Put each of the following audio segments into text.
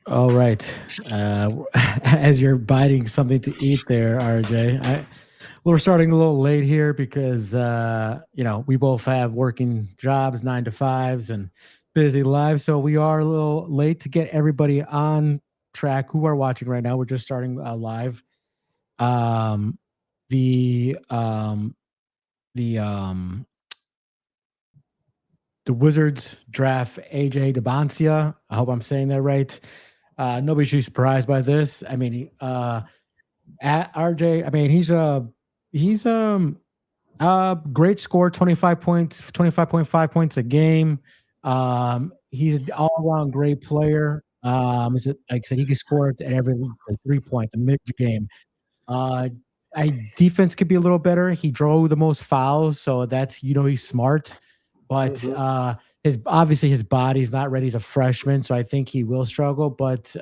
All right. As you're biting something to eat there, RJ, we're starting a little late here because we both have working jobs, 9 to 5s, and busy lives. So we are a little late to get everybody on track who are watching right now. We're just starting live. Um, the um, the um, the Wizards draft AJ Debancia. I hope I'm saying that right. Nobody should be surprised by this. I mean, at RJ, I mean, he's great score, 25 points, 25.5 points a game. He's an all-around great player. Like I said, he can score at every 3 point, the mid game. Uh, defense could be a little better. He drove the most fouls, so that's he's smart, but Mhm. his obviously his body's not ready as a freshman, so I think he will struggle. But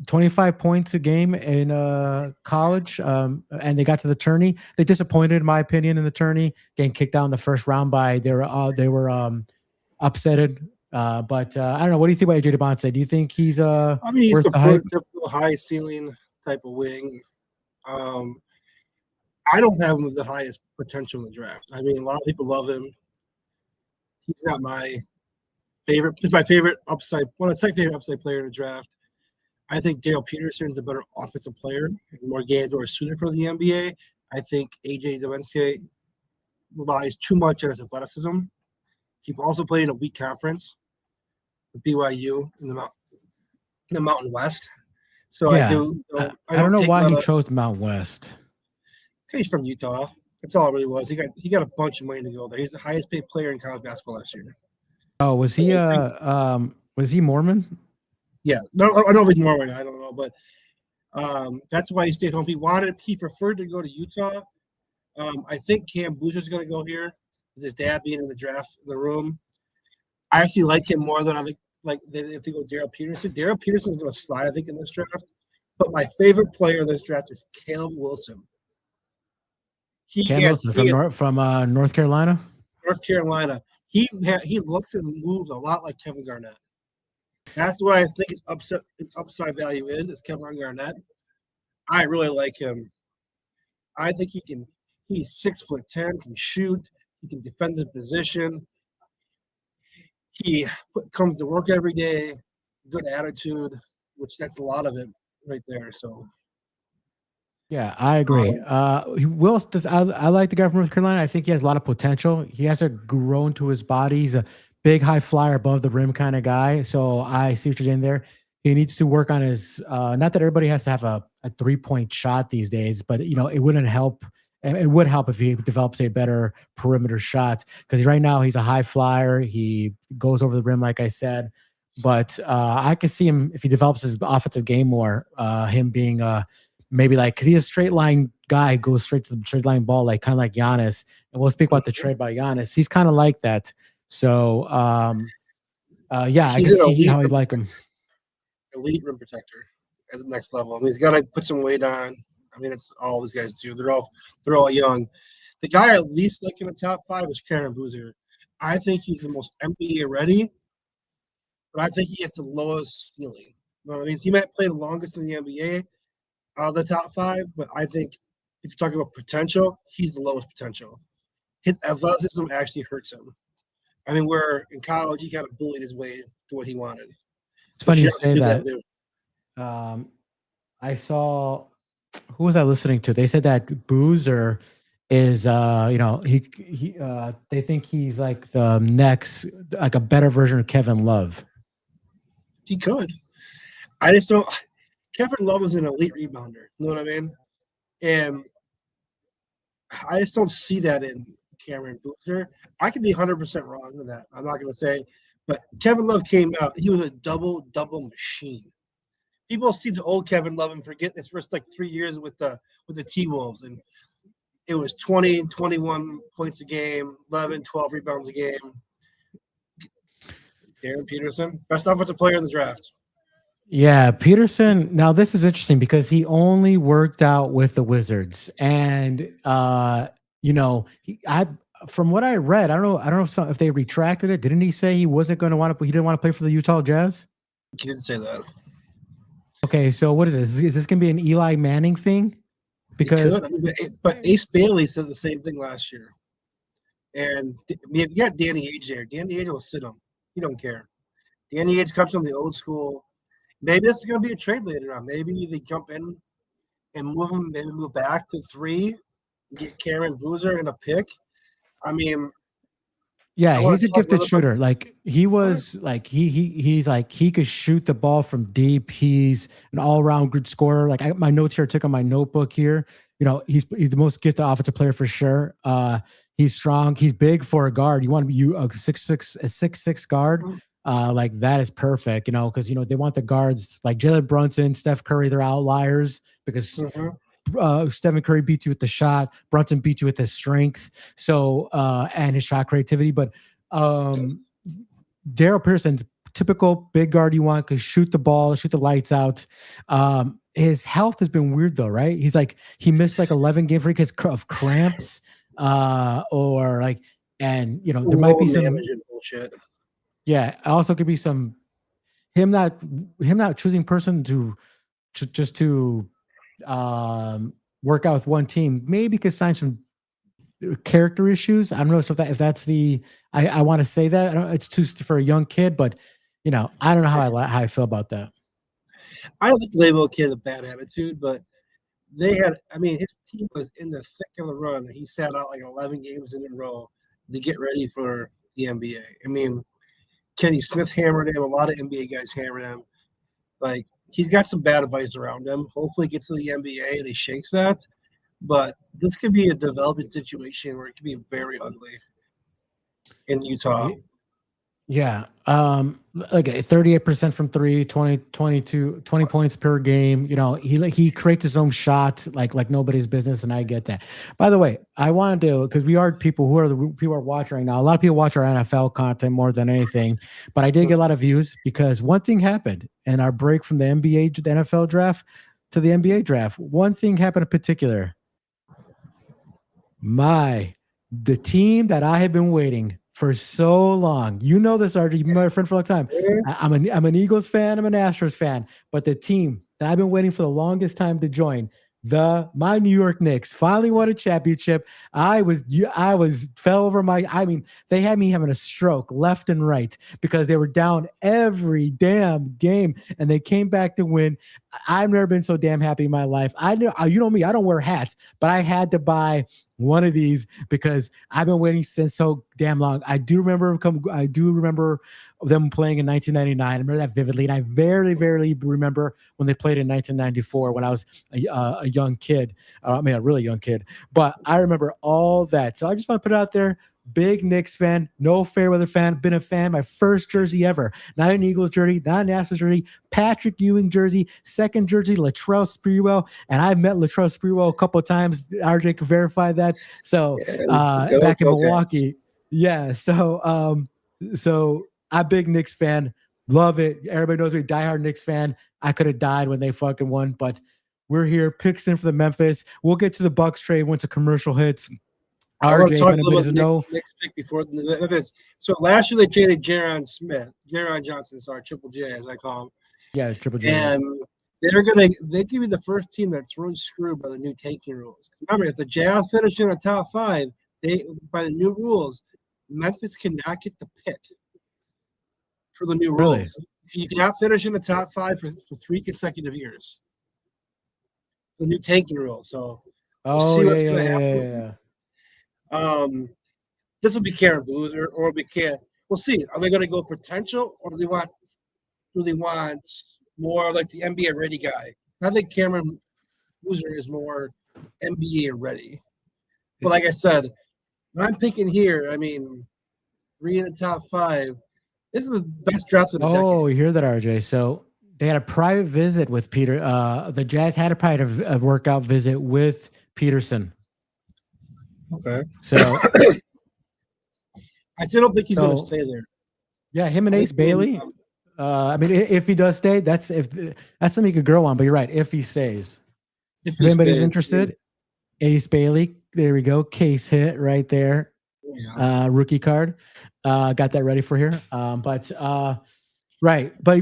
25 points a game in college, and they got to the tourney. They disappointed, in my opinion, in the tourney, getting kicked out in the first round by they were upsetted. But I don't know. What do you think about AJ DeBonte? Do you think he's I mean, he's worth the the hype? prototypical high ceiling type of wing. Um, I don't have him with the highest potential in the draft. I mean, a lot of people love him. He's not my favorite. He's my favorite upside. Well, second favorite upside player in the draft. I think Dale Peterson's a better offensive player. More games are suited for the NBA. I think AJ Devensier relies too much on his athleticism. He also played in a weak conference with BYU in the Mountain West. So I Yeah, do. I I don't don't know take a why lot he of. chose Mount West. He's from Utah. That's all it really was. He got a bunch of money to go there. He's the highest paid player in college basketball last year. Oh, was he Mormon? Yeah, no, I know he's more right now. I don't know, but that's why he stayed home. He preferred to go to Utah. I think Cam Booster's going to go here. With his dad being in the draft in the room, I actually like him more than I think. Like if they go Daryl Peterson, Daryl Peterson's going to slide, I think, in this draft. But my favorite player in this draft is Caleb Wilson. Cam Wilson He from has North Carolina. North Carolina. He looks and moves a lot like Kevin Garnett. That's what I think his upside value is Kevin Garnett. I really like him. I think he can. He's 6'10", can shoot. He can defend the position. He comes to work every day. Good attitude, which that's a lot of it right there. So Yeah, I agree. um, I like the guy from North Carolina. I think he has a lot of potential. He has to grow into his body. He's a big, high flyer, above the rim kind of guy. So I see what you're doing there. He needs to work on his. Not that everybody has to have a 3 point shot these days, but it wouldn't help. It would help if he develops a better perimeter shot because right now he's a high flyer. He goes over the rim, like I said. But I can see him if he develops his offensive game more. Him being maybe like because he's a straight line guy, goes straight to the straight line ball, like kind of like Giannis. And we'll speak about the trade by Giannis. He's kind of like that. So yeah, I can he's an see how you like him. elite rim protector at the next level. I mean, he's got to put some weight on. I mean, it's all these guys do. They're all young. The guy at least like in the top five is Karen Boozer. I think he's the most NBA ready, but I think he has the lowest ceiling. You know what I mean? He might play the longest in the NBA out of the top five, but I think if you're talking about potential, he's the lowest potential. His athleticism actually hurts him. I mean, where in college he kind of bullied his way to what he wanted, It's funny which you you have to say do that that. too. Um, I saw who was I listening to? They said that Boozer is they think he's like the next like a better version of Kevin Love. He could. I just don't. Kevin Love is an elite rebounder. You know what I mean? And I just don't see that in Cameron Boozer. I could be 100% wrong with that. I'm not going to say, but Kevin Love came out. He was a double machine. People see the old Kevin Love and forget his first like 3 years with the T Wolves, and it was 20, 21 points a game, 11, 12 rebounds a game. Darren Peterson, best offensive player in the draft. Yeah, Peterson. Now this is interesting because he only worked out with the Wizards, and I from what I read, I don't know if they retracted it. Didn't he say he wasn't going to want to? He didn't want to play for the Utah Jazz. He didn't say that. Okay, so what is this? Is this gonna be an Eli Manning thing? Because He could, but Ace Bailey said the same thing last year. And you got Danny Age there. Danny Age will sit him. He don't care. Danny Age comes from the old school. Maybe this is going to be a trade later on. Maybe they jump in and move him. Maybe move back to 3, get Karen Boozer and a pick. I mean, yeah, he's a gifted about, shooter. Like he was, like he's like he could shoot the ball from deep. He's an all-around good scorer. Like my notes here, I took on my notebook here. You know, he's the most gifted offensive player for sure. He's strong. He's big for a guard. You want to be a 6'6" guard. Like that is perfect, you know, because you know they want the guards like Jalen Brunson, Steph Curry. They're outliers because Stephen Curry beats you with the shot. Brunson beats you with his strength. So and his shot creativity. But Daryl Pearson's typical big guard you want, could shoot the ball, shoot the lights out. His health has been weird though, right? He's like he missed like 11 games because of cramps, or like, and you know there might be some bullshit. Yeah, also could be some him not choosing person to just to work out with one team. Maybe could sign some character issues. I don't know if that's the I want to say that. I don't, it's too for a young kid, but you know I don't know how I feel about that. I don't think the label kid a bad attitude, but they had. I mean, his team was in the thick of the run. He sat out like 11 games in a row to get ready for the NBA. I mean. Kenny Smith hammered him. A lot of NBA guys hammered him. Like he's got some bad advice around him. Hopefully, he gets to the NBA and he shakes that. But this could be a developing situation where it could be very ugly in Utah. Yeah. Okay. 38% from 3, 20 points per game. You know, he creates his own shot like nobody's business, and I get that. By the way, I wanted to, because we are people who are the people are watching right now. A lot of people watch our NFL content more than anything, but I did get a lot of views because one thing happened in our break from the NBA to the NFL draft to the NBA draft. One thing happened in particular. The team that I have been waiting for so long. You know this, RJ. You've been my friend for a long time. I'm an Eagles fan. I'm an Astros fan. But the team that I've been waiting for the longest time to join, my New York Knicks, finally won a championship. I fell over they had me having a stroke left and right because they were down every damn game and they came back to win. I've never been so damn happy in my life. You know me, I don't wear hats, but I had to buy one of these because I've been waiting since so damn long. I do remember them playing in 1999. I remember that vividly, and I very, very remember when they played in 1994 when I was a young kid. A really young kid. But I remember all that. So I just want to put it out there. Big Knicks fan, no Fairweather fan, been a fan. My first jersey ever, not an Eagles jersey, not an Astros jersey, Patrick Ewing jersey, second jersey, Latrell Sprewell, and I've met Latrell Sprewell a couple of times. RJ can verify that. So back in Milwaukee, yeah. So I'm a big Knicks fan, love it. Everybody knows me, diehard Knicks fan. I could have died when they fucking won, but we're here. Picks in for the Memphis. We'll get to the Bucks trade. Went to commercial hits. I want to talk a little about Knicks pick before the events. So last year they traded Jaron Johnson, Triple J as I call him. Yeah, Triple J. And they give you the first team that's really screwed by the new tanking rules. Remember, if the Jazz finish in the top 5, by the new rules, Memphis cannot get the pick for the new rules. You cannot finish in the top 5 for 3 consecutive years. The new tanking rule. So we'll see what's going to happen. Yeah. This will be Karen Boozer, or we'll see. Are they going to go potential, or do they want more like the NBA ready guy? I think Cameron Boozer is more NBA ready. But like I said, when I'm picking here, 3 in the top 5. This is the best draft of the decade. Oh, you hear that, RJ? So they had a private visit with Peter. The Jazz had a private workout visit with Peterson. Okay. So I still don't think he's going to stay there. Yeah, him and Ace Bailey. If he does stay, that's something you could grow on. But you're right. If he stays, if anybody's interested, Ace Bailey. There we go. Case hit right there. Yeah. Rookie card. Got that ready for here. But Right, but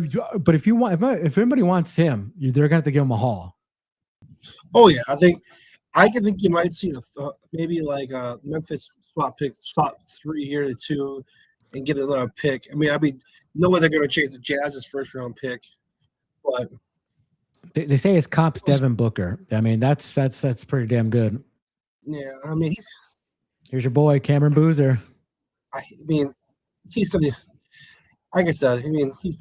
if you want if anybody wants him, they're gonna have to give him a haul. Oh yeah, I can think you might see maybe like Memphis swap 3 here to 2, and get another pick. I mean, no way they're going to change the Jazz's first round pick, but They say his comp's Devin Booker. I mean, that's pretty damn good. yeah, I mean Here's your boy Cameron Boozer. He's something. Like I said, he's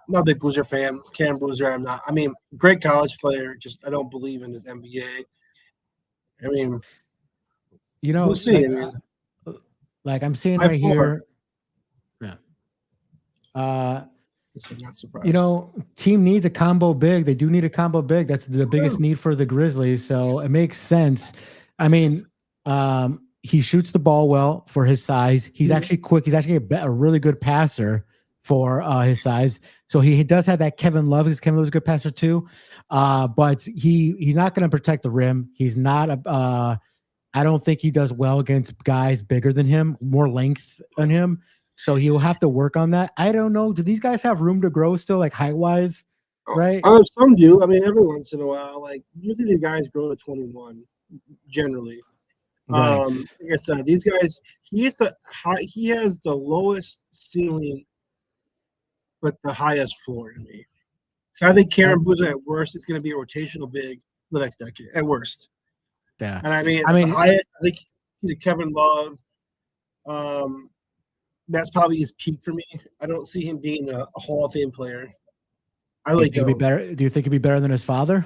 not a big Boozer fan. Cam Boozer, I'm not. I mean, great college player. Just I don't believe in his NBA. I mean, we'll see. Like I'm seeing right here. Yeah. Not surprised. Team needs a combo big. They do need a combo big. That's the biggest need for the Grizzlies. So it makes sense. I mean, he shoots the ball well for his size. He's actually quick. He's actually a really good passer for his size. So he does have that Kevin Love, because Kevin Love's a good passer too. But he's not going to protect the rim. He's not I don't think he does well against guys bigger than him, more length than him. So he will have to work on that. I don't know. Do these guys have room to grow still, like height wise? Right? Some do. I mean, every once in a while, like usually the guys grow to 21 generally. Right. Like I said, these guys, he has the lowest ceiling, but the highest floor to me. So I think Cameron Boozer at worst is going to be a rotational big for the next decade at worst. Yeah. And I mean the highest, I think he's a Kevin Love. That's probably his peak for me. I don't see him being a Hall of Fame player. I like him. Do you think he'd be better than his father?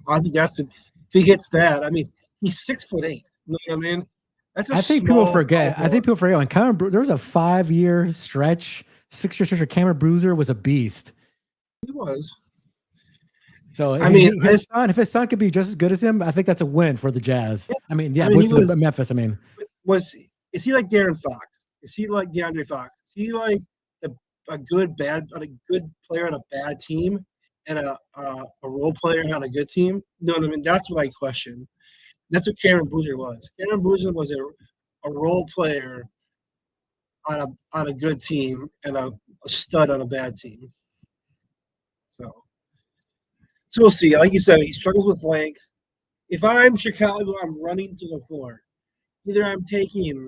I think if he hits that. I mean, he's 6'8". You know what I mean? I think people forget. When Cameron, there was a 5-year stretch, 6-year stretch where Cameron Boozer was a beast. He was. So I mean, if his son could be just as good as him, I think that's a win for the Jazz. Yeah. I mean, Memphis. I mean, is he like Darren Fox? Is he like DeAndre Fox? Is he like a good player on a bad team and a role player on a good team? No, I mean that's what I question. That's what Cameron Boozer was. Cameron Boozer was a role player on a good team and a stud on a bad team. So we'll see. Like you said, he struggles with length. If I'm Chicago, I'm running to the floor. Either I'm taking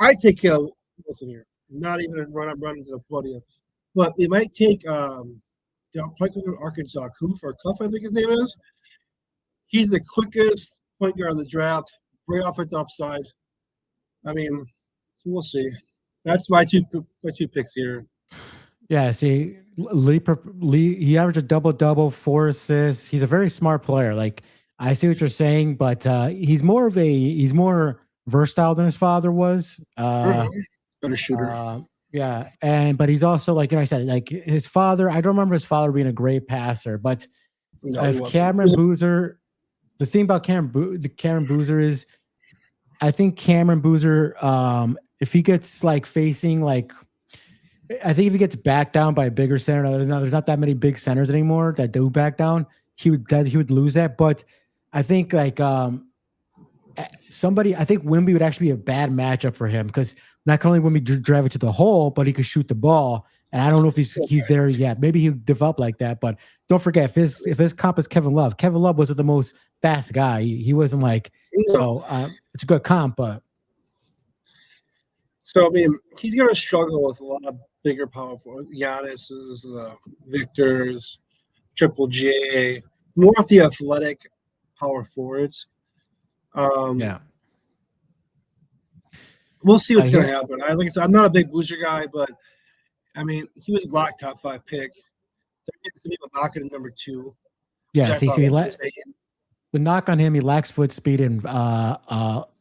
I take listen here, not even I'm running to the podium. But they might take the point guard of Arkansas, Cuff, I think his name is. He's the quickest point guard in the draft, great offensive upside. I mean, so we'll see. That's my two picks here. Yeah, see, Lee, he averaged a double-double, 4 assists. He's a very smart player. Like, I see what you're saying, but he's more versatile than his father was. Better shooter. Yeah, but he's also, like I said, like his father. I don't remember his father being a great passer, but if Cameron Boozer, the thing about Cameron Boozer is, I think Cameron Boozer, if he gets like facing like. I think if he gets backed down by a bigger center, there's not that many big centers anymore that do back down. He would lose that. But I think like I think Wemby would actually be a bad matchup for him, because not only Wemby drive it to the hole, but he could shoot the ball. And I don't know if he's there yet. Maybe he'll develop like that. But don't forget, if his comp is Kevin Love wasn't the most fast guy. He wasn't like so. It's a good comp, but. So I mean, he's gonna struggle with a lot of bigger power forwards. Giannis's, Victor's, Triple J, more of the athletic power forwards. Yeah. We'll see what's going to happen. Like I said, I'm not a big Boozer guy, but I mean, he was a block top 5 pick. They're knocking at number 2. Yeah, the knock on him, he lacks foot speed and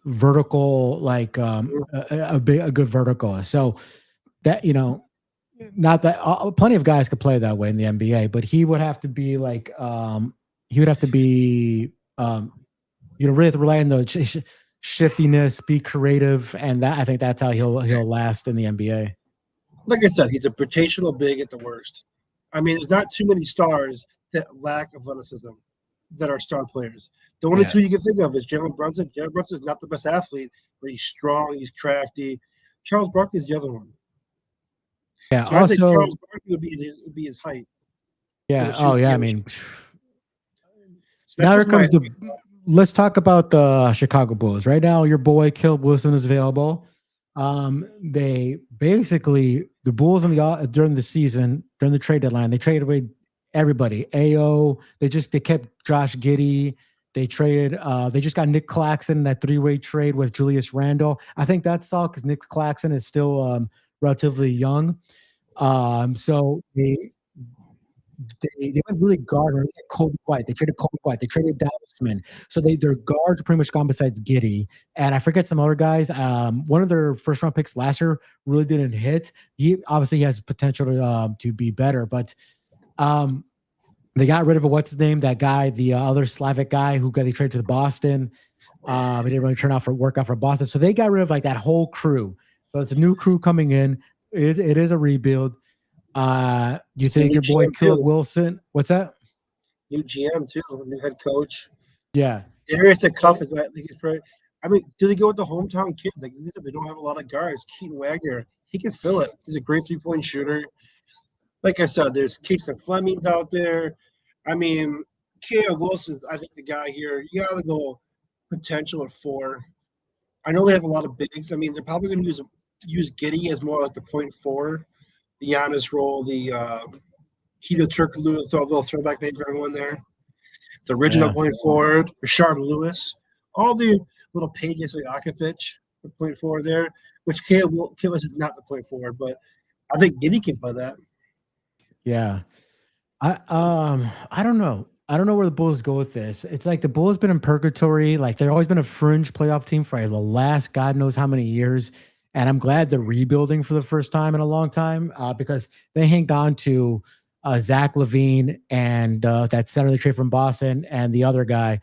vertical, like a good vertical. So that, not that plenty of guys could play that way in the NBA, but he would have to be like really have to rely on the shiftiness, be creative, and that I think that's how he'll last in the NBA. Like I said, he's a rotational big at the worst. I mean, there's not too many stars that lack athleticism that are star players. The only two you can think of is Jalen Brunson. Jalen Brunson is not the best athlete, but he's strong, he's crafty. Charles Barkley is the other one. Yeah. So I think Also, Charles Barkley would be his height. yeah. Oh, yeah. I mean, So that's now here just my comes the. Let's talk about the Chicago Bulls. Right now, your boy Caleb Wilson is available. They basically the Bulls in the during the season during the trade deadline they traded away everybody. Ao they kept Josh Giddey. They just got Nick Claxton in that three-way trade with Julius Randle. I think that's all because Nick Claxton is still relatively young. So they went really guard. They had Kobe White. They traded Kobe White. They traded Dallasman. So their guards are pretty much gone besides Giddy. And I forget some other guys. One of their first round picks last year really didn't hit. He obviously has potential to be better, but they got rid of what's his name? That guy, the other Slavic guy who got they traded to Boston. He didn't really work out for Boston. So they got rid of like that whole crew. So it's a new crew coming in. It is a rebuild. You think your boy Caleb Wilson? What's that? New GM too, new head coach. Yeah, Darius the Cuff is I think he's pretty. I mean, do they go with the hometown kid? Like they don't have a lot of guards. Keaton Wagner, he can fill it. He's a great 3-point shooter. Like I said, there's Casey Fleming's out there. I mean, Caleb Wilson's I think the guy here. You gotta go potential at 4. I know they have a lot of bigs. I mean, they're probably going to use Giddey as more like the point 4. The Giannis role, the Hedo Turkoglu, they'll throwback name for everyone there. The original point forward, Rashard Lewis, all the little pages like Akovic, the point forward there, which Kivas is not the point forward, but I think Giddey can play that. Yeah. I don't know. I don't know where the Bulls go with this. It's like the Bulls been in purgatory. Like they've always been a fringe playoff team for the last God knows how many years. And I'm glad they're rebuilding for the first time in a long time because they hanged on to Zach LaVine and that center they trade from Boston and the other guy.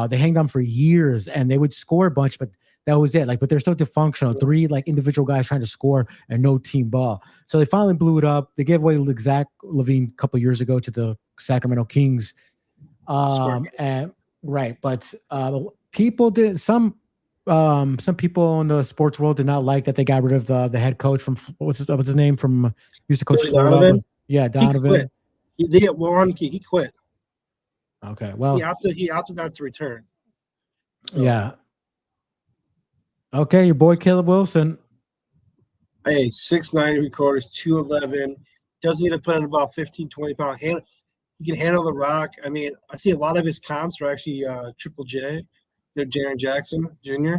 They hanged on for years and they would score a bunch, but that was it. Like, but they're still dysfunctional. 3 like individual guys trying to score and no team ball. So they finally blew it up. They gave away Zach LaVine a couple years ago to the Sacramento Kings. And right, but people did some people in the sports world did not like that they got rid of the head coach from what's his name from used to coach Donovan. Yeah, Donovan. He quit. Okay, well, he opted not to return. So. Yeah. Okay, your boy Caleb Wilson. Hey, 6'9", recorders, 211. Doesn't need to put in about 15, 20 pound hand. He can handle the rock. I mean, I see a lot of his comps are actually Triple J. Jaren Jackson Jr.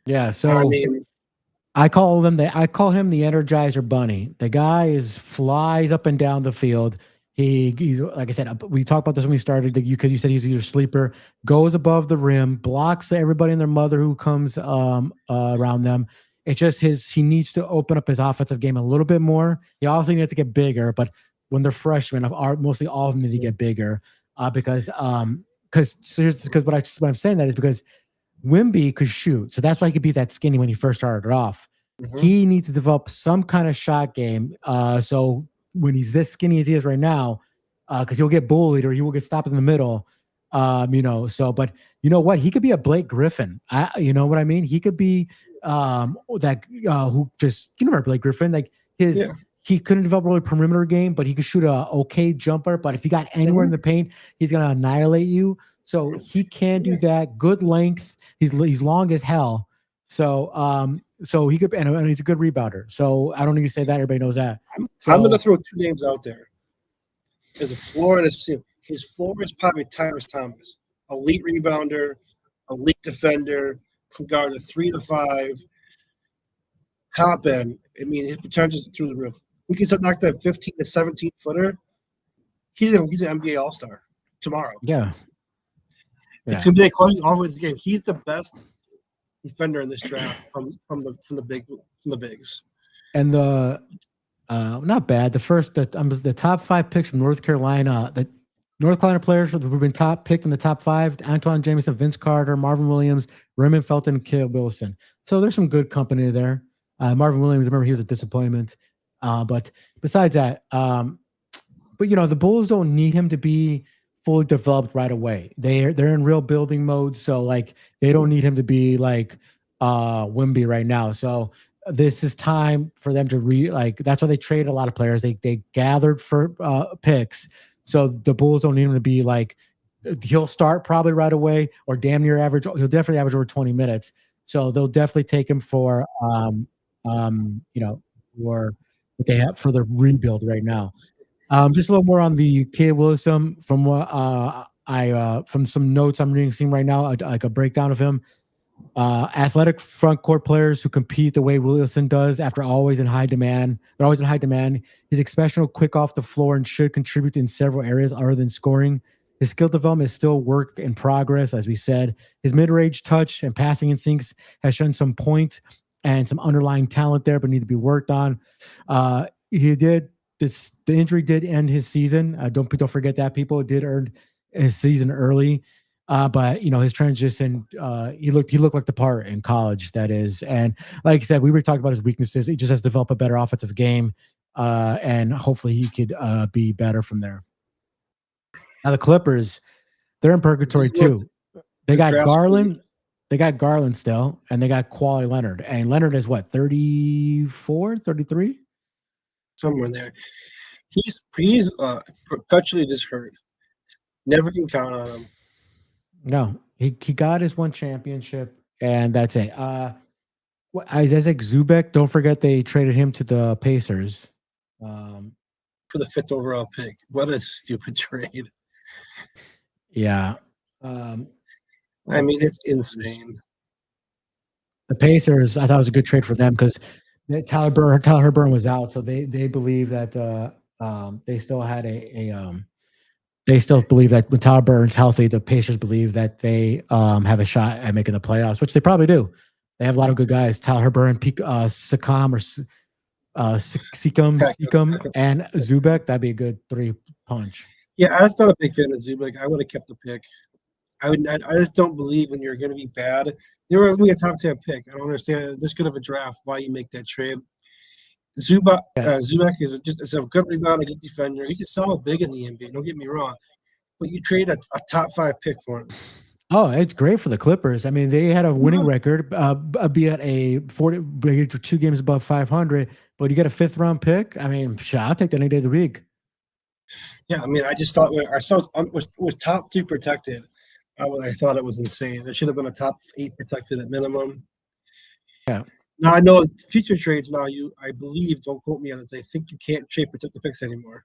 Yeah, so I mean, I call him the Energizer Bunny. The guy flies up and down the field. He's like I said, we talked about this when we started because you said he's your sleeper. Goes above the rim, blocks everybody and their mother who comes around them. It's just he needs to open up his offensive game a little bit more. He also needs to get bigger, but when they're freshmen, mostly all of them need to get bigger because what I'm saying that is because Wemby could shoot, so that's why he could be that skinny when he first started off. Mm-hmm. He needs to develop some kind of shot game. So when he's this skinny as he is right now, because he'll get bullied or he will get stopped in the middle. But you know what? He could be a Blake Griffin. You know what I mean? He could be who just remember Blake Griffin? Like he couldn't develop a really perimeter game, but he could shoot a okay jumper. But if he got anywhere in the paint, he's gonna annihilate you. So he can do that. Good length. He's long as hell. So he could, and he's a good rebounder. So I don't need to say that. Everybody knows that. I'm going to throw 2 names out there. There's a floor and a ceiling. His floor is probably Tyrese Thomas, elite rebounder, elite defender, can guard a 3 to 5. Top end. I mean, his potential is through the roof. We can knock that 15 to 17 footer. He's an NBA All-Star tomorrow. Yeah. It's gonna be a close all the way to the game. He's the best defender in this draft from the bigs. And not bad. The top 5 picks from North Carolina. The North Carolina players who've been picked in the top 5: Antoine Jamison, Vince Carter, Marvin Williams, Raymond Felton, and Caleb Wilson. So there's some good company there. Marvin Williams, remember, he was a disappointment. But besides that, but the Bulls don't need him to be fully developed right away. They're in real building mode, so like they don't need him to be like Wemby right now. So this is time for them to that's why they trade a lot of players. They gathered for picks, so the Bulls don't need him to be like he'll start probably right away or damn near average. He'll definitely average over 20 minutes. So they'll definitely take him for for what they have for the rebuild right now. Just a little more on the Caleb Wilson from what I from some notes I'm seeing right now, like a breakdown of him. Athletic front court players who compete the way Wilson does after always in high demand. They're always in high demand. He's exceptional quick off the floor and should contribute in several areas other than scoring. His skill development is still work in progress, as we said. His mid-range touch and passing instincts has shown some point and some underlying talent there, but need to be worked on. He did this. The injury did end his season. Don't forget that, people. It did earn his season early. But his transition, he looked like the part in college, that is. And like I said, we were talking about his weaknesses. He just has to develop a better offensive game, and hopefully he could be better from there. Now the Clippers, they're in purgatory too. They got Garland. They got Garland still, and they got Kawhi Leonard. And Leonard is what, 34, 33? Somewhere there. He's perpetually just hurt. Never can count on him. No, he got his one championship, and that's it. Isaac Zubek, don't forget they traded him to the Pacers. For the 5th overall pick. What a stupid trade. Yeah. I mean, it's insane. The Pacers, I thought it was a good trade for them because Tyler Herburn was out, so they believe that they still had they still believe that when Tyler Burns healthy, the Pacers believe that they have a shot at making the playoffs, which they probably do. They have a lot of good guys. Tyler Burns, Sikam, and Zubek. That'd be a good 3-punch. Yeah, I was not a big fan of Zubek. I would have kept the pick. I just don't believe when you're going to be bad. They were a top 10 pick. I don't understand this good of a draft why you make that trade. Zubek is a good rebounder, a good defender. He's a solid big in the NBA. Don't get me wrong, but you trade a top 5 pick for him. Oh, it's great for the Clippers. I mean, they had a winning record, be at a 2 games above 500, but you get a 5th round pick. I mean, I'll take that any day of the week. Yeah, I mean, I just thought I saw was top 2 protected. I thought it was insane. There should have been a top 8 protected at minimum. Yeah. Now I know future trades. Now I believe, don't quote me on this. I think you can't trade protected picks anymore.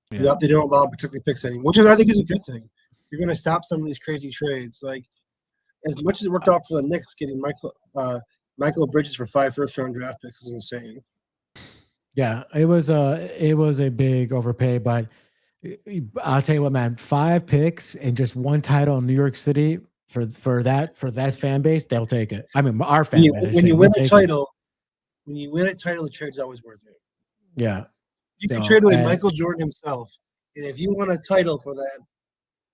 Yeah. They don't allow protected picks anymore, which I think is a good thing. You're going to stop some of these crazy trades. Like as much as it worked out for the Knicks, getting Michael Bridges for 5 first-round draft picks is insane. Yeah, it was a big overpay, but I'll tell you what, man, 5 picks and just 1 title in New York City. For that fan base, they'll take it. I mean, our fan base. When you win a title, the trade's always worth it. Yeah, you can trade away Michael Jordan himself, and if you want a title for that,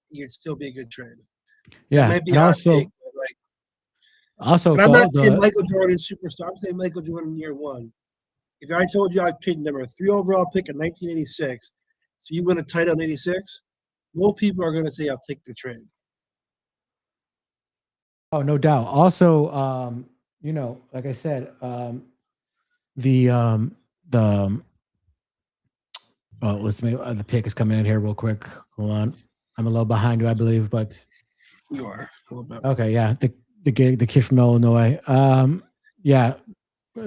you'd still be a good trade. Yeah, maybe I'm not saying Michael Jordan superstar. I'm saying Michael Jordan year 1. If I told you I'd trade number 3 overall pick in 1986, so you win a title in '86, most people are going to say I'll take the trade. Oh, no doubt. Also, like I said, the pick is coming in here real quick. Hold on, I'm a little behind you, I believe, but you are a little bit. Okay, yeah, the kid from Illinois. Yeah,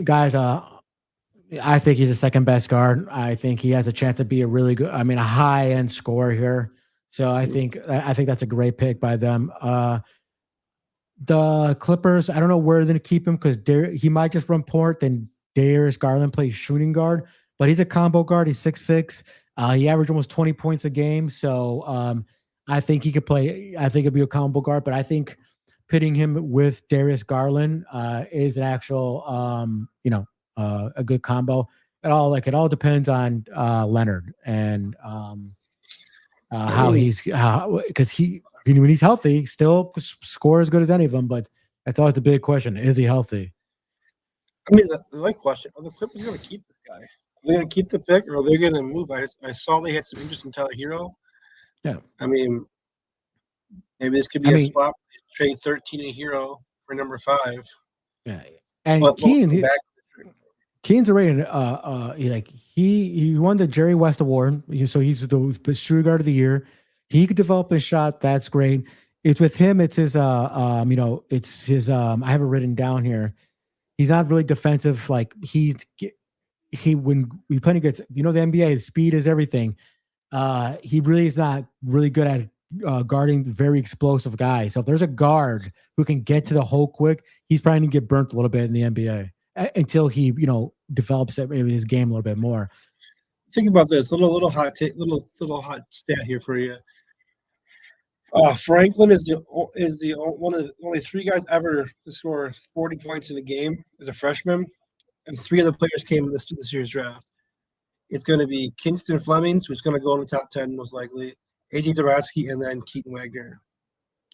guys. I think he's the second best guard. I think he has a chance to be a high end scorer here. So I think that's a great pick by them. The Clippers, I don't know where they're going to keep him because he might just run point. Then Darius Garland plays shooting guard, but he's a combo guard. He's 6'6". He averaged almost 20 points a game. So I think he could play. I think it'd be a combo guard, but I think pitting him with Darius Garland is an actual, a good combo. It all depends on Leonard and because when he's healthy, still score as good as any of them. But that's always the big question: is he healthy? I mean, the right question: are the Clippers going to keep this guy? Are they going to keep the pick, or are they going to move? I saw they had some interest in Tyler Hero. Yeah, I mean, maybe this could be a spot trade 13 a Hero for number 5. Yeah, and Keenan. Keaton's already he won the Jerry West Award, so he's the shooting guard of the year. He could develop his shot. That's great. It's with him. It's his it's his I have it written down here. He's not really defensive. Like he when we playing against the NBA, speed is everything. He really is not really good at guarding very explosive guys. So if there's a guard who can get to the hole quick, he's probably gonna get burnt a little bit in the NBA until he develops maybe his game a little bit more. Think about this little hot hot stat here for you. Franklin is the one of the only 3 guys ever to score 40 points in a game as a freshman, and 3 other players came in this year's draft. It's going to be Kinston Flemings, who's going to go in the top 10 most likely, A.J. Daraski, and then Keaton Wagner.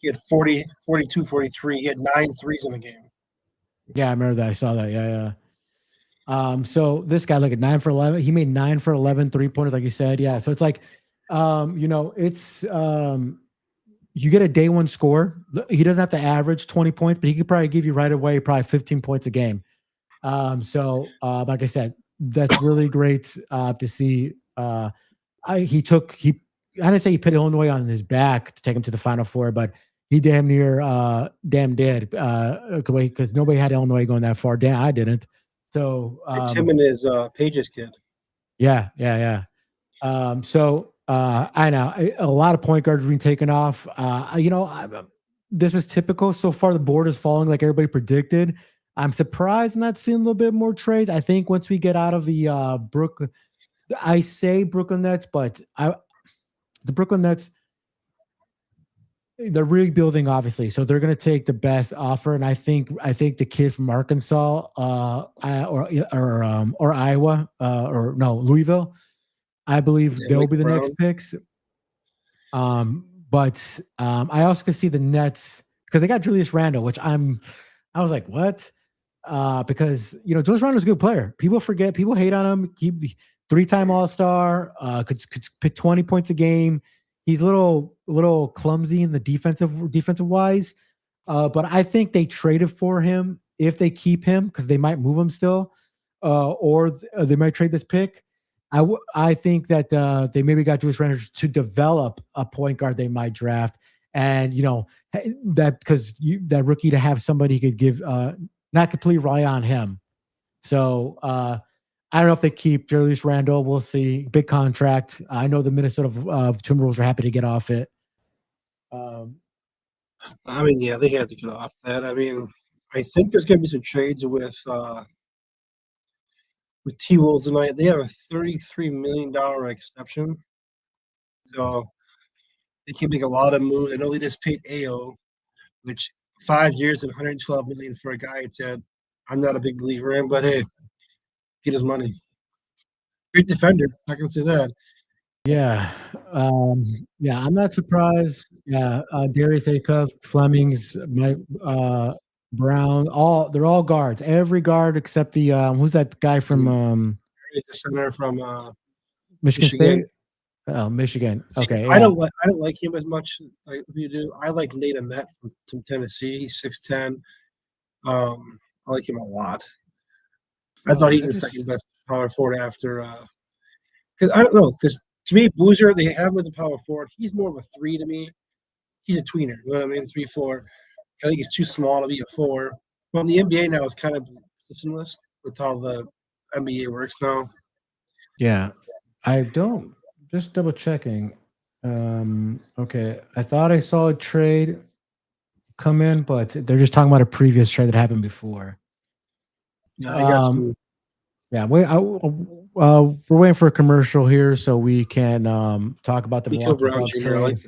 He had 40, 42, 43. He had 9 threes in the game. Yeah, I remember that. I saw that. Yeah. So this guy, look at 9 for 11. He made 9 for 11 3-pointers, like you said. Yeah. So it's like, it's you get a day one score. He doesn't have to average 20 points, but he could probably give you right away probably 15 points a game. Like I said, that's really great to see. I didn't say he put Illinois on his back to take him to the Final Four, but he damn did because nobody had Illinois going that far. I didn't. So it's him and his Pages kid. Yeah. I know a lot of point guards being taken off. This was typical. So far, the board is falling like everybody predicted. I'm surprised not seeing a little bit more trades. I think once we get out of the Brooklyn Nets, but the Brooklyn Nets, they're rebuilding, obviously, so they're going to take the best offer. And I think the kid from Arkansas, or Iowa, Louisville, I believe they'll be the next picks. But I also can see the Nets because they got Julius Randle, which I was like, what? Because Julius Randle's a good player. People forget, people hate on him. He 3-time All-Star, could pick 20 points a game. He's a little clumsy in the defensive wise. But I think they traded for him if they keep him because they might move him still, or they might trade this pick. I think that they maybe got Julius Randle to develop a point guard they might draft, and that because that rookie to have somebody he could give, not completely rely on him. So I don't know if they keep Julius Randle. We'll see. Big contract. I know the Minnesota Timberwolves are happy to get off it. Yeah, they had to get off that. I think there's going to be some trades with T-Wolves tonight. They have a $33 million exception. So they can make a lot of moves. I know they just paid Ayo, which 5 years and $112 million for a guy that I'm not a big believer in, but hey, get his money. Great defender. I can say that. Yeah. I'm not surprised. Yeah. Darius Acuff, Flemings, Brown, they're all guards. Every guard except the who's that guy from he's the center from Michigan State? Oh, Michigan. Okay. Yeah. I don't like him as much like you do. I like Nate Ahmet from Tennessee. He's 6'10". I like him a lot. I thought he's the second best power forward after because I don't know, because to me, Boozer, they have him as a power forward. He's more of a 3 to me. He's a tweener. You know what I mean? 3-4. I think he's too small to be a 4. Well, the NBA now is kind of positionless with how the NBA works now. Yeah. I don't. Just double checking. Okay. I thought I saw a trade come in, but they're just talking about a previous trade that happened before. Yeah, I got some. Yeah, we're waiting for a commercial here so we can talk about the Milwaukee Bucks trade.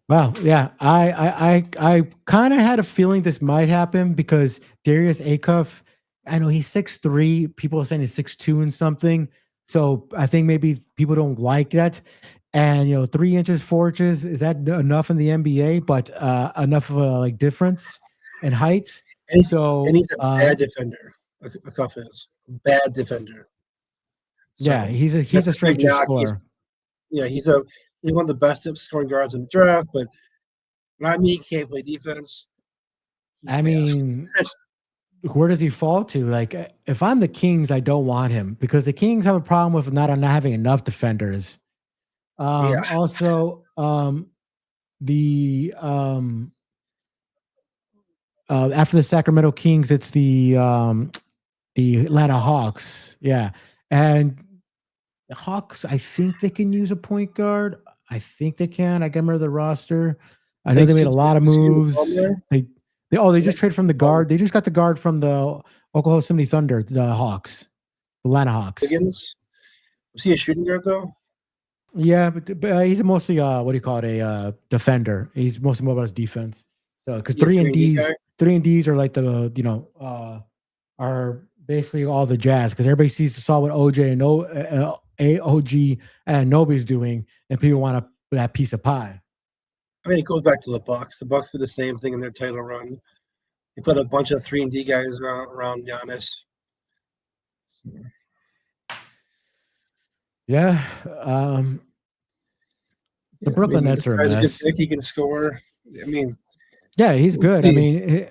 Wow, yeah, I kind of had a feeling this might happen because Darius Acuff, I know he's 6'3". People are saying he's 6'2" and something. So I think maybe people don't like that. And 3 inches, 4 inches, is that enough in the NBA? But enough of a difference in height. And he's a bad defender. Acuff is bad defender. So yeah, he's a straight scorer. He's one of the best scoring guards in the draft, but he can't play defense. where does he fall to? Like, if I'm the Kings, I don't want him because the Kings have a problem with not having enough defenders. Yeah, Also, the after the Sacramento Kings, it's the Atlanta Hawks. Yeah, and the Hawks, I think they can use a point guard. I think they can. I can remember the roster. I know think they made a CJ lot of was he on moves. there. They Yeah, just traded from the guard. They just got the guard from the Oklahoma City Thunder, the Hawks, the Atlanta Hawks. Wiggins, was he a shooting guard though? Yeah, but he's mostly what do you call it? A defender. He's mostly more about his defense. So because He a 3-and-D guy? three and Ds are like the are basically all the Jazz because everybody saw what OJ and AOG and Nobody's doing, and people want that piece of pie. I mean, it goes back to the Bucks. The Bucks did the same thing in their title run. They put a bunch of 3-and-D guys around Giannis. Yeah, the Brooklyn I mean, Nets this are a guy's a good mess. pick. He can score. I mean, Yeah, he's we'll good. I see. mean,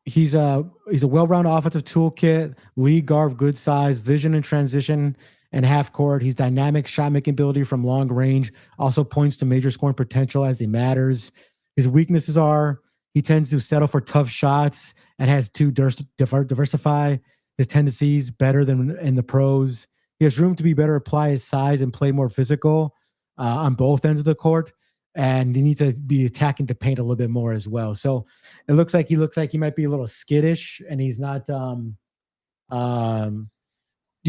he's a well-rounded offensive toolkit, lead guard, good size, vision and transition and half court. He's dynamic shot making ability from long range. Also points to major scoring potential as he matters. His weaknesses are he tends to settle for tough shots and has to diversify his tendencies better than in the pros. He has room to be better apply his size and play more physical on both ends of the court. And he needs to be attacking the paint a little bit more as well. So it looks like he might be a little skittish, and he's not, you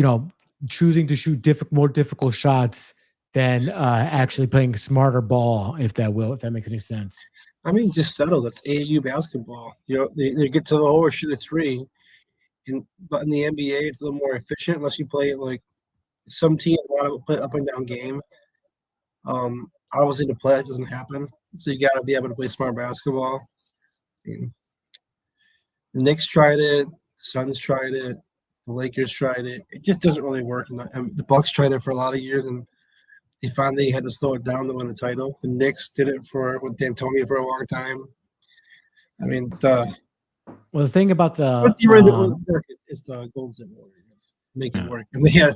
know, choosing to shoot more difficult shots than actually playing smarter ball. If that makes any sense. I mean, just settle. That's AAU basketball. They get to the hole or shoot a three. But in the NBA, it's a little more efficient unless you play it like some teams want to play up and down game. Obviously, the play doesn't happen, so you got to be able to play smart basketball. I mean, the Knicks tried it, the Suns tried it, the Lakers tried it. It just doesn't really work. And the Bucks tried it for a lot of years, and they finally had to slow it down to win the title. The Knicks did it with D'Antoni for a long time. I mean, Well, the thing about what theory that will work is the Golden State Warriors make it work, and they had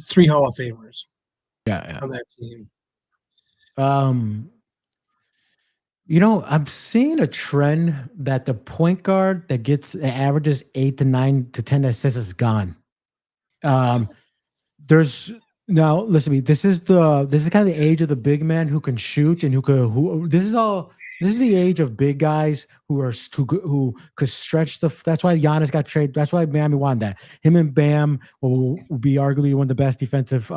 3 Hall of Famers on that team. I'm seeing a trend that the point guard that averages 8 to 9 to 10 assists is gone. There's now listen to me. This is kind of the age of the big man who can shoot and this is the age of big guys who could stretch that's why Giannis got traded. That's why Miami won that. Him and Bam will be arguably one of the best defensive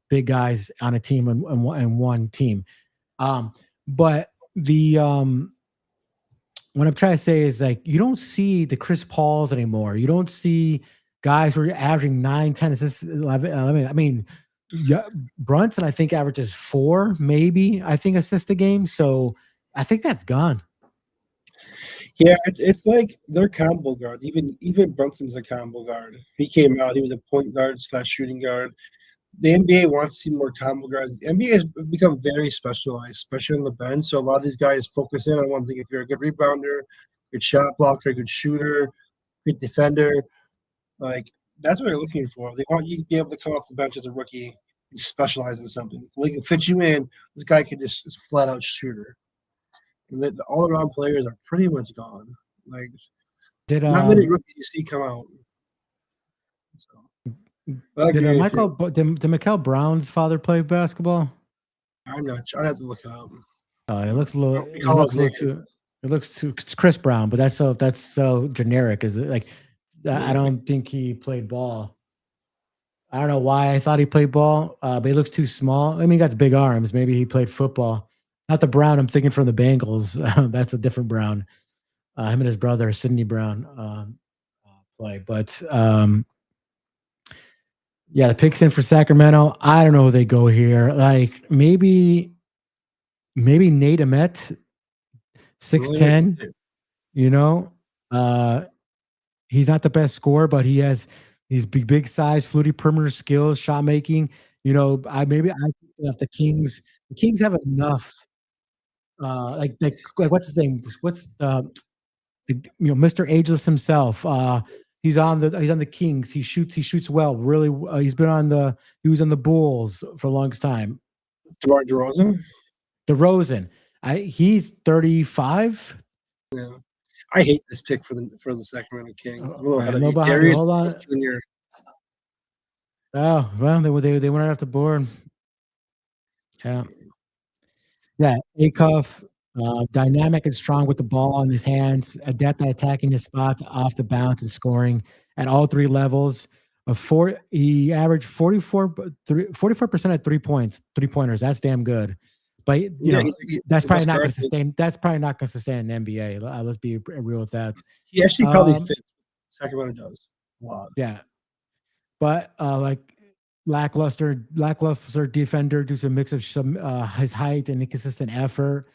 big guys on a team and one team. But what I'm trying to say is like you don't see the Chris Pauls anymore. You don't see guys who are averaging 9, 10 assists, 11. I mean, yeah, Brunson I think averages 4, maybe I think assists a game. So I think that's gone. Yeah, it's like their combo guard. Even Brunson's a combo guard. He came out. He was a point guard / shooting guard. The NBA wants to see more combo guards. The NBA has become very specialized, especially on the bench. So a lot of these guys focus in on one thing. If you're a good rebounder, good shot blocker, good shooter, good defender, like that's what they're looking for. They want you to be able to come off the bench as a rookie and specialize in something. So they can fit you in. This guy can just flat out shooter. And the all-around players are pretty much gone. Like not many rookies you see come out. So, did Mikel Brown's father play basketball? I'm not sure. I'd have to look it up. It looks a little. It looks too. It's Chris Brown, but that's so generic. Is it like? I don't think he played ball. I don't know why I thought he played ball, but he looks too small. I mean, he got big arms. Maybe he played football. Not the Brown I'm thinking from the Bengals. That's a different Brown. Him and his brother, Sidney Brown, play. But yeah, the picks in for Sacramento. I don't know who they go here. Like maybe Nate Ahmet, 6'10". You know, he's not the best scorer, but he has these big size, fluty perimeter skills, shot making. You know, I think that the Kings have enough. Like what's his name? What's Mr. Ageless himself. He's on the Kings. He shoots well. Really, he was on the Bulls for the longest time. DeMar DeRozan. DeRozan. He's 35. Yeah, I hate this pick for the Sacramento Kings. I'm a little ahead of you. behind Darius hold on. Jr. Oh well, they went right off the board. Yeah, yeah. Acuff, dynamic and strong with the ball in his hands, adept at attacking his spots off the bounce and scoring at all three levels. He averaged 44% at 3 3-pointers. That's damn good. But that's probably not going to sustain. That's probably not going to sustain in the NBA. Let's be real with that. He actually probably fits. Sacramento does a lot. Yeah, but like lackluster defender due to a mix of his height and inconsistent effort.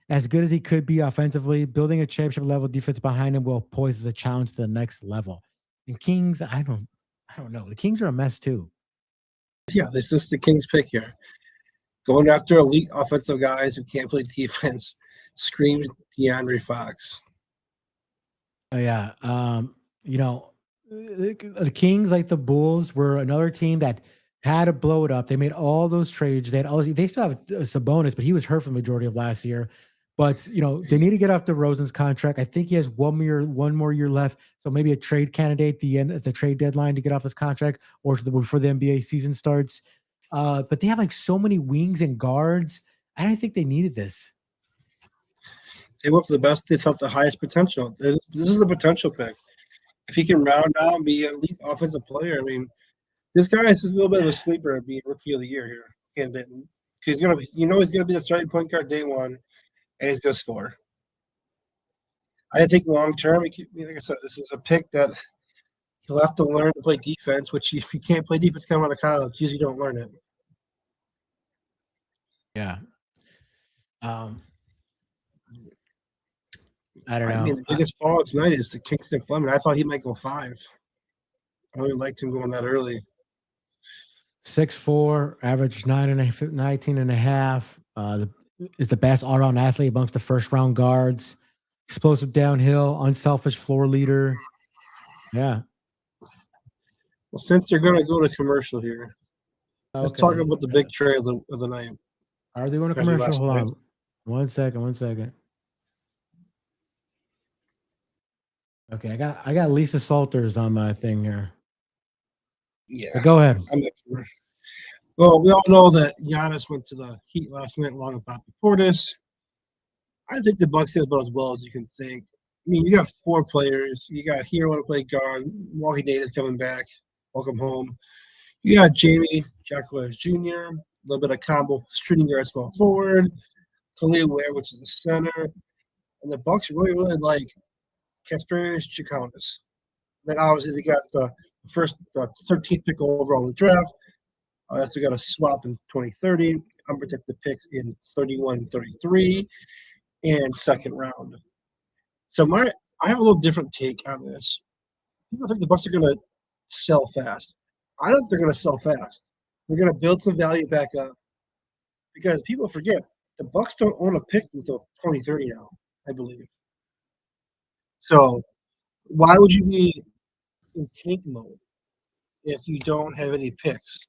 As good as he could be offensively, building a championship level defense behind him will pose as a challenge to the next level. And Kings, I don't know. The Kings are a mess too. Yeah, this is the Kings pick here. Going after elite offensive guys who can't play defense screams DeAndre Fox. Yeah. The Kings, like the Bulls, were another team that had to blow it up. They made all those trades. They still have Sabonis, but he was hurt for the majority of last year. But they need to get off DeRozan's contract. I think he has one more year left. So maybe a trade candidate at the trade deadline to get off his contract, or before the NBA season starts. But they have like so many wings and guards. I don't think they needed this. They went for the best. They thought the highest potential. This is a potential pick. If he can round out and be an elite offensive player, I mean, this guy is just a little bit of a sleeper and be rookie of the year here. Candidate. He's gonna be the starting point guard day one, and he's gonna score. I think long term, like I said, this is a pick that he'll have to learn to play defense. Which if you can't play defense coming out of college, you usually don't learn it. Yeah. I don't know. I mean, the biggest fall tonight is the Kingston Fleming. I thought he might go 5. I really liked him going that early. 6'4", average 19 and a half. Is the best all-around athlete amongst the first-round guards. Explosive downhill, unselfish floor leader. Yeah. Well, since you're going to go to commercial here, let's talk about the big trade of the night. Are they going to commercial? Hold on. One second. Okay, I got Lisa Salters on my thing here. Yeah. But go ahead. Well, we all know that Giannis went to the Heat last night along with Bobby Portis. I think the Bucks did about as well as you can think. I mean, you got 4 players. You got Hero to play guard. Milwaukee Natives coming back. Welcome home. You got Jamie Jacquez Jr., a little bit of combo shooting guards going forward. Khalil Ware, which is the center. And the Bucks really, really like Kasperius Jokaunis. Then obviously they got the 13th pick overall in the draft. So we got a swap in 2030. Unprotected picks in 31, 33, and second round. So I have a little different take on this. People think the Bucks are going to sell fast. I don't think they're going to sell fast. They're going to build some value back up because people forget the Bucks don't own a pick until 2030 now, I believe. So why would you be in tank mode if you don't have any picks?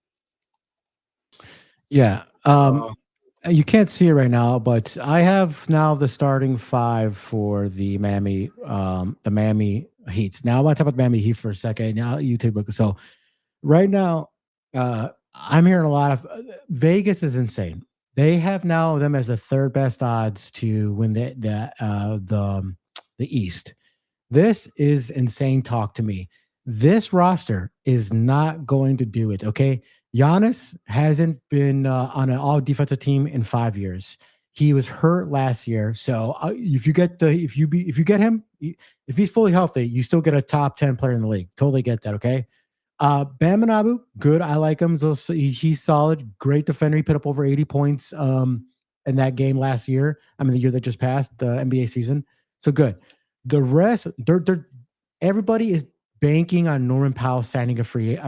Yeah. You can't see it right now, but I have now the starting 5 for the Miami Heat. Now I want to talk about the Miami Heat for a second. Now you take a look. So right now, I'm hearing a lot of Vegas is insane. They have now them as the 3rd best odds to win the East. This is insane talk to me. This roster is not going to do it. Okay. Giannis hasn't been on an all defensive team in 5 years. He was hurt last year. So if you get him, if he's fully healthy, you still get a top 10 player in the league. Totally get that. Okay. Bam Abu, good. I like him. So he's solid. Great defender. He put up over 80 points in that game last year. I mean, the year that just passed, the NBA season. So good. The rest, everybody is banking on Norman Powell signing on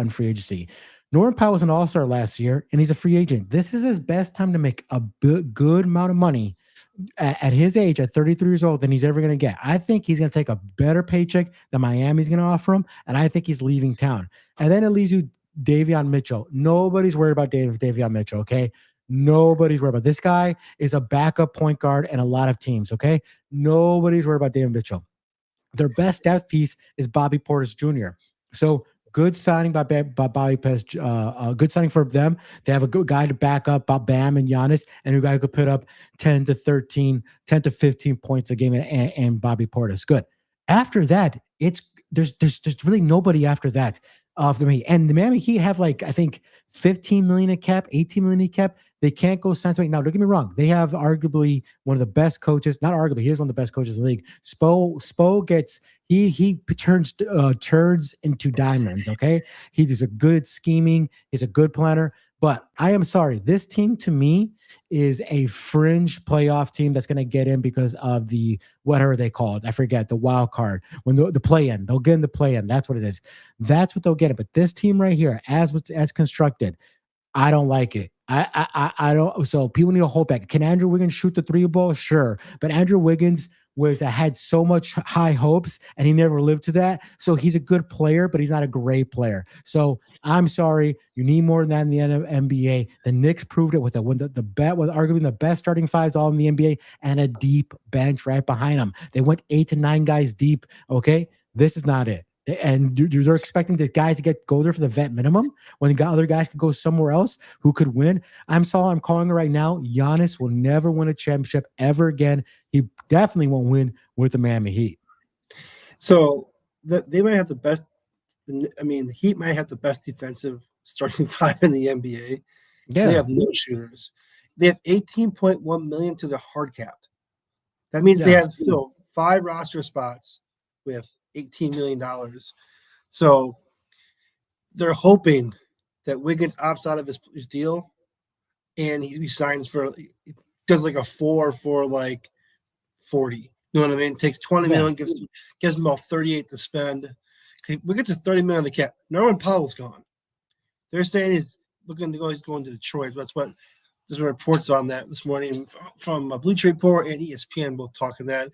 free agency. Norman Powell was an all-star last year, and he's a free agent. This is his best time to make a good amount of money at his age, at 33 years old, than he's ever going to get. I think he's going to take a better paycheck than Miami's going to offer him, and I think he's leaving town. And then it leaves you Davion Mitchell. Nobody's worried about Davion Mitchell, okay? Nobody's worried about this guy is a backup point guard in a lot of teams, okay? Nobody's worried about Davion Mitchell. Their best depth piece is Bobby Portis Jr. So good signing by Bobby Portis. Good signing for them. They have a good guy to back up Bam and Giannis, and a guy who could put up 10 to 15 points a game, and Bobby Portis. Good. After that, there's really nobody after that. And the Miami Heat have like, I think, 15 million in cap, 18 million in cap. They can't go sign something. Now, don't get me wrong. They have arguably one of the best coaches. Not arguably, he is one of the best coaches in the league. Spo gets he turns turds into diamonds. Okay, he's a good scheming. He's a good planner. But I am sorry, this team to me is a fringe playoff team that's going to get in because of the whatever they call it. I forget, the wild card, when the play-in. They'll get in the play-in. That's what it is. That's what they'll get it. But this team right here, as constructed, I don't like it. I don't. So people need to hold back. Can Andrew Wiggins shoot the three ball? Sure, but Andrew Wiggins had so much high hopes and he never lived to that. So he's a good player, but he's not a great player. So I'm sorry, you need more than that in the NBA. The Knicks proved it with the bet with arguably the best starting fives all in the NBA and a deep bench right behind them. They went 8 to 9 guys deep. Okay, this is not it. And they're expecting the guys to go there for the vet minimum when other guys could go somewhere else who could win. I'm calling it right now. Giannis will never win a championship ever again. He definitely won't win with the Miami Heat. So they might have the best. I mean, the Heat might have the best defensive starting five in the NBA. Yeah. They have no shooters. They have 18.1 million to the hard cap. That means they have filled 5 roster spots with $18 million. So they're hoping that Wiggins opts out of his deal and he signs does like a 4 for like 40. You know what I mean? Takes 20 million, gives him about 38 to spend. Wiggins is 30 million on the cap. Norman Powell's gone. They're saying he's looking to go. He's going to Detroit. That's what there's reports on that this morning from Bleacher Report and ESPN, both talking that.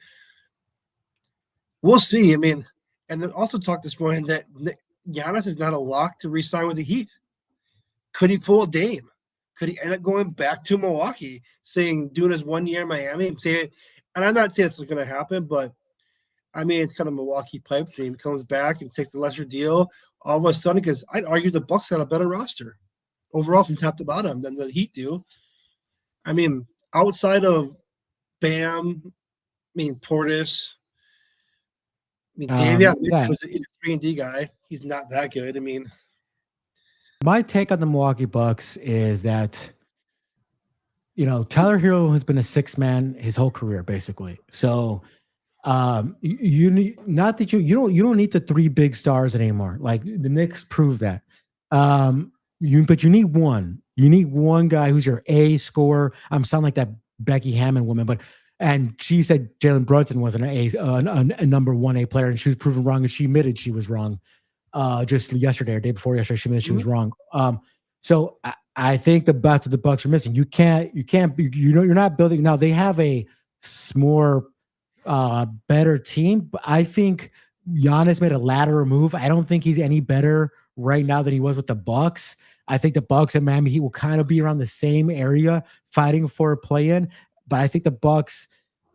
We'll see. I mean, and then also talked this morning that Giannis is not a lock to re-sign with the Heat. Could he pull a Dame? Could he end up going back to Milwaukee, doing his 1 year in Miami, and I'm not saying this is going to happen, but I mean, it's kind of Milwaukee pipe dream. He comes back and takes the lesser deal all of a sudden, because I'd argue the Bucks got a better roster overall from top to bottom than the Heat do. I mean, outside of Bam, Portis, Davion was a 3-and-D guy. He's not that good. I mean, my take on the Milwaukee Bucks is that, Tyler Hero has been a 6-man his whole career, basically. So you don't need the 3 big stars anymore. Like the Knicks proved that. But you need one. You need one guy who's your A scorer. I'm sounding like that Becky Hammond woman, and she said Jalen Brunson wasn't a number 1A player, and she was proven wrong, and she admitted she was wrong. Just yesterday or day before yesterday, she admitted she was wrong. So I think the best of the Bucks are missing. You're not building. Now they have a more better team, but I think Giannis made a lateral move. I don't think he's any better right now than he was with the Bucks. I think the Bucks and Miami Heat will kind of be around the same area fighting for a play-in, but I think the Bucks,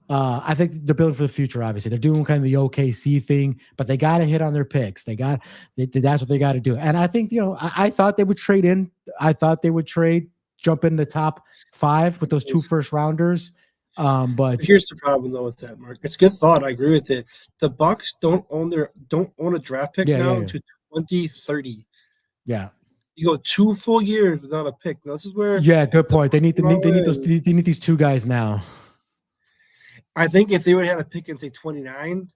I think they're building for the future. Obviously, they're doing kind of the OKC thing, but they got to hit on their picks. That's what they got to do. And I think I thought they would trade in. I thought they would jump in the top 5 with those 2 first-rounders. But here's the problem though with that, Mark. It's a good thought. I agree with it. The Bucks don't own a draft pick until 2030. Yeah. You go 2 full years without a pick. Now, this is where good point. They need these 2 guys now. I think if they would have had a pick in say 29,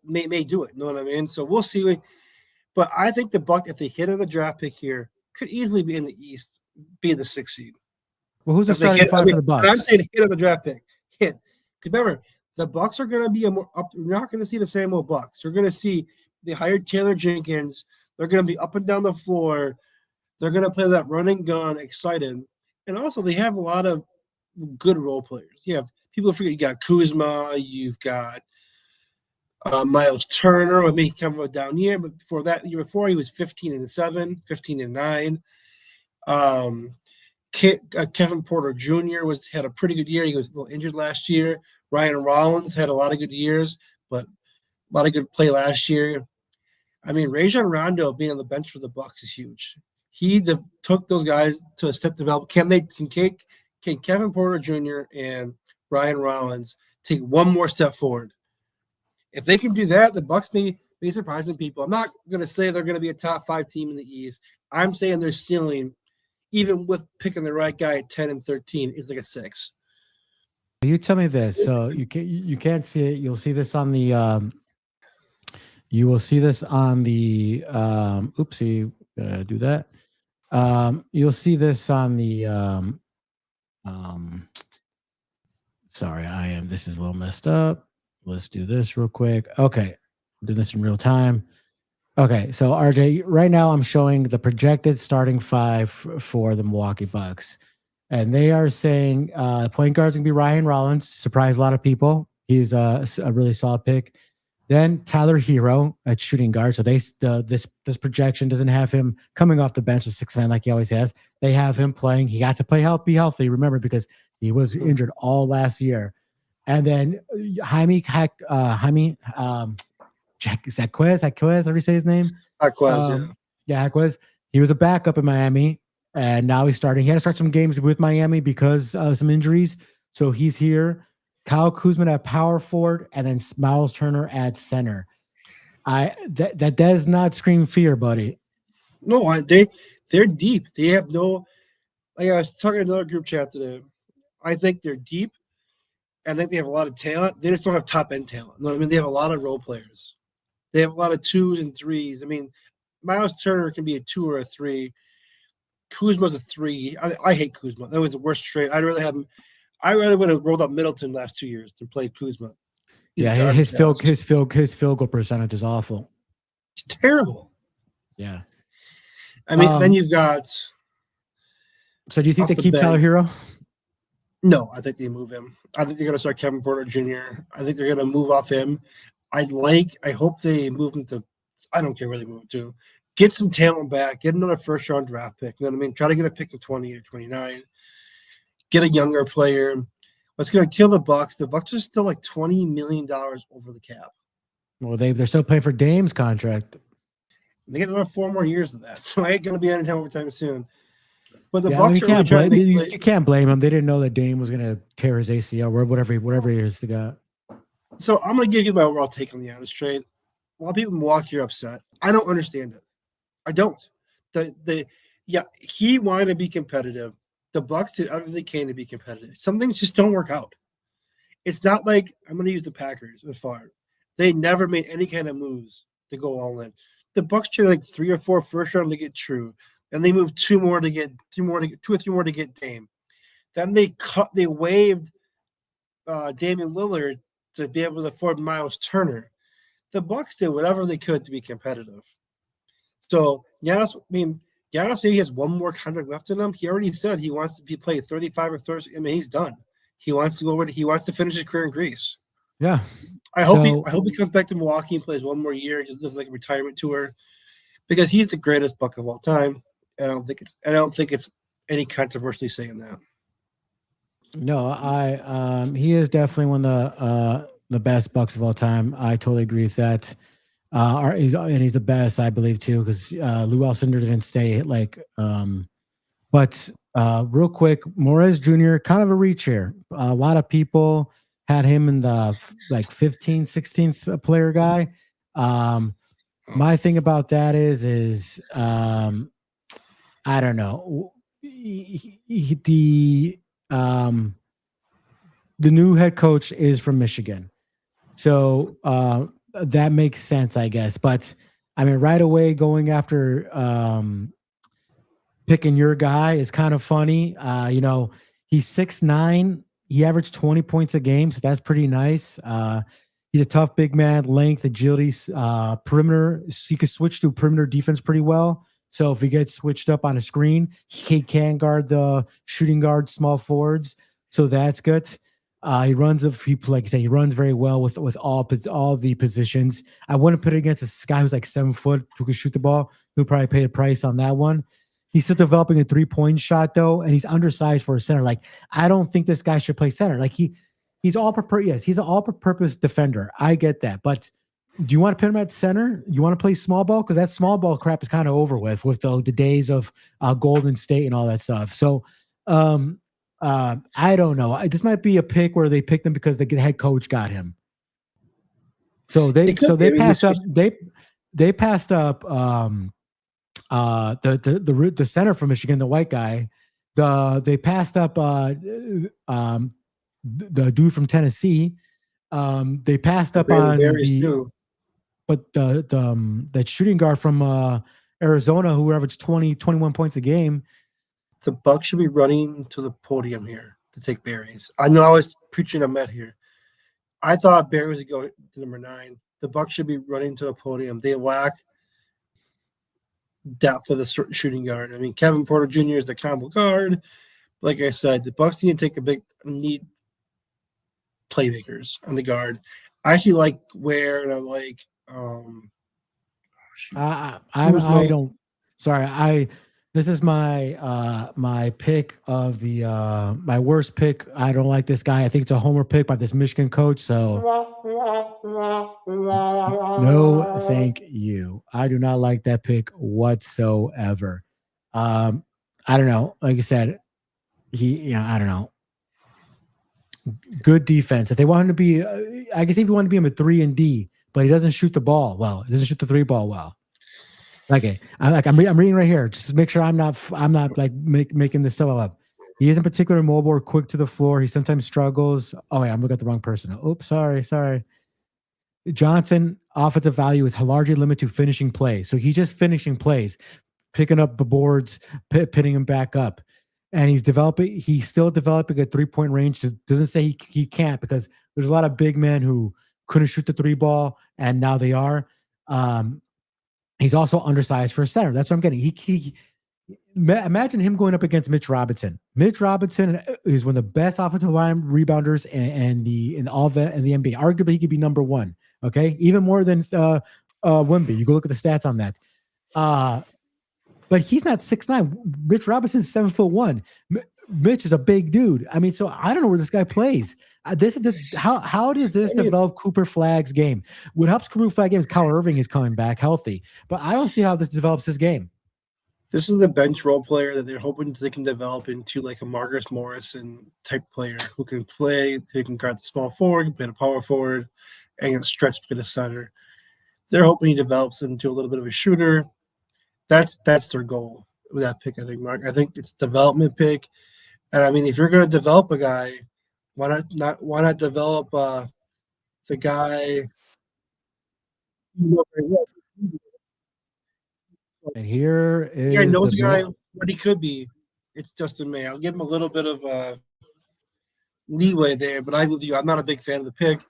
may do it. You know what I mean? So we'll see. But I think the Bucks, if they hit on a draft pick here, could easily be in the East, be the 6th seed. Well, who's the starting 5 for the Bucks? I'm saying hit on a draft pick. Hit. Remember, the Bucks are going to be you're not going to see the same old Bucks. You're going to see they hired Taylor Jenkins. They're going to be up and down the floor. They're going to play that running gun, excited. And also, they have a lot of good role players. You have people forget you got Kuzma, you've got Miles Turner. I mean, he come from a down year, but before that, the year before, he was 15-7, 15-9. Kevin Porter Jr. had a pretty good year. He was a little injured last year. Ryan Rollins had a lot of good years, but a lot of good play last year. I mean, Rajon Rondo being on the bench for the Bucks is huge. He took those guys to a step develop. Can Kevin Porter Jr. and Ryan Rollins take one more step forward? If they can do that, the Bucks may be surprising people. I'm not going to say they're going to be a top 5 team in the East. I'm saying their ceiling, even with picking the right guy at 10 and 13, is like a 6. You tell me this. So you can't see it. You'll see this on the you will see this on the oopsie, do that. You'll see this on the sorry, this is a little messed up. Let's do this real quick. Okay. Do this in real time. Okay, so RJ, right now I'm showing the projected starting 5 for the Milwaukee Bucks. And they are saying point guard's going to be Ryan Rollins. Surprised a lot of people. He's a really solid pick. Then Tyler Hero at shooting guard. So this projection doesn't have him coming off the bench as 6 man like he always has. They have him playing. He has to be healthy. Remember, because he was injured all last year. And then Jaquez, how do you say his name? Jaquez, yeah, Jaquez. He was a backup in Miami, and now he's starting. He had to start some games with Miami because of some injuries. So he's here. Kyle Kuzma at power forward, and then Miles Turner at center. That does not scream fear, buddy. No, they're deep. They have no. Like I was talking to another group chat today. I think they're deep. I think they have a lot of talent. They just don't have top end talent. You know what I mean? They have a lot of role players. They have a lot of 2s and 3s. I mean, Miles Turner can be a 2 or a 3. Kuzma's a 3. I hate Kuzma. That was the worst trade. I rather would have rolled up Middleton last 2 years than played Kuzma. His field goal percentage is awful. It's terrible. Yeah. I mean, then you've got. So do you think they keep Tyler Hero? No, I think they move him. I think they're going to start Kevin Porter Jr. I think they're going to move off him. I hope they move him to. I don't care where they move him to. Get some talent back. Get another first-round draft pick. You know what I mean? Try to get a pick in 20 or 29. Get a younger player. What's going to kill the Bucks? The Bucks are still like $20 million over the cap. Well, they're still paying for Dame's contract. They get another 4 more years of that, so I ain't going to be anytime overtime soon. But the Yeah, Bucks you can't blame them. They didn't know that Dame was going to tear his ACL or whatever he is to go. So I'm going to give you my overall take on the Giannis trade. A lot of people in Milwaukee are upset. I don't understand it. I don't. He wanted to be competitive. The Bucks did everything they can to be competitive. Some things just don't work out. It's not like I'm going to use the Packers with Favre. They never made any kind of moves to go all in. The Bucks traded like 3 or 4 first round to get True, and they moved 2 or 3 more to get Dame. Then they waived Damian Lillard to be able to afford Miles Turner. The Bucks did whatever they could to be competitive. So Giannis maybe has 1 more contract left in him. He already said he wants to be played 35 or 30. I mean, he's done. He wants to go over. He wants to finish his career in Greece. Yeah. I hope he comes back to Milwaukee and plays 1 more year. Just does like a retirement tour, because he's the greatest Buck of all time. I don't think it's any controversy saying that. No, he is definitely one of the best Bucks of all time. I totally agree with that. He's the best, I believe, too, because Lou Alcindor didn't stay. But real quick, Morez Jr., kind of a reach here. A lot of people had him in the 15th, 16th player guy. My thing about that is I don't know. The new head coach is from Michigan. So that makes sense, I guess. But I mean, right away going after picking your guy is kind of funny. He's 6'9". He averaged 20 points a game, so that's pretty nice. He's a tough big man, length, agility, perimeter. So he could switch to perimeter defense pretty well. So if he gets switched up on a screen, he can guard the shooting guard, small forwards. So that's good. He runs like you say, he runs very well with all the positions. I wouldn't put it against this guy who's like 7 foot who can shoot the ball. Who probably paid a price on that one. He's still developing a 3-point shot though, and he's undersized for a center. Like I don't think this guy should play center. Like he's all purpose. Yes, he's an all-purpose defender. I get that, but do you want to put him at center? You want to play small ball because that small ball crap is kind of over with the days of Golden State and all that stuff. So. I don't know. This might be a pick where they picked him because the head coach got him. So they passed up. They passed up the center from Michigan, the white guy. They passed up the dude from Tennessee. They passed up on the shooting guard from Arizona who averaged 21 points a game. The Bucks should be running to the podium here to take Berries. I know I was preaching a Met here. I thought Berries would go to number 9. The Bucks should be running to the podium. They lack depth of the shooting guard. I mean, Kevin Porter Jr. is the combo guard. Like I said, the Bucks need to take need playmakers on the guard. I actually like Ware, and I like. I don't. Sorry, This is my my pick of the my worst pick. I don't like this guy. I think it's a homer pick by this Michigan coach. So no, thank you. I do not like that pick whatsoever. I don't know. Like I said, I don't know. Good defense. If they want him to be, I guess if you want to be him a 3 and D, but he doesn't shoot the ball well. He doesn't shoot the 3 ball well. Okay, I'm reading right here. Just to make sure I'm not like making this stuff up. He isn't particularly mobile or quick to the floor. He sometimes struggles. Oh yeah, I'm looking at the wrong person. Oops, sorry. Johnson offensive value is largely limited to finishing plays. So he's just finishing plays, picking up the boards, pitting them back up, and he's still developing a 3-point range. Doesn't say he can't, because there's a lot of big men who couldn't shoot the 3 ball and now they are. He's also undersized for a center. That's what I'm getting. Imagine him going up against Mitch Robinson. Mitch Robinson is one of the best offensive line rebounders in the NBA. Arguably, he could be number 1. Okay, even more than Wemby. You go look at the stats on that. But he's not 6'9". Mitch Robinson's 7'1". Mitch is a big dude. I mean, so I don't know where this guy plays. How does this develop Cooper Flagg's game? What helps Cooper Flagg's game is Kyle Irving is coming back healthy, but I don't see how this develops his game. This is the bench role player that they're hoping they can develop into like a Marcus Morrison type player who can play, who can guard the small forward, can play the power forward, and can stretch play the center. They're hoping he develops into a little bit of a shooter. That's their goal with that pick, I think, Mark. I think it's a development pick. And I mean, if you're going to develop a guy, why not develop the guy? And here is yeah, knows the guy what he could be. It's Justin May. I'll give him a little bit of leeway there, but I with you. I'm not a big fan of the pick,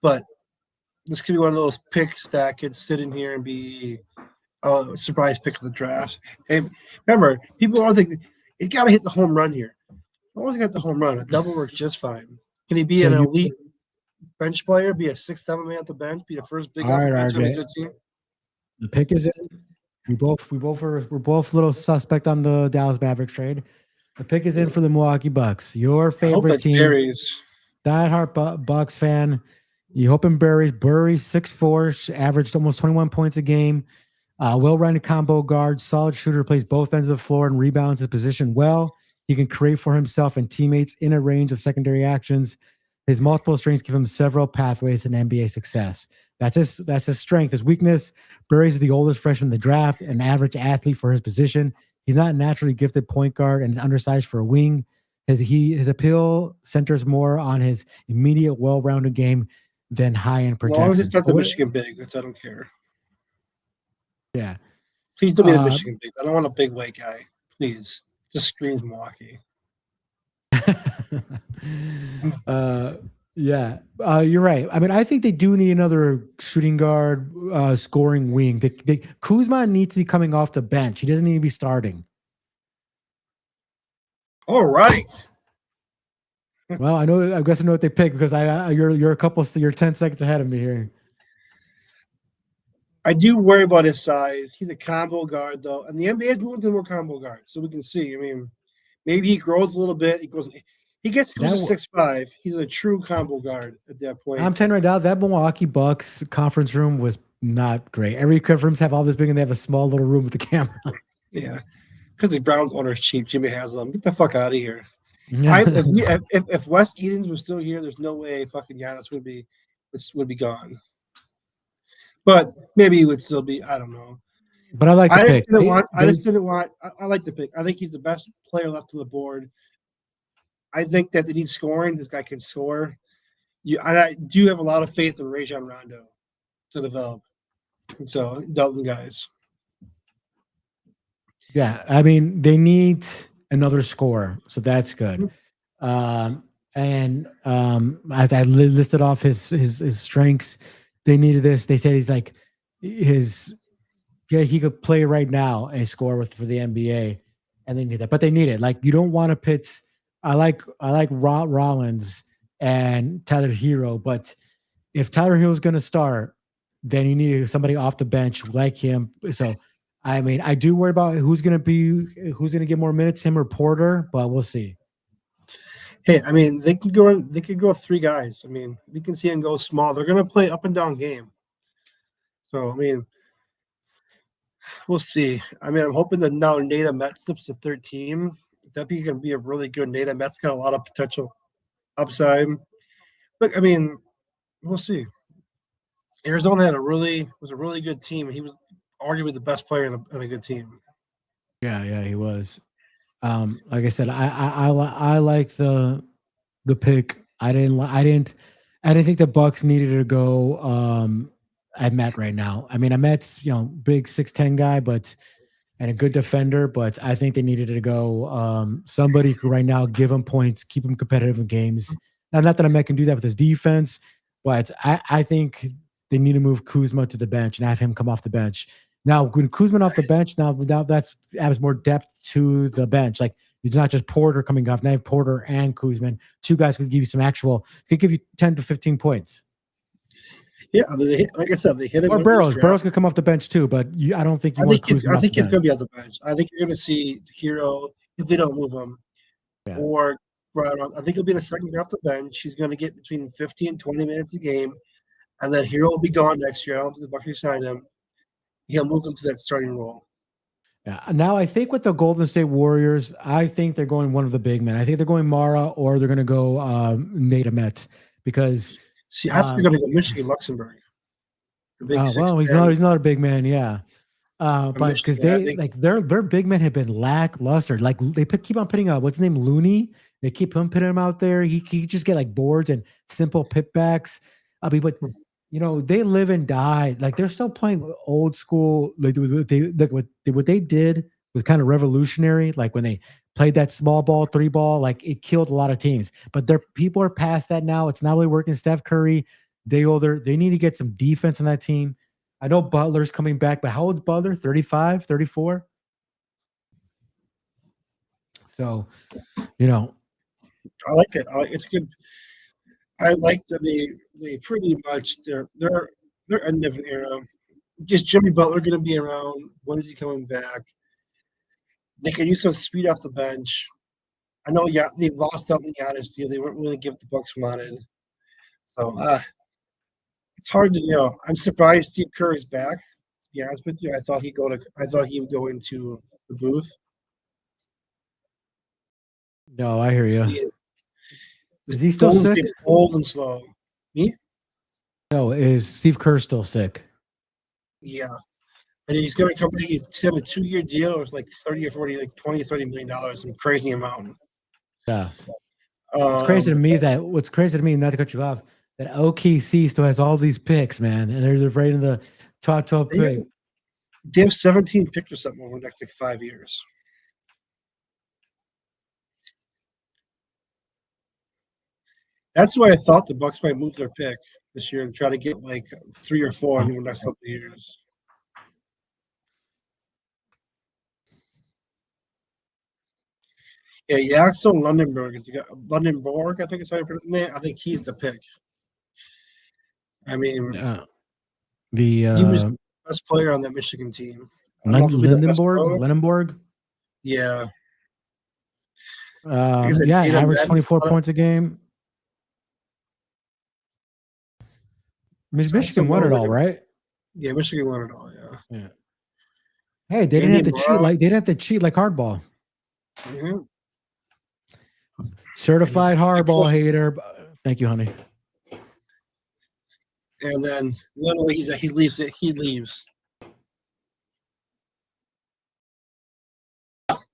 but this could be one of those picks that could sit in here and be a surprise pick of the draft. And remember, people always think you got to hit the home run here. I always got the home run. A double works just fine. Can he be an elite bench player? Be a 6th, 7th man at the bench? Be the first big guy on a good team? The pick is in. We're both a little suspect on the Dallas Mavericks trade. The pick is in for the Milwaukee Bucks. Your favorite team. Diehard Bucks fan. You hoping Burry's 6'4", averaged almost 21 points a game. Well-rounded combo guard, solid shooter, plays both ends of the floor and rebounds his position well. He can create for himself and teammates in a range of secondary actions. His multiple strengths give him several pathways to NBA success. That's his strength. His weakness, Burry's the oldest freshman in the draft, an average athlete for his position. He's not a naturally gifted point guard and is undersized for a wing. His appeal centers more on his immediate, well-rounded game than high-end projections. As long as it's not the Michigan big, which I don't care. Yeah. Please don't be the Michigan big. I don't want a big white guy. Please. Just screams Milwaukee. Yeah, you're right. I mean, I think they do need another shooting guard, scoring wing. Kuzma needs to be coming off the bench. He doesn't need to be starting. All right. Well, I know. I guess I know what they pick because you're 10 seconds ahead of me here. I do worry about his size. He's a combo guard though, and the NBA is moving to more combo guards, so we can see. I mean, maybe he grows a little bit. He goes to That 6'5". He's a true combo guard at that point. I'm telling you right now, that Milwaukee Bucks conference room was not great. Every conference rooms have all this big, and they have a small little room with the camera. Yeah, because the Browns owner is cheap. Jimmy Haslam, get the fuck out of here. If Wes Edens was still here, there's no way fucking Giannis would be gone. But maybe he would still be. I don't know. But I like the pick. I just didn't want. I like the pick. I think he's the best player left on the board. I think that they need scoring. This guy can score. I do have a lot of faith in Rajon Rondo to develop. And so, Dalton guys. Yeah, I mean, they need another scorer, so that's good. And as I listed off his strengths, they needed this. They said he's like he could play right now and score for the NBA, and they need that. But they need it. Like you don't want to pit. I like Rollins and Tyler Hero, but if Tyler Hero is going to start, then you need somebody off the bench like him. So. I mean, I do worry about who's going to get more minutes, him or Porter, but we'll see. Hey, I mean, they could go 3 guys. I mean, we can see them go small. They're going to play up and down game. So, I mean, we'll see. I mean, I'm hoping that now Nate Met slips to 3rd team. That'd be going to be a really good Nate Met's got a lot of potential upside. Look, I mean, we'll see. Arizona was a really good team. He was arguably the best player in a good team. Yeah, he was. Like I said, I like the pick. I didn't think the Bucks needed to go at Met right now. I mean, Met's big 6'10" guy, and a good defender, but I think they needed to go somebody who right now give him points, keep him competitive in games. Now, not that Met can do that with his defense, but I think they need to move Kuzma to the bench and have him come off the bench. Now, when Kuzma off the bench, now that's adds more depth to the bench. Like it's not just Porter coming off. Now you have Porter and Kuzma. 2 guys could give you could give you 10 to 15 points. Yeah, I mean, like I said, they hit him. Or Burrows. Burrows could come off the bench too, but I don't think I think he's going to be off the bench. I think you're going to see Hero if they don't move him. Yeah. Or I think he'll be the second guy off the bench. He's going to get between 15 and 20 minutes a game, and then Hero will be gone next year. I don't think the Bucks sign him. He'll move into that starting role. Yeah. Now I think with the Golden State Warriors, I think they're going one of the big men. I think they're going Mara or they're going to go Nate Met because. See, I think they're going to go Michigan Luxembourg. Well, he's another big man, yeah. But because their big men have been lackluster. Like they keep on putting what's his name, Looney. They keep putting him out there. He just get like boards and simple putbacks. I mean, but. They live and die. Like they're still playing old school. Like what they did was kind of revolutionary. Like when they played that small ball, 3-ball, like it killed a lot of teams. But people are past that now. It's not really working. Steph Curry, they need to get some defense on that team. I know Butler's coming back, but how old's Butler? 35, 34? So, I like it. It's good. I like that they pretty much they're end of an era. Just Jimmy Butler going to be around. When is he coming back? They can use some speed off the bench. I know, yeah, they lost out in the Giannis deal. They weren't really give the Bucks wanted. So it's hard to I'm surprised Steve Kerr is back. To be honest with you, I thought he would go into the booth. No, I hear you. Is he still sick? Old and slow. Me? No, is Steve Kerr still sick? Yeah. And he's going to come back. He's got a 2-year deal. It's like 30 or 40, like $20-30 million, some crazy amount. Yeah. What's crazy to me is what's crazy to me, not to cut you off, that OKC still has all these picks, man. And they're right in the top 12 pick. They have 17 picks or something over the next 5 years. That's why I thought the Bucks might move their pick this year and try to get like 3 or 4 in the next couple of years. Yeah, Yaxel Lundenberg is the guy. Lundenborg, I think it's how you pronounce his name. I think he's the pick. I mean, The he was the best player on that Michigan team. I don't know if he'll be the best Lindenborg, pro. Lindenborg. Yeah. Like I said, Yeah, Tatum average Madden's 24 not a- points a game. Sounds Michigan won more it like all, a- right? Yeah, Michigan won it all. Yeah. Yeah. Hey, they didn't Andy have to cheat Morrow. like they didn't have to cheat like hardball. Mhm. Certified hardball course. hater. Thank you, honey. And then literally he leaves it. He leaves.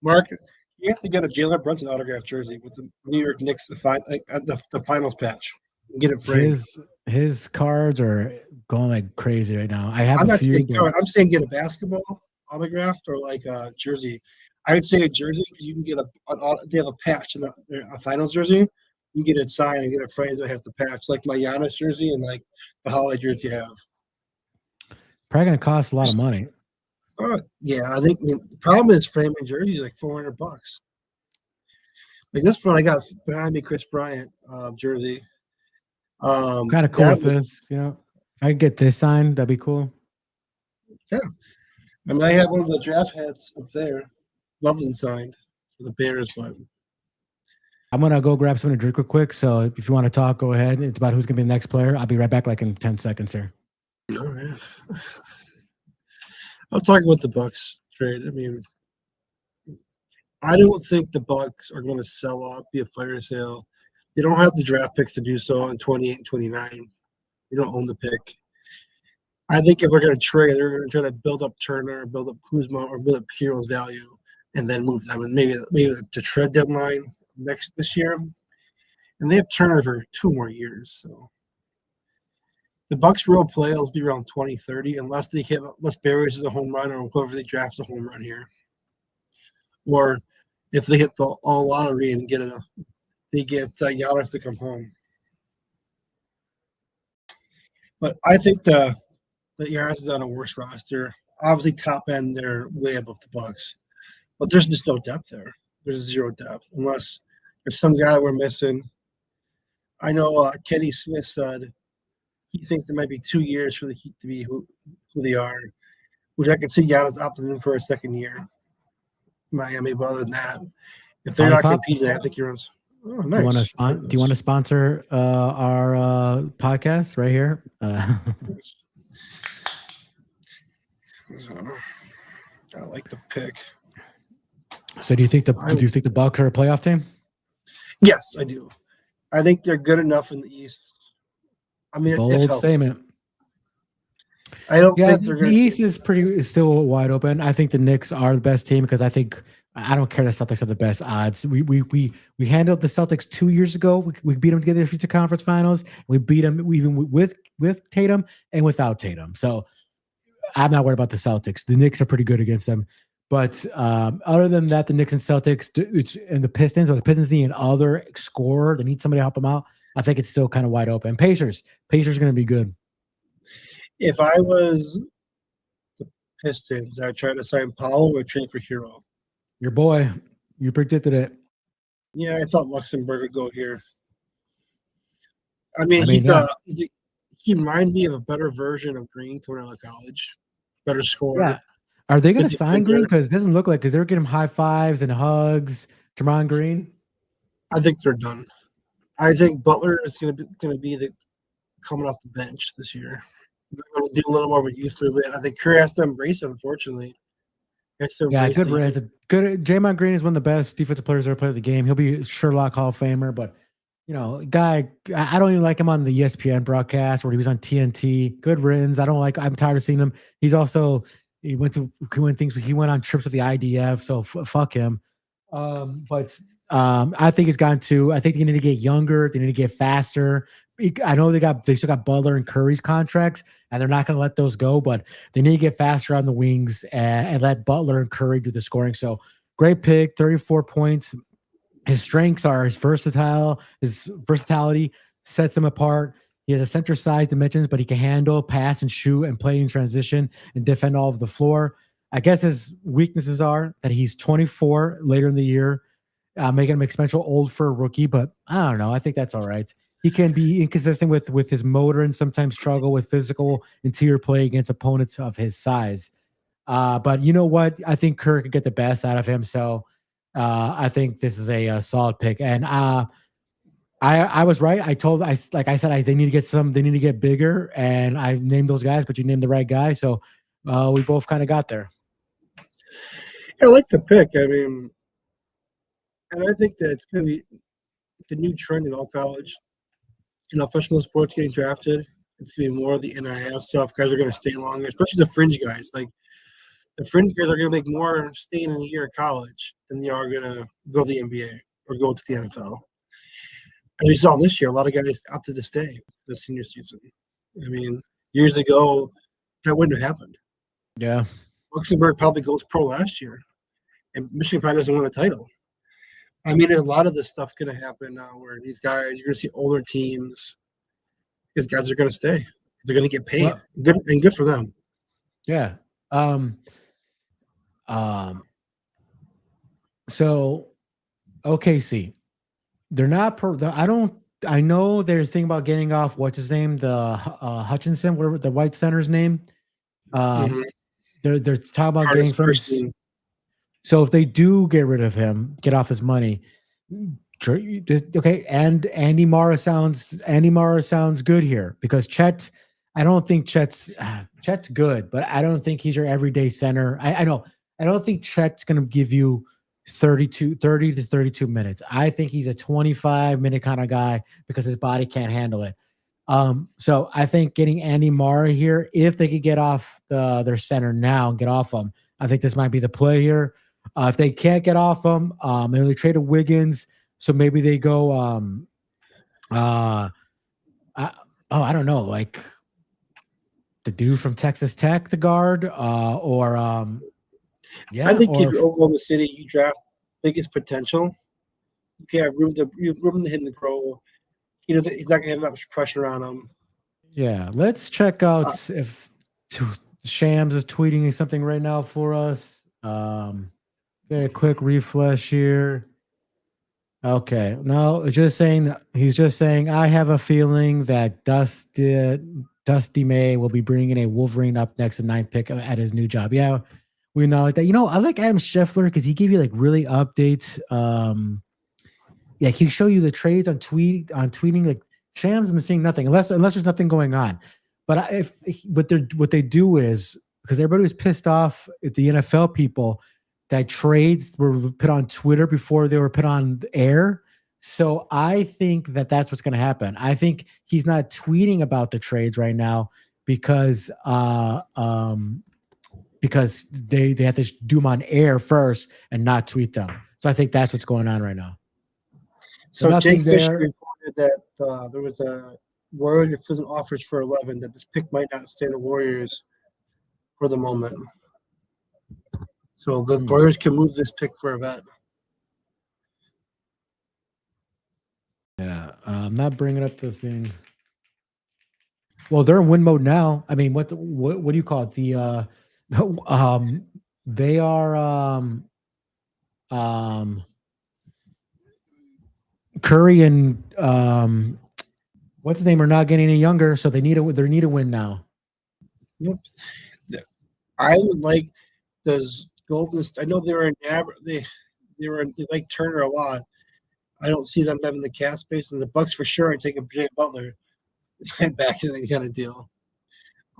Mark, you have to get a Jalen Brunson autograph jersey with the New York Knicks the finals patch. And get it framed. His cards are going like crazy right now. I have I'm a not few. saying But I'm saying get a basketball autographed or like a jersey. I would say a jersey because you can get they have a patch in a finals jersey. You can get it signed and get it framed that has the patch, like my Giannis jersey and like the Holiday jersey have. probably gonna cost a lot of money. Yeah, I think the problem is framing jerseys like $400. Like this one, I got behind me Chris Bryant jersey. Kind of cool with this, you know. If I could get this signed, that'd be cool. Yeah, I mean, I have one of the draft hats up there, Loveland signed for the Bears, but I'm gonna go grab something to drink real quick. So if you want to talk, go ahead. It's about who's gonna be the next player. I'll be right back, like in 10 seconds here. all right. I'll talk about the Bucks trade. I mean, I don't think the Bucks are going to sell off, be a fire sale. They don't have the draft picks to do so in 28 and 29. They don't own the pick. I think if they're going to trade, they're going to try to build up Turner, build up Kuzma, or build up Hero's value, and then move them. And maybe the trade deadline this year. And they have Turner for 2 more years. So the Bucks' real play will be around 2030, unless Barrios is a home run or whoever they draft a home run here. Or if they hit the all lottery and they get Giannis to come home. But I think the Giannis is on a worse roster. Obviously, top end, they're way above the Bucks, but there's just no depth there. There's 0 depth unless there's some guy we're missing. I know Kenny Smith said he thinks it might be 2 years for the Heat to be who they are, which I could see Giannis opting in for a second year. Miami, but other than that, if they're not competing, I think you're on. Oh, nice. Do you want to sponsor our podcast right here? I like the pick. So do you think the Bucks are a playoff team? Yes, I do. I think they're good enough in the East. I mean, bold statement. I don't think they're the East is still wide open. I think the Knicks are the best team because I don't care the Celtics have the best odds. We handled the Celtics 2 years ago. We beat them to get their future conference finals. We beat them even with Tatum and without Tatum. So I'm not worried about the Celtics. The Knicks are pretty good against them. But other than that, the Knicks and Celtics and the Pistons need another scorer. They need somebody to help them out. I think it's still kind of wide open. Pacers are going to be good. If I was the Pistons, I'd try to sign Powell or trade for Hero. Your boy, you predicted it. Yeah, I thought Luxembourg would go here. I mean he reminds me of a better version of Green coming out of college. Better scorer. Yeah. Are they going to sign Green? Because it doesn't look like, because they're getting high fives and hugs. Draymond Green. I think they're done. I think Butler is going to be the coming off the bench this year. They're going to do a little more of a youth movement. I think Curry has to embrace it, unfortunately. Good Reds. Draymond Green is one of the best defensive players ever played the game. He'll be Sherlock Hall of Famer, but guy, I don't even like him on the ESPN broadcast where he was on TNT. Good riddance. I'm tired of seeing him. He went on trips with the IDF, so fuck him. I think I think they need to get younger. They need to get faster. I know they still got Butler and Curry's contracts, and they're not going to let those go, but they need to get faster on the wings and let Butler and Curry do the scoring. So great pick, 34 points. His strengths are his versatility sets him apart. He has a center size dimensions, but he can handle, pass, and shoot and play in transition and defend all of the floor. I guess his weaknesses are that he's 24 later in the year. making him expensive old for a rookie. But I don't know. I think that's all right. He can be inconsistent with his motor and sometimes struggle with physical interior play against opponents of his size. But you know what? I think Kirk could get the best out of him. So I think this is a solid pick. And I was right. Like I said, they need to get they need to get bigger, and I named those guys, but you named the right guy. So we both kind of got there. I like the pick. I mean, and I think that it's going to be the new trend in all college. Professional sports getting drafted. It's going to be more of the NIL stuff. Guys are going to stay longer, especially the fringe guys. Like the fringe guys are going to make more staying in a year of college than they are going to go to the NBA or go to the NFL. And we saw this year, a lot of guys opted to stay this senior season. I mean, years ago, that wouldn't have happened. Yeah. Luxembourg probably goes pro last year, and Michigan probably doesn't win a title. I mean, a lot of this stuff going to happen now where these guys, you're going to see older teams. These guys are going to stay. They're going to get paid. Well, good for them. Yeah. So, OKC. They're not I know they're thinking about getting off what's his name, the Hutchinson, whatever the white center's name. They're talking about getting from. So if they do get rid of him, get off his money, okay. And Andy Mara sounds good here because Chet. I don't think Chet's good, but I don't think he's your everyday center. I know. I don't think Chet's going to give you 30 to 32 minutes. I think he's a 25-minute kind of guy because his body can't handle it. So I think getting Andy Mara here, if they could get off their center now and get off him, I think this might be the play here. If they can't get off him, and they traded Wiggins, so maybe they go. I don't know, like the dude from Texas Tech, the guard, yeah. I think if you're Oklahoma City, you draft biggest potential. You have room to him to grow. He's not going to have much pressure on him. Yeah, let's check out if Shams is tweeting something right now for us. Get a quick refresh here. Okay, no, he's just saying I have a feeling that Dusty May will be bringing a Wolverine up next to 9th pick at his new job. Yeah. We know like that. I like Adam Scheffler because he gave you like really updates. Yeah, he can show you the trades on tweeting. Like Shams, I'm seeing nothing unless there's nothing going on. But what they do is because everybody was pissed off at the NFL people that trades were put on Twitter before they were put on air. So I think that's what's going to happen. I think he's not tweeting about the trades right now because they have to do them on air first and not tweet them. So I think that's what's going on right now. So Jake Fisher reported that there was a Warriors offers for 11 that this pick might not stay the Warriors for the moment. So the Warriors can move this pick for a vet. Yeah, I'm not bringing up the thing. Well, they're in win mode now. I mean, what do you call it? They are Curry and what's his name are not getting any younger, so they need a win now. Yep. I would like those Golden. I know they were in they like Turner a lot. I don't see them having the cap space, and the Bucks for sure and taking Jay Butler back in any kind of deal.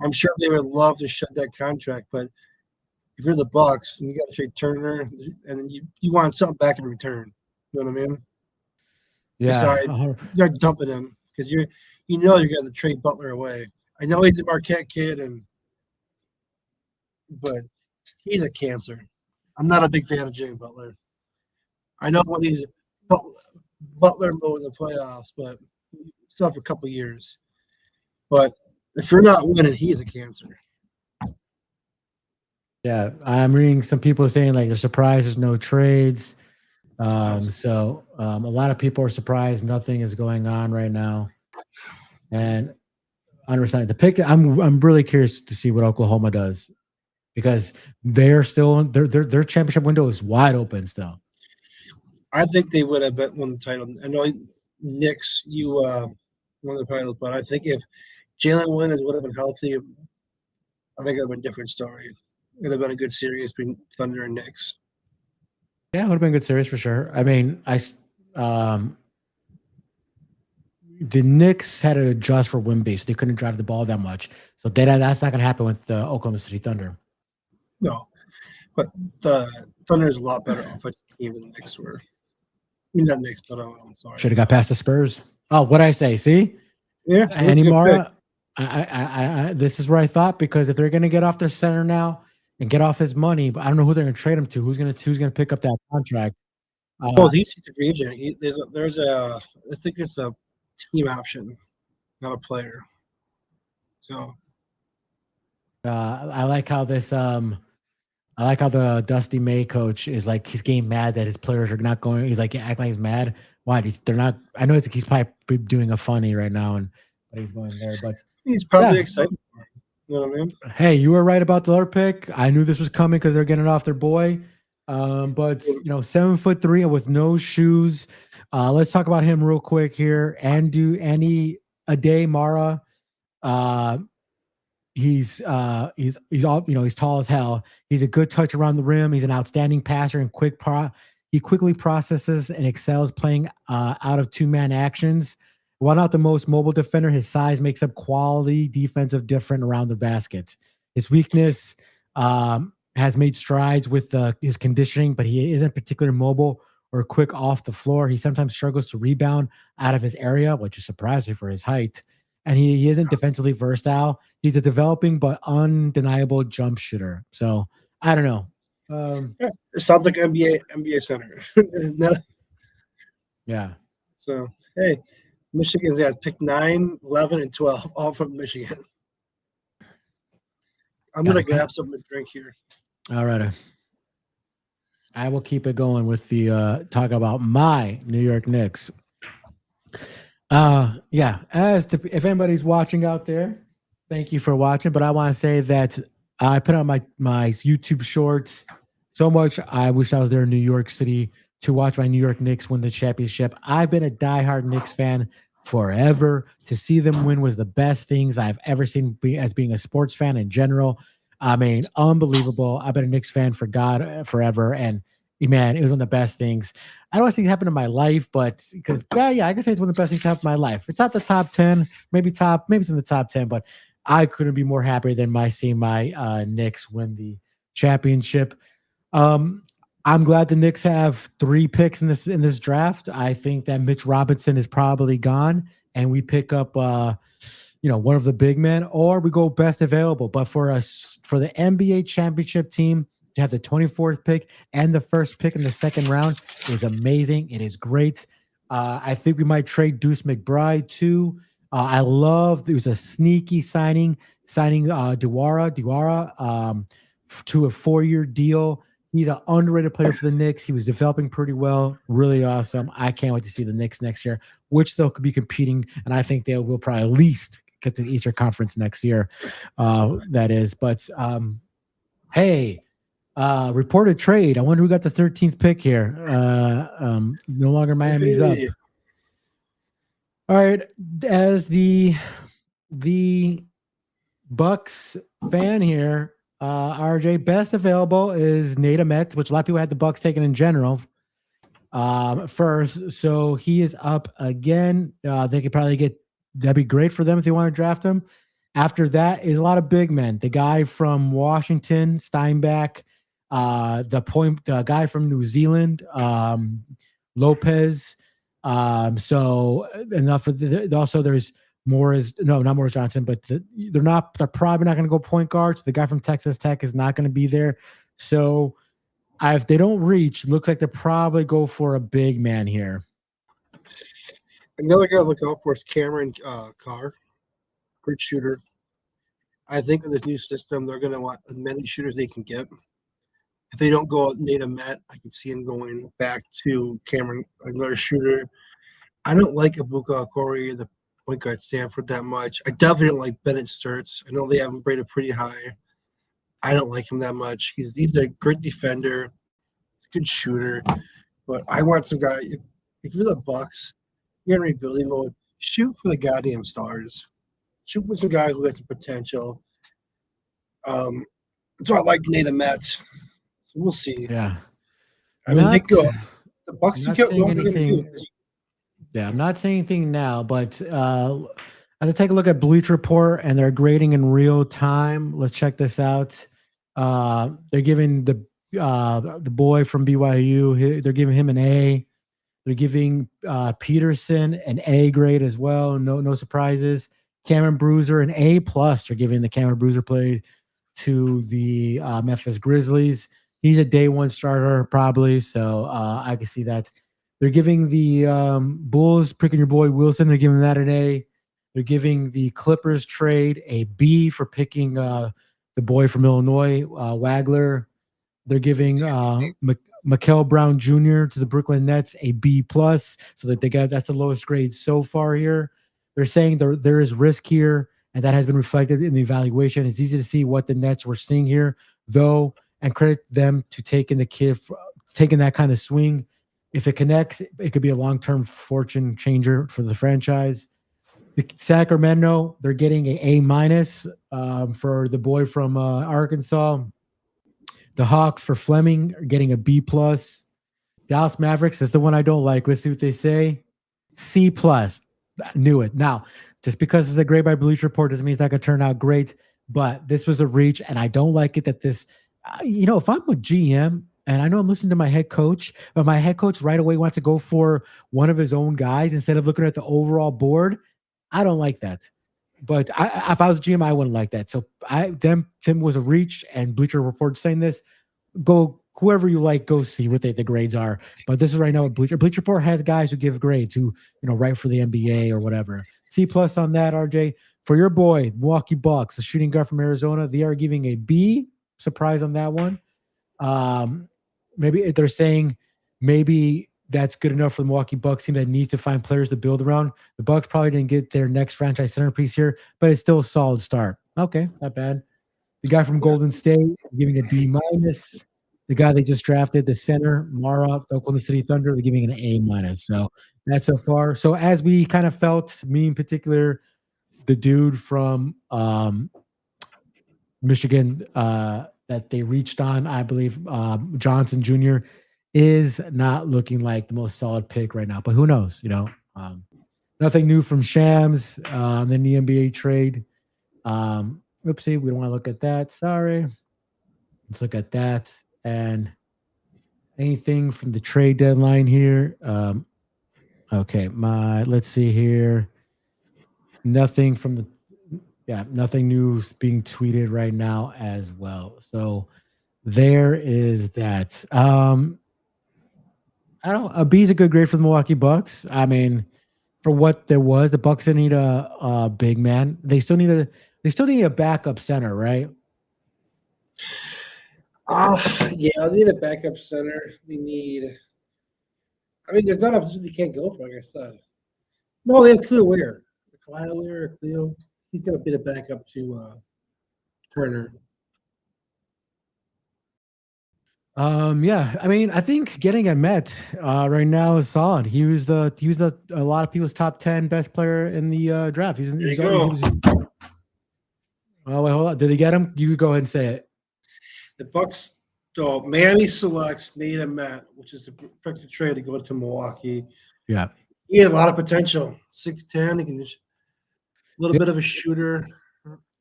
I'm sure they would love to shut that contract, but if you're the Bucks and you got to trade Turner, and then you want something back in return, you know what I mean? Yeah, you're dumping him because you're going to trade Butler away. I know he's a Marquette kid, but he's a cancer. I'm not a big fan of Jimmy Butler. I know when he's Butler mode in the playoffs, but still for a couple of years. But if you're not winning, he is a cancer. Yeah, I'm reading some people saying like they're surprised there's no trades. So a lot of people are surprised nothing is going on right now. And understand the pick. I'm really curious to see what Oklahoma does because they're still their championship window is wide open still. I think they would have won the title. I know Knicks, you won the title, but I think if Jalen Williams would have been healthy, I think it would have been a different story. It would have been a good series between Thunder and Knicks. Yeah, it would have been a good series for sure. I mean, the Knicks had to adjust for Wemby, so they couldn't drive the ball that much. So that's not going to happen with the Oklahoma City Thunder. No, but the Thunder is a lot better offensive team than the Knicks were. I mean, not Knicks, but I'm sorry. Should have got past the Spurs. Oh, what'd I say? See? Yeah. Anymara, this is where I thought, because if they're going to get off their center now and get off his money, but I don't know who they're going to trade him to. Who's going to pick up that contract? He's a free agent. I think it's a team option, not a player. So I like how the Dusty May coach is like, he's getting mad that his players are not going. He's like acting like he's mad. Why? They're not. I know he's probably doing a funny right now, but he's going there. But he's probably excited for him. You know what I mean? Hey, you were right about the other pick. I knew this was coming because they're getting it off their boy. But 7'3" with no shoes. Let's talk about him real quick here. Andy Ademara. He's all, he's tall as hell. He's a good touch around the rim. He's an outstanding passer and he quickly processes and excels playing out of two-man actions. While not the most mobile defender, his size makes up quality defensive different around the basket. His weakness has made strides with his conditioning, but he isn't particularly mobile or quick off the floor. He sometimes struggles to rebound out of his area, which is surprising for his height. And he isn't defensively versatile. He's a developing but undeniable jump shooter. So I don't know. It sounds like NBA center. Yeah. So hey, Michigan has picked 9, 11, and 12, all from Michigan. I'm gonna grab something to drink here. All right. I will keep it going with the talk about my New York Knicks. Yeah, if anybody's watching out there, thank you for watching. But I want to say that I put on my YouTube shorts so much. I wish I was there in New York City to watch my New York Knicks win the championship. I've been a diehard Knicks fan forever. To see them win was the best things I've ever seen as being a sports fan in general. I mean, unbelievable. I've been a Knicks fan for forever, and man, it was one of the best things. I don't want to say it happened in my life, but because yeah, I can say it's one of the best things that happened in my life. It's not the top 10, maybe it's in the top 10, but I couldn't be more happy than seeing my Knicks win the championship. I'm glad the Knicks have 3 picks in this draft. I think that Mitch Robinson is probably gone, and we pick up one of the big men, or we go best available. But for the NBA championship team to have the 24th pick and the first pick in the second round is amazing. It is great. I think we might trade Deuce McBride too. It was a sneaky signing Diawara to a 4-year deal. He's an underrated player for the Knicks. He was developing pretty well. Really awesome. I can't wait to see the Knicks next year, which they'll be competing, and I think they will probably at least get to the Eastern Conference next year. That is. But hey, reported trade. I wonder who got the 13th pick here. No longer Miami's up. All right. As the Bucks fan here, RJ, best available is Nate Ahmet, which a lot of people had the Bucks taken in general first. So he is up again. They could probably that'd be great for them if they want to draft him. After that is a lot of big men. The guy from Washington, Steinbach, the guy from New Zealand, Lopez. So enough for also there's not Morris Johnson, but they're probably not going to go point guards. The guy from Texas Tech is not going to be there. So if they don't reach, looks like they probably go for a big man here. Another guy to look out for is Cameron Carr, great shooter. I think in this new system, they're going to want as many shooters they can get. If they don't go out Nate Ahmet, I could see him going back to Cameron, another shooter. I don't like Ibuka Okoro, the point guard Stanford, that much. I definitely don't like Bennett Sturts. I know they have him rated pretty high. I don't like him that much. He's a great defender. He's a good shooter. But I want some guy. If you're the Bucks, you're in rebuilding mode. Shoot for the goddamn stars. Shoot for some guy who has the potential. That's why I like Nate Metz. So we'll see. Yeah. I mean, they Not- go. The Bucks I'm not don't saying know what they're gonna anything. do. Yeah, I'm not saying anything now, but as I take a look at Bleach Report and they're grading in real time, let's check this out. They're giving the boy from BYU, they're giving him an A. They're giving Peterson an A grade as well. No surprises. Cameron Bruiser an A plus. They're giving the Cameron Bruiser play to the Memphis Grizzlies. He's a day one starter probably, so I can see that. They're giving the Bulls picking your boy Wilson. They're giving that an A. They're giving the Clippers trade a B for picking the boy from Illinois, Wagler. They're giving Mikael Brown Jr. to the Brooklyn Nets a B plus, so that that's the lowest grade so far here. They're saying there is risk here, and that has been reflected in the evaluation. It's easy to see what the Nets were seeing here, though, and credit them to taking that kind of swing. If it connects, it could be a long-term fortune changer for the franchise. The Sacramento, they're getting an A minus for the boy from Arkansas. The Hawks for Fleming are getting a B plus. Dallas Mavericks is the one I don't like. Let's see what they say. C plus. Knew it. Now, just because it's a grade by Bleach Report doesn't mean it's not going to turn out great. But this was a reach, and I don't like it that this. If I'm a GM and I know I'm listening to my head coach, but my head coach right away wants to go for one of his own guys instead of looking at the overall board, I don't like that. But if I was GM, I wouldn't like that. So Tim was a reach, and Bleacher Report saying this. Go whoever you like, go see what the grades are. But this is right now what Bleacher Report has guys who give grades who write for the NBA or whatever. C plus on that, RJ. For your boy, Milwaukee Bucks, the shooting guard from Arizona, they are giving a B. Surprise on that one. Maybe they're saying maybe that's good enough for the Milwaukee Bucks team that needs to find players to build around. The Bucks probably didn't get their next franchise centerpiece here, but it's still a solid start. Okay, not bad. The guy from Golden State giving a D minus. The guy they just drafted, the center, Mara, the Oklahoma City Thunder, they're giving an A minus. So that's so far. So as we kind of felt, me in particular, the dude from Michigan that they reached on, I believe, Johnson Jr., is not looking like the most solid pick right now. But who knows? Nothing new from Shams. Then the NBA trade. Oopsie, we don't want to look at that. Sorry. Let's look at that. And anything from the trade deadline here. Okay, let's see here. Nothing from nothing new being tweeted right now as well. So there is that. A B is a good grade for the Milwaukee Bucks. I mean, for what there was, the Bucks didn't need a big man. They still need a backup center, right? Yeah, they need a backup center. They need. I mean, there's not a position they can't go for, like I said. No, they have Cleo Ware. Kyle Ware, Cleo. He's going to be the backup to Turner. Yeah, I mean, I think getting a Met right now is solid. He was a lot of people's top 10 best player in the draft. Oh, wait, hold on. Did he get him? You go ahead and say it. The Bucks. So Miami selects Nate Met, which is the perfect trade to go to Milwaukee. Yeah, he had a lot of potential. 6'10", he can just a little bit of a shooter.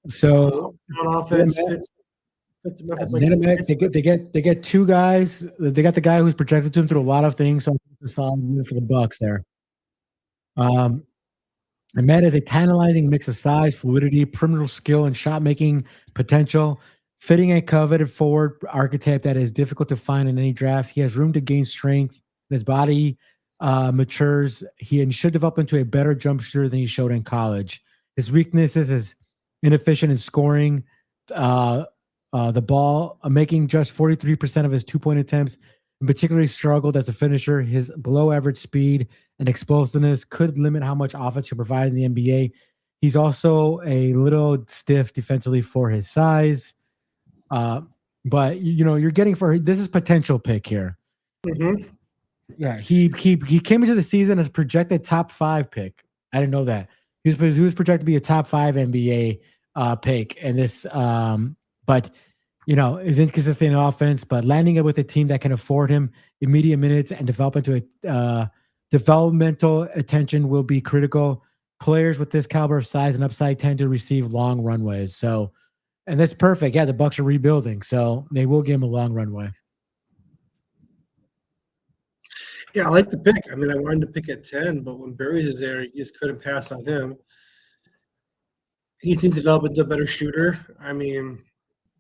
So on offense fits they get two guys. They got the guy who's projected to him through a lot of things. So it's a solid unit for the Bucks there. Ahmed is a tantalizing mix of size, fluidity, perimeter skill, and shot making potential. Fitting a coveted forward archetype that is difficult to find in any draft. He has room to gain strength. His body matures. He should develop into a better jump shooter than he showed in college. His weaknesses is inefficient in scoring. The ball, making just 43% of his 2-point attempts, and particularly struggled as a finisher. His below average speed and explosiveness could limit how much offense he provide in the NBA. He's also a little stiff defensively for his size. But you're getting this is potential pick here. Mm-hmm. Yeah, he came into the season as projected top 5 pick. I didn't know that. He was projected to be a top 5 NBA pick, and this but is inconsistent in offense, but landing it with a team that can afford him immediate minutes and develop into a developmental attention will be critical. Players with this caliber of size and upside tend to receive long runways. So, and that's perfect. Yeah, the Bucks are rebuilding, so they will give him a long runway. Yeah, I like the pick. I mean, I wanted to pick at 10, but when Barry is there, you just couldn't pass on him. He needs to develop into a better shooter. I mean,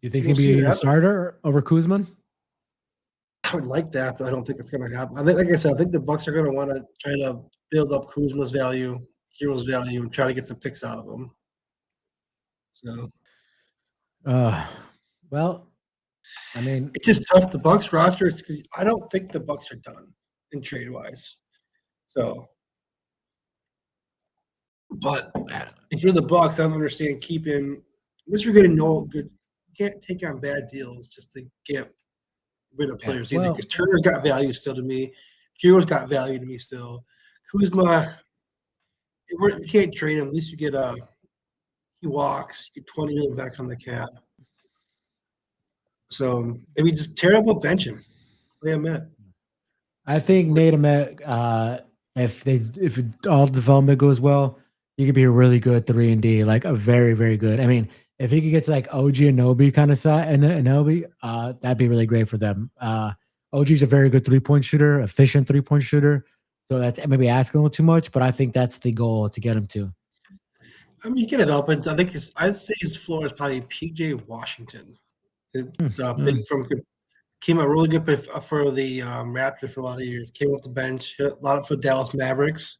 You think we'll he's see gonna what be a happens. starter over Kuzman? I would like that, but I don't think it's going to happen. I think, like I said, I think the Bucks are going to want to try to build up Kuzma's value, Hero's value, and try to get the picks out of them. So Well, I mean, it's just tough. The Bucks roster is because I don't think the Bucks are done in trade wise. So, but if you're the Bucks, I don't understand keeping. Unless you're getting no good, you can't take on bad deals just to get rid of players either. well, Because Turner got value still to me, Hero's got value to me still. Kuzma, you can't trade him. At least you get he walks. You get 20 million back on the cap. So I mean, just terrible bench him. Play him at. I think Nate Ahmed, if all development goes well, he could be a really good 3-and-D, like a very, very good. I mean, if he could get to like OG Anunoby kind of side and Anunoby, that'd be really great for them. OG's a very good 3-point shooter, efficient 3-point shooter. So that's maybe asking a little too much, but I think that's the goal to get him to. I mean, you can develop it. I think I'd say his floor is probably PJ Washington. Big from came out really good for the Raptors for a lot of years. Came off the bench, hit a lot for Dallas Mavericks.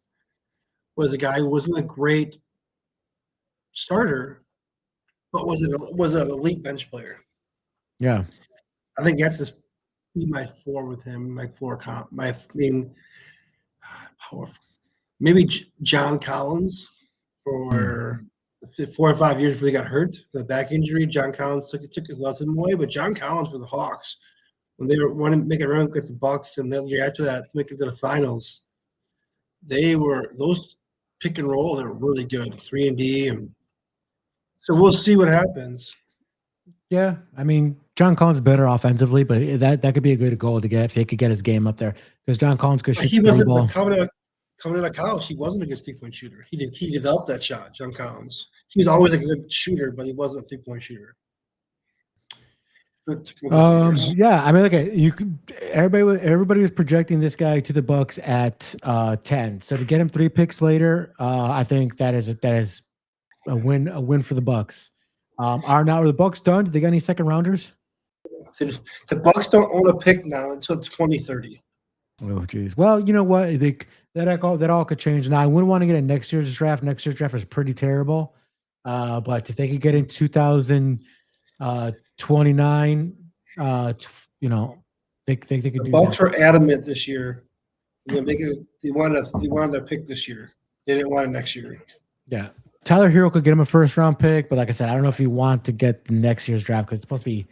Was a guy who wasn't a great starter, but was an elite bench player. Yeah. I think that's just be my floor with him. My floor comp. Powerful. Maybe John Collins for 4 or 5 years before he got hurt, the back injury. John Collins took his lesson away, but John Collins for the Hawks, when they were wanting to make a run with the Bucks, and then the year after that, make it to the finals, they were those pick and roll. They were really good, 3-and-D, and so we'll see what happens. Yeah, I mean, John Collins is better offensively, but that could be a good goal to get if he could get his game up there because John Collins could shoot He the wasn't ball. coming out of college. He wasn't a good 3-point shooter. He developed that shot. John Collins. He was always a good shooter, but he wasn't a 3-point shooter. Yeah, I mean, okay, you could. Everybody was projecting this guy to the Bucks at 10. So to get him 3 picks later, I think that is a win for the Bucks. Are the Bucks done? Do they got any second rounders? The Bucks don't own a pick now until 2030. Oh, geez. Well, you know what? That all could change. Now, I wouldn't want to get in next year's draft. Next year's draft is pretty terrible. But if they could get in 2029, they could do The Bucks that. were adamant this year. They wanted their pick this year. They didn't want it next year. Yeah. Tyler Hero could get him a first round pick, but like I said, I don't know if you want to get the next year's draft because it's supposed to be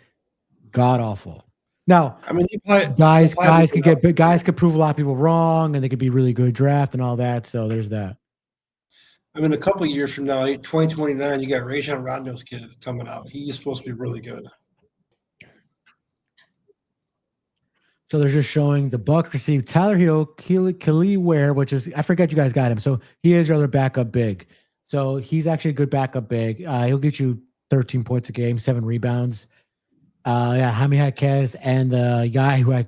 god awful. Now, I mean, guys could prove a lot of people wrong, and they could be really good draft and all that. So there's that. I mean, a couple of years from now, 2029, you got Rajon Rondo's kid coming out. He's supposed to be really good. So they're just showing the Bucks received Tyler Hero, Kelly Ware, which is I forget you guys got him. So he is your other backup big. So he's actually a good backup big. He'll get you 13 points a game, 7 rebounds. Jaime Jaquez and the guy who I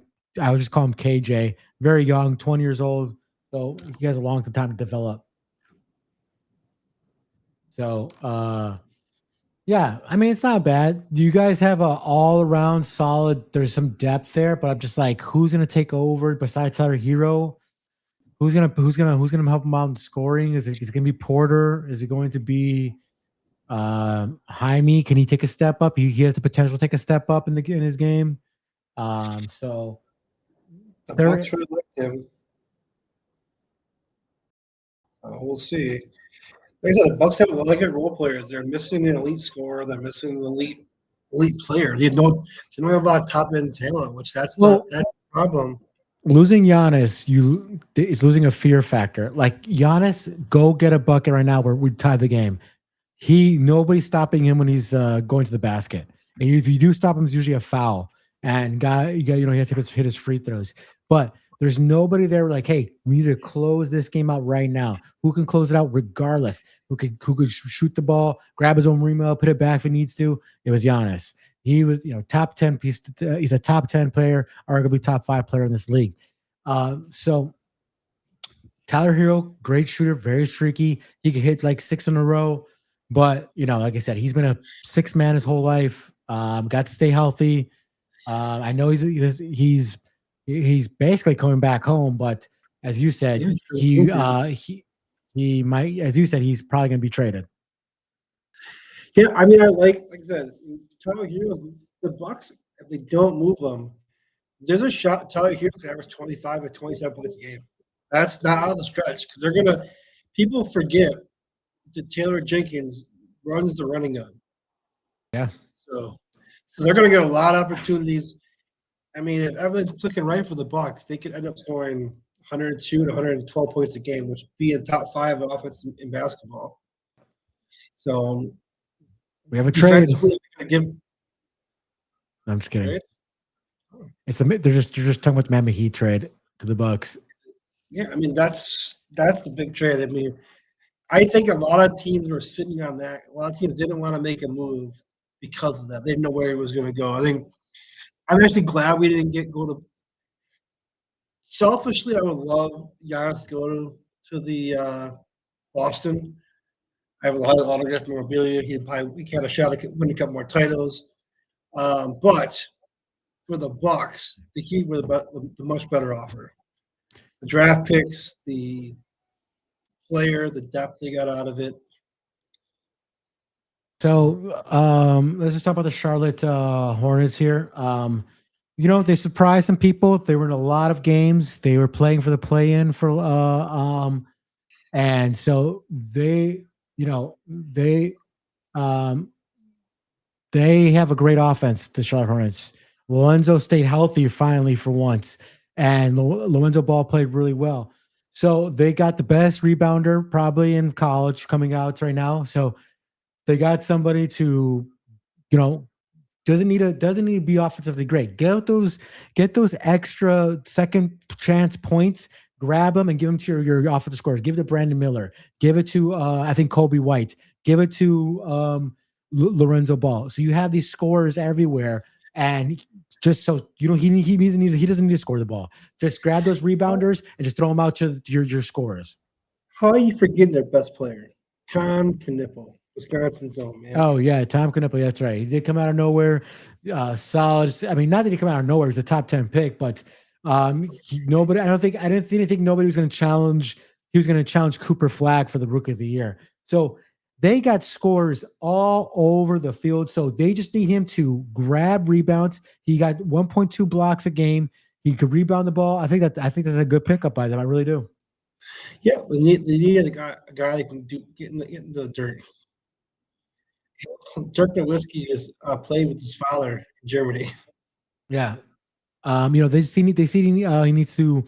would just call him KJ, very young, 20 years old. So he has a long time to develop. So, yeah, I mean, it's not bad. Do you guys have a all around solid? There's some depth there, but I'm just like, who's gonna take over besides Tyler Hero? Who's gonna help him out in scoring? Is it gonna be Porter? Is it going to be Jaime? Can he take a step up? He has the potential to take a step up in his game. So the Bucks really like him. We'll see. Like I said, the Bucks have a lot of good role players. They're missing an elite scorer. They're missing an elite player. They don't have a lot of top end talent, which that's the problem. losing Giannis, is losing a fear factor. Like Giannis, go get a bucket right now. Where we tie the game. Nobody's stopping him when he's going to the basket. And if you do stop him, it's usually a foul. And he has to hit his free throws. But there's nobody there like, hey, we need to close this game out right now. Who can close it out regardless? Who could shoot the ball, grab his own rebound, put it back if he needs to? It was Giannis. He was, top 10 piece. He's a top 10 player, arguably top 5 player in this league. So Tyler Hero, great shooter, very streaky. He could hit like 6 in a row. But like I said, he's been a 6-man his whole life. Got to stay healthy. I know he's basically coming back home, but as you said, he might, as you said, he's probably going to be traded. Yeah, I mean, like I said, Tyler Hero, the Bucks, if they don't move him, there's a shot Tyler Hero could average 25 or 27 points a game. That's not out of the stretch because people forget that Taylor Jenkins runs the running gun. Yeah. So they're going to get a lot of opportunities. I mean, if everything's clicking right for the Bucks, they could end up scoring 102 to 112 points a game, which would be in top 5 of offense in basketball. So we have a trade. I'm just kidding. Trade? They're just talking about the Miami Heat trade to the Bucks. Yeah, I mean that's the big trade. I mean, I think a lot of teams were sitting on that. A lot of teams didn't want to make a move because of that. They didn't know where he was going to go. I think I'm actually glad we didn't go to. Selfishly, I would love Giannis to go to the Boston. I have a lot of autographed memorabilia. We had a shot at winning a couple more titles. But for the Bucks, the Heat were the much better offer. The draft picks, the player, the depth they got out of it. So let's just talk about the Charlotte Hornets here. They surprised some people. They were in a lot of games. They were playing for the play-in and so they have a great offense, the Charlotte Hornets. Lorenzo stayed healthy finally for once, and Lorenzo Ball played really well. So they got the best rebounder probably in college coming out right now. So they got somebody to, doesn't need to be offensively great. Get those extra second chance points, grab them and give them to your offensive scorers. Give it to Brandon Miller. Give it to I think Kobe White. Give it to Lorenzo Ball. So you have these scorers everywhere, and just so he doesn't need to score the ball. Just grab those rebounders and just throw them out to your scorers. How are you forgetting their best player, Tom Knippel? Wisconsin's own, man. Oh yeah, Tom Knippel. That's right. He did come out of nowhere. Solid. I mean, not that he come out of nowhere. He's a top 10 pick, but nobody. I didn't think nobody was going to challenge. He was going to challenge Cooper Flagg for the Rookie of the Year. So they got scores all over the field. So they just need him to grab rebounds. He got 1.2 blocks a game. He could rebound the ball. I think that's a good pickup by them. I really do. Yeah, they need a guy that can get in the dirt. Dirk Nowitzki is played with his father in Germany. Yeah, they see he needs to.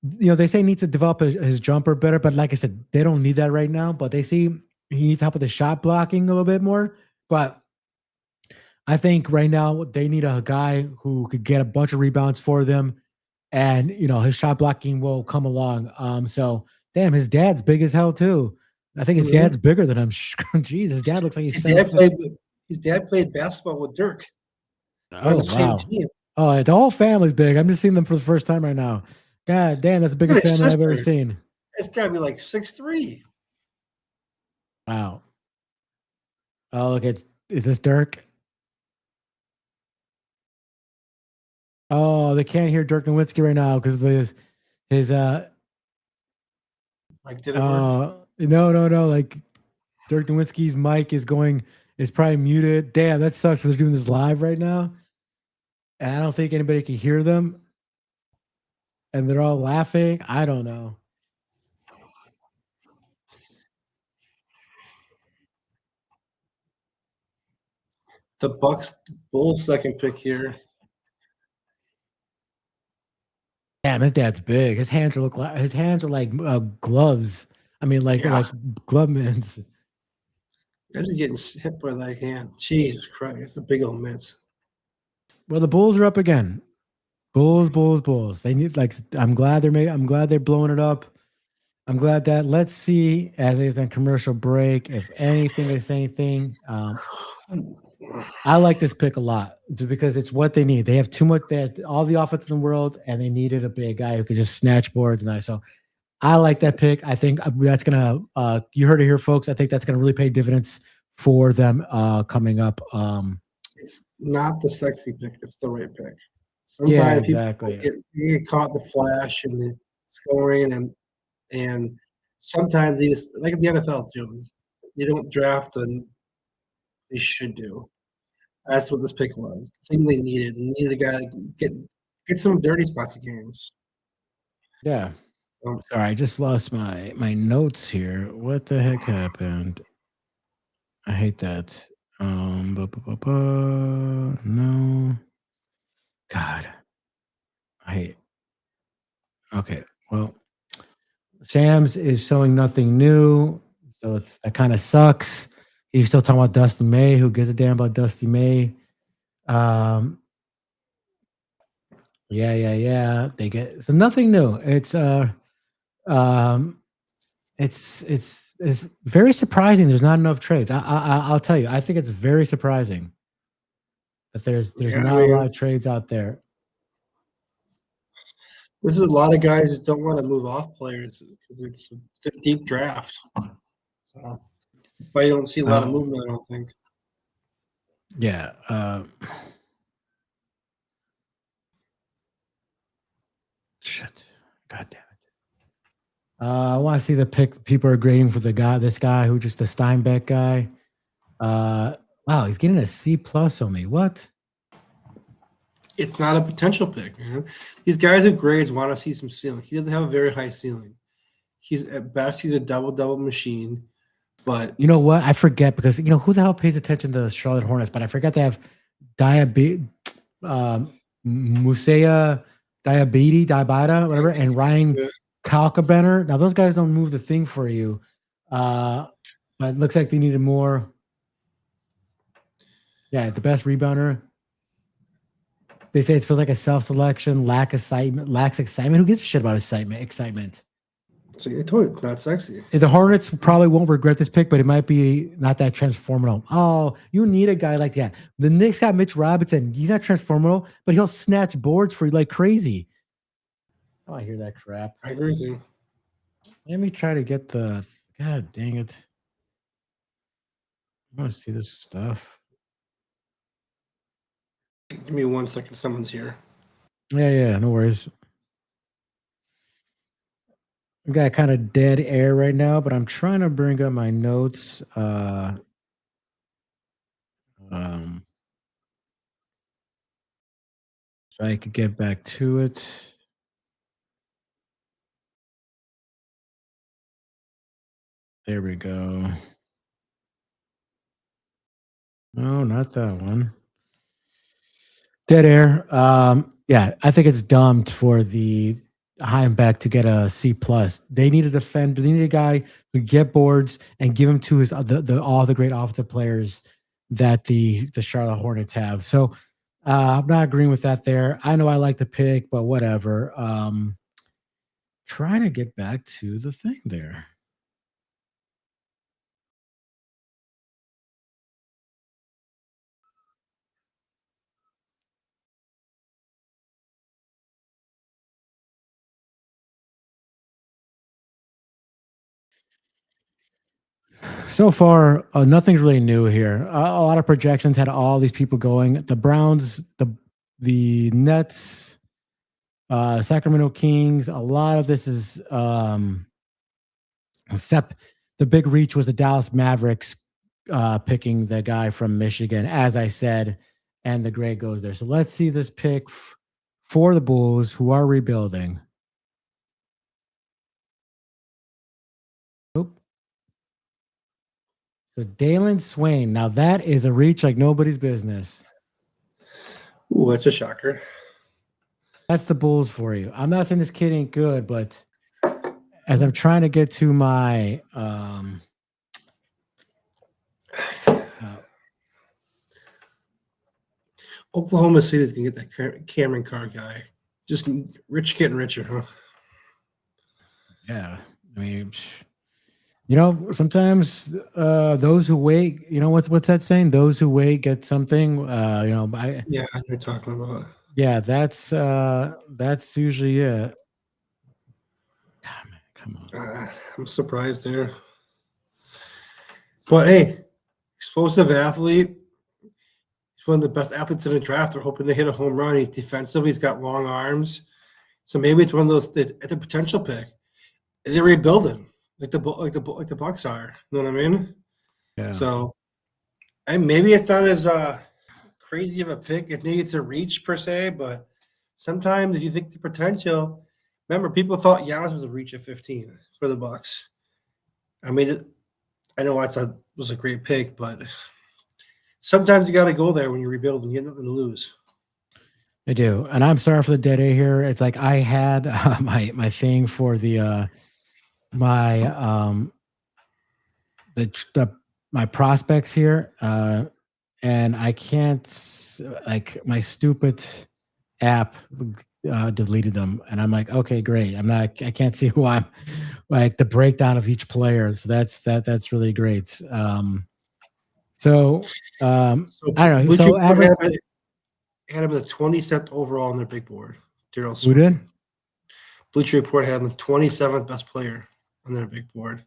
They say he needs to develop his jumper better, but like I said, they don't need that right now. But they see he needs help with the shot blocking a little bit more. But I think right now they need a guy who could get a bunch of rebounds for them, and his shot blocking will come along. So damn, his dad's big as hell too. I think his dad's bigger than him. Jeez, his dad looks like he's. His dad played basketball with Dirk. Oh wow! Oh, the whole family's big. I'm just seeing them for the first time right now. God damn, that's the biggest family I've ever seen. It's got to be like 6'3". Wow. Oh, look, is this Dirk? Oh, they can't hear Dirk Nowitzki right now because of his Like, did it work? No. Like Dirk Nowitzki's mic is probably muted. Damn, that sucks. They're doing this live right now, and I don't think anybody can hear them. And they're all laughing. I don't know. The Bucks Bulls second pick here. Damn, his dad's big. His hands are like gloves. I mean, Yeah, like glove mints. imagine getting hit by that hand. Jesus Christ, it's a big old mitts. Well, the Bulls are up again. Bulls. They need like. I'm glad they're blowing it up. I'm glad that. Let's see as it is on commercial break. If anything is anything, I like this pick a lot just because it's what they need. They have too much. They have all the offense in the world, and they needed a big guy who could just snatch boards. And so I like that pick. I think that's gonna. You heard it here, folks. I think that's gonna really pay dividends for them coming up. It's not the sexy pick; it's the right pick. Yeah, Sometimes people exactly. get caught in the flash and the scoring, and sometimes they just like in the NFL too. They don't draft and they should do. That's what this pick was. The thing they needed. They needed a guy to get some dirty spots of games. Yeah. Um, Sorry, I just lost my notes here. What the heck happened? I hate that. No. God, I hate. Okay, well, Shams is showing nothing new, so that kind of sucks. He's still talking about Dusty May. Who gives a damn about Dusty May? Um, yeah. They get so nothing new. Um, it's very surprising. There's not enough trades. I'll tell you. I think it's very surprising that there's yeah, I not a lot mean, of trades out there. this is a lot of guys just don't want to move off players because it's a deep draft. So, but you don't see a lot of Oh movement. I don't think. yeah. Shit. God damn it. I want to see the pick. People are grading for this guy who just the Steinbeck guy. Wow, he's getting a C plus only. What? It's not a potential pick, man. These guys who grades want to see some ceiling. He doesn't have a very high ceiling. He's at best he's a double machine, but You know what? I forget because who the hell pays attention to the Charlotte Hornets, but I forgot they have diabetes, Musea Diabata, whatever, and Ryan uh, Kalkabenner. Now those guys don't move the thing for you, but it looks like they needed more. Yeah, the best rebounder. They say it feels like a self-selection, lacks excitement. Who gives a shit about excitement? see, I told you it's not sexy. The Hornets probably won't regret this pick, but it might be not that transformational. Oh, you need a guy like that. The Knicks got Mitch Robinson. He's not transformational, but he'll snatch boards for you like crazy. Oh, I hear that crap. I agree with you. Let me try to get the. God dang it. I want to see this stuff. Give me 1 second. Someone's here. Yeah, no worries. I got kind of dead air right now, but I'm trying to bring up my notes. So I could get back to it. There we go. No, not that one. Dead air. Yeah, I think it's dumb for the Heimbach to get a C plus. They need a defender. They need a guy who get boards and give him to his all the great offensive players that the Charlotte Hornets have. So I'm not agreeing with that there. I know I like the pick, but whatever. Trying to get back to the thing there. So far, nothing's really new here. A lot of projections had all these people going. The Browns, the Nets, Sacramento Kings. A lot of this is except the big reach was the Dallas Mavericks picking the guy from Michigan, as I said, and the grade goes there. So let's see this pick for the Bulls, who are rebuilding. Oop. So Dalen Swain. Now that is a reach like nobody's business. Ooh, that's a shocker. That's the Bulls for you. I'm not saying this kid ain't good, but as I'm trying to get to my uh, Oklahoma City's gonna get that Cameron Carr guy. Just rich getting richer, huh? yeah, I mean, sometimes those who wait, what's that saying? Those who wait get something. Yeah, you're talking about. Yeah, that's usually it. God, man, come on. I'm surprised there. But hey, explosive athlete. He's one of the best athletes in the draft. They're hoping to hit a home run. He's defensive. He's got long arms. So maybe it's one of those at the potential pick. They're rebuilding like the Bucks are. You know what I mean? Yeah. So, and maybe it's not as crazy of a pick. If maybe it's a reach per se, but sometimes if you think the potential, remember people thought Giannis was a reach at 15 for the Bucks. I mean, I know I thought it was a great pick, but sometimes you got to go there when you're rebuilding. You have nothing to lose. I do, and I'm sorry for the dead air here. It's like I had my thing for the my my prospects here, and I can't, like, my stupid app deleted them, and I'm like, okay, great. I can't see who I'm, like, the breakdown of each player. So that's really great. So I don't know. Blue So Chip average, had him the 27th overall on their big board. Daryl who Swin. did? Bleacher Report had him the 27th best player on their big board,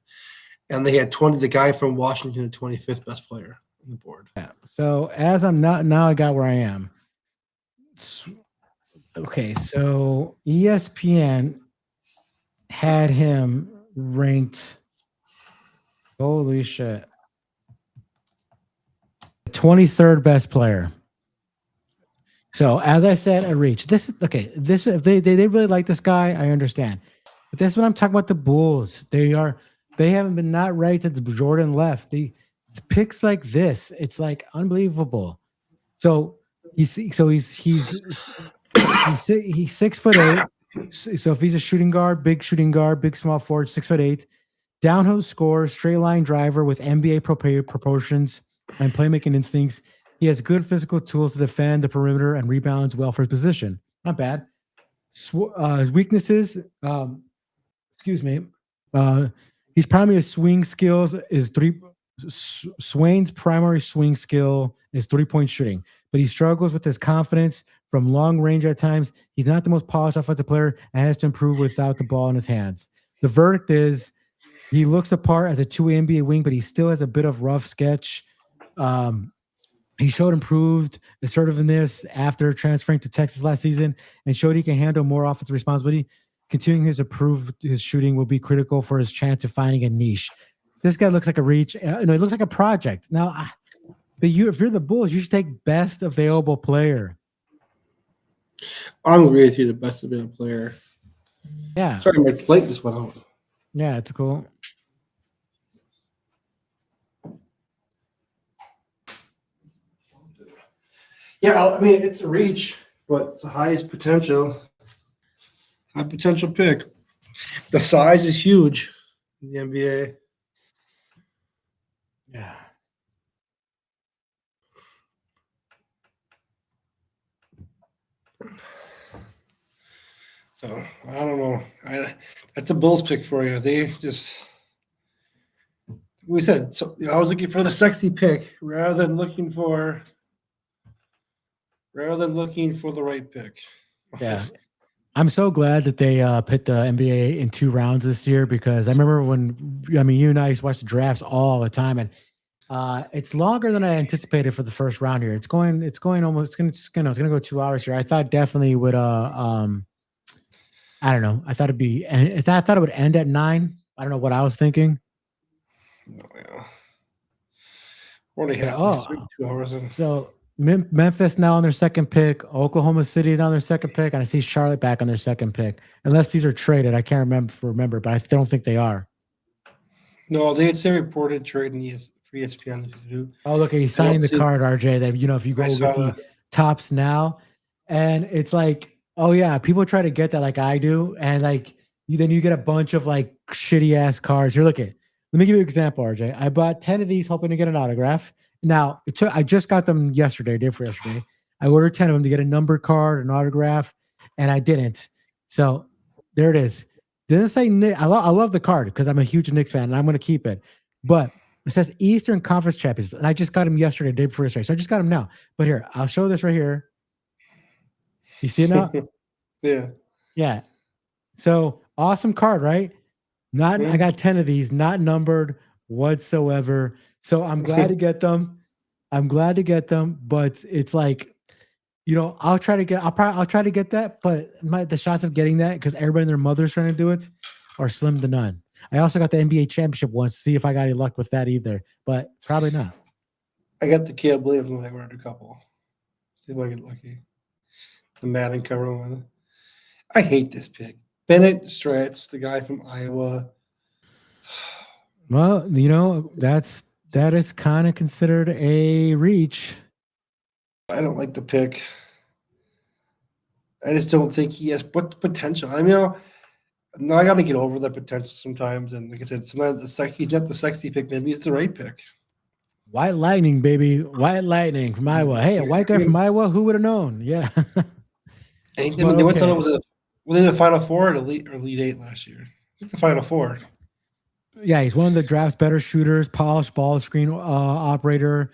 and they had the guy from Washington, the 25th best player on the board. Yeah. So as I'm not now, I got where I am. Okay, so ESPN had him ranked. Holy shit! 23rd best player. So as I said, a reach. This is okay. This if they really like this guy, I understand. But this is what I'm talking about. The Bulls. They haven't been not right since Jordan left. The picks like this, it's like unbelievable. So he's 6'8". So if he's a shooting guard, big small forward, 6'8", downhill scorer, straight line driver with NBA proportions and playmaking instincts. He has good physical tools to defend the perimeter and rebounds well for his position. Not bad. His weaknesses, excuse me, his primary swing skills is Swain's primary swing skill is 3-point shooting, but he struggles with his confidence from long range at times. He's not the most polished offensive player and has to improve without the ball in his hands. The verdict is he looks the part as a 2-way NBA wing, but he still has a bit of rough sketch. He showed improved assertiveness after transferring to Texas last season and showed he can handle more offensive responsibility. Continuing his shooting will be critical for his chance of finding a niche. This guy looks like a reach. It looks like a project. Now, if you're the Bulls, you should take best available player. I'm agree with you. The best available player. Yeah. Sorry, my light just went out. Yeah, it's cool. Yeah, I mean it's a reach, but it's the highest potential. High potential pick. The size is huge in the NBA. Yeah. So I don't know. That's a Bulls pick for you. They just, we said. So I was looking for the sexy pick rather than looking for the right pick. Yeah. I'm so glad that they put the NBA in 2 rounds this year, because I remember you and I used to watch the drafts all the time, and it's longer than I anticipated for the first round here. It's going to go 2 hours here. I thought definitely would I don't know. I thought it would end at 9. I don't know what I was thinking. Oh, yeah. Already have 2 hours in. So Memphis now on their second pick. Oklahoma City is on their second pick, and I see Charlotte back on their second pick. Unless these are traded, I can't remember, but I don't think they are. No, they had reported trading for ESPN. Oh, look, he's signing the card, RJ. That if you go with the tops now, and it's like Oh yeah, people try to get that like I do, and like then you get a bunch of like shitty ass cards. Here, look at. Let me give you an example, RJ. I bought 10 of these hoping to get an autograph. Now I just got them yesterday, day for yesterday. I ordered 10 of them to get a number card, an autograph, and I didn't. So there it is. Didn't say Nick. I love the card because I'm a huge Knicks fan and I'm going to keep it. But it says Eastern Conference Champions, and I just got them yesterday, day before yesterday. So I just got them now. But here, I'll show this right here. You see it now? Yeah. Yeah. So awesome card, right? Not I got 10 of these, not numbered whatsoever. So I'm glad to get them. I'm glad to get them, but it's like, I'll try to get I'll try to get that, but the shots of getting that because everybody and their mother's trying to do it are slim to none. I also got the NBA championship once to see if I got any luck with that either, but probably not. I got the Caleb Williams one. I ordered a couple. See if I get lucky. The Madden cover one. I hate this pick. Bennett Stratz, the guy from Iowa. Well, that is kind of considered a reach. I don't like the pick. I just don't think he has what potential. I mean, no, I got to get over that potential sometimes. And like I said, sometimes he's not the sexy pick. Maybe he's the right pick. White Lightning, baby. White Lightning from Iowa. Hey, a white guy from Iowa? Who would have known? Yeah. And they went to were they the Final Four or Elite Eight last year? I think the Final Four. Yeah, he's one of the draft's better shooters, polished ball screen operator.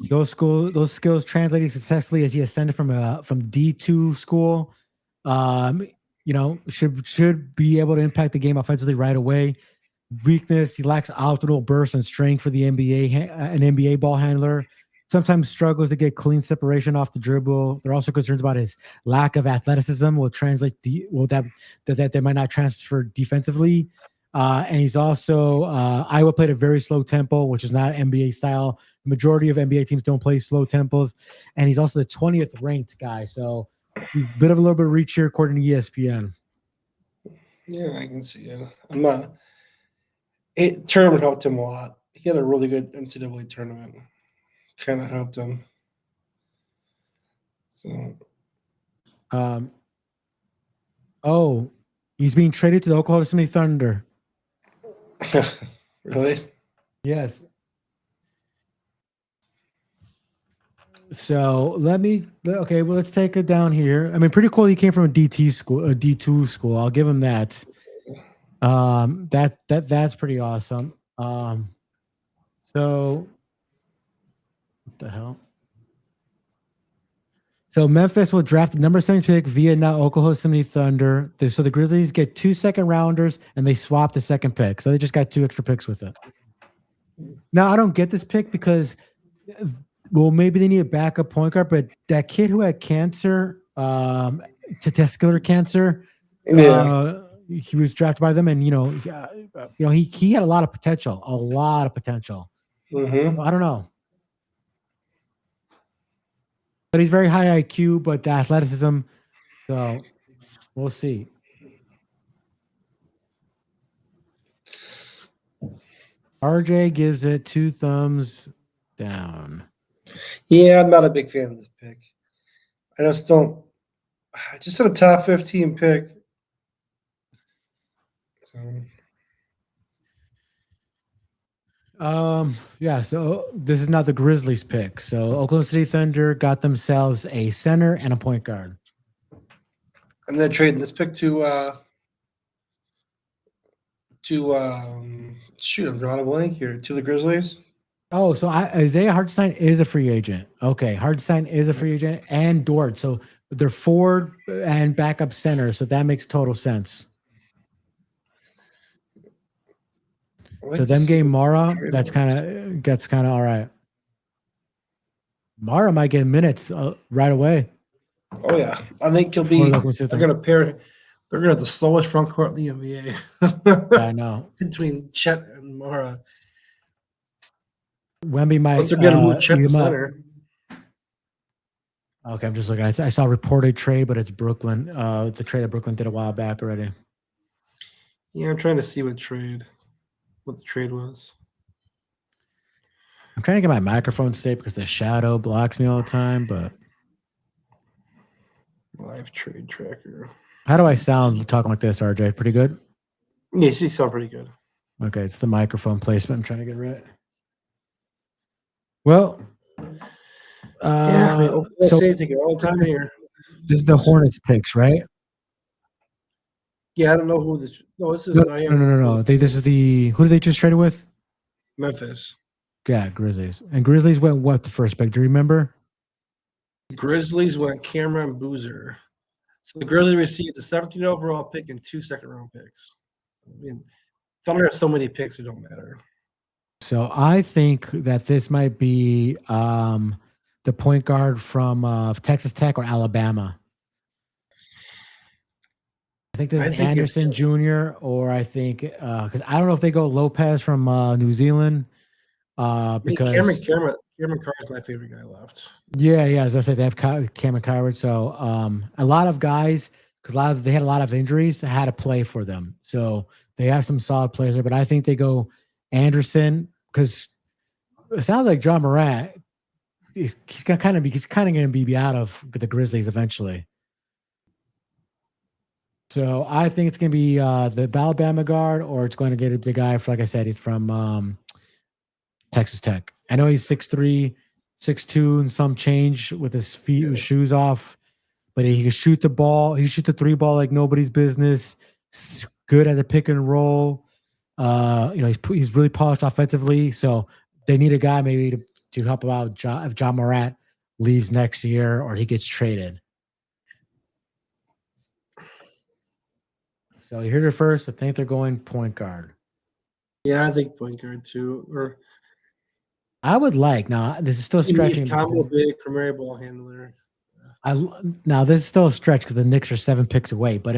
Those skills translated successfully as he ascended from D2 school. Should be able to impact the game offensively right away. Weakness: he lacks optimal burst and strength for the NBA, an NBA ball handler. Sometimes struggles to get clean separation off the dribble. There are also concerns about his lack of athleticism. Will translate that they might not transfer defensively. And he's also Iowa played a very slow tempo, which is not NBA style. The majority of NBA teams don't play slow tempos, and he's also the 20th ranked guy. So a little bit of reach here according to ESPN. Yeah, I can see it. Tournament helped him a lot. He had a really good NCAA tournament. Kind of helped him. So, he's being traded to the Oklahoma City Thunder. Really? Yes. So let's take it down here. I mean, pretty cool. He came from a D2 school. I'll give him that. That's pretty awesome. So what the hell? So Memphis will draft the number 7 pick via now Oklahoma City Thunder. So the Grizzlies get 2 second rounders and they swap the second pick. So they just got 2 extra picks with it. Now I don't get this pick because, well, maybe they need a backup point guard, but that kid who had cancer, testicular cancer, he was drafted by them, and he had a lot of potential, Mm-hmm. I don't know. But he's very high IQ, but the athleticism. So we'll see. RJ gives it 2 thumbs down. Yeah, I'm not a big fan of this pick. I just don't. Just a top 15 pick. So. So this is not the Grizzlies pick. So Oklahoma City Thunder got themselves a center and a point guard. And they're trading this pick to shoot, I'm drawing a blank here, to the Grizzlies. Oh, so Isaiah Hartenstein is a free agent. Okay, Hartenstein is a free agent, and Dort. So they're forward and backup center. So that makes total sense. So them game Mara, that's kind of all right. Mara might get minutes right away. Oh yeah, I think he'll be. They're gonna pair. They're gonna have the slowest front court in the NBA. I know. Between Chet and Mara. Wemby might. Unless they're gonna move Chet to center. Okay, I'm just looking. I saw a reported trade, but it's Brooklyn. The trade that Brooklyn did a while back already. Yeah, I'm trying to see what the trade was. I'm trying to get my microphone safe because the shadow blocks me all the time, but Live trade tracker. How do I sound talking like this, RJ? Pretty good? Yes, you sound pretty good. Okay, it's the microphone placement I'm trying to get right. Well, Yeah, I mean, Oklahoma so State take it all the time here. this is the Hornets picks, right? Yeah, I don't know who this. No, this is No. This is the who did they just trade with? Memphis. Yeah, Grizzlies. And Grizzlies went what the first pick? Do you remember? Grizzlies went Cameron Boozer. So the Grizzlies received the 17th overall pick and 2 second-round picks. I mean, Thunder has so many picks it don't matter. So I think that this might be the point guard from Texas Tech or Alabama. I think this is Anderson Jr. or I think because I don't know if they go Lopez from New Zealand. Because Cameron Carr is my favorite guy left. Yeah, as I said, they have Cameron Coward. So a lot of guys, because they had a lot of injuries, had to play for them. So they have some solid players there. But I think they go Anderson because it sounds like John Morant. He's kind of going to be out of the Grizzlies eventually. So I think it's going to be the Alabama guard, or it's going to get the guy, like I said, it's from Texas Tech. I know he's 6'3", 6'2", and some change with his feet, his shoes off, but he can shoot the ball. He shoot the 3 ball like nobody's business. Good at the pick and roll. He's really polished offensively. So they need a guy maybe to help out if John Morant leaves next year or he gets traded. So you heard it first. I think they're going point guard. Yeah, I think point guard too. Or I would like now. This is still stretching. Combo big, premier ball handler. Now this is still a stretch because the Knicks are 7 picks away. But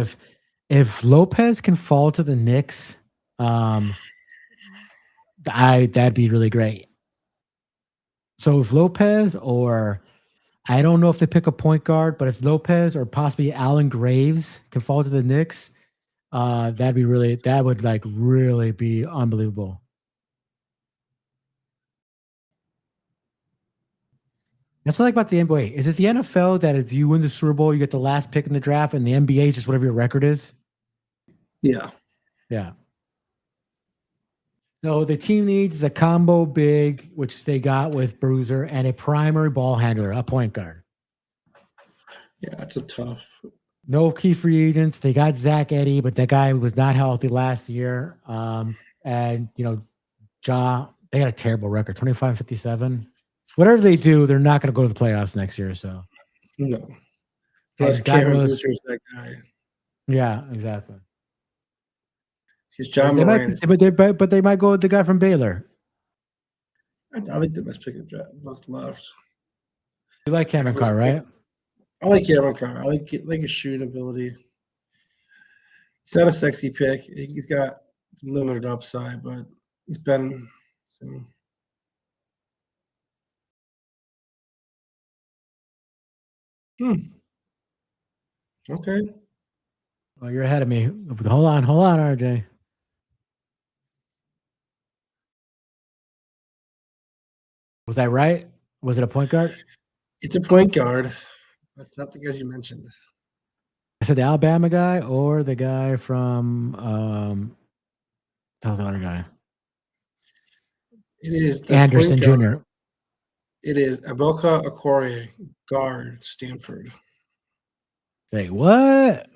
if Lopez can fall to the Knicks, that'd be really great. So if Lopez or I don't know if they pick a point guard, but if Lopez or possibly Allen Graves can fall to the Knicks, that would like really be unbelievable. That's what I like about the NBA. Is it the NFL that if you win the Super Bowl, you get the last pick in the draft, and the NBA is just whatever your record is? Yeah. So the team needs a combo big, which they got with Bruiser, and a primary ball handler, a point guard. Yeah, that's a tough. No key free agents. They got Zach Edey, but that guy was not healthy last year. And Ja, they got a terrible record, 25-57. Whatever they do, they're not going to go to the playoffs next year. So no. Plus, Cameron Booster's that guy. Yeah, exactly. He's John Morant. But they might go with the guy from Baylor. I think the best pick of the draft left. You like Cameron Carr, right? I like Cameron Carr. I like his shooting ability. He's not a sexy pick. He's got limited upside, but he's been. Okay. Well, you're ahead of me. Hold on, RJ. Was that right? Was it a point guard? It's a point guard. That's not the guy you mentioned. I said the Alabama guy or the guy from that was another guy. It is Anderson Jr. It is Abelka Okorie, guard, Stanford. Say what?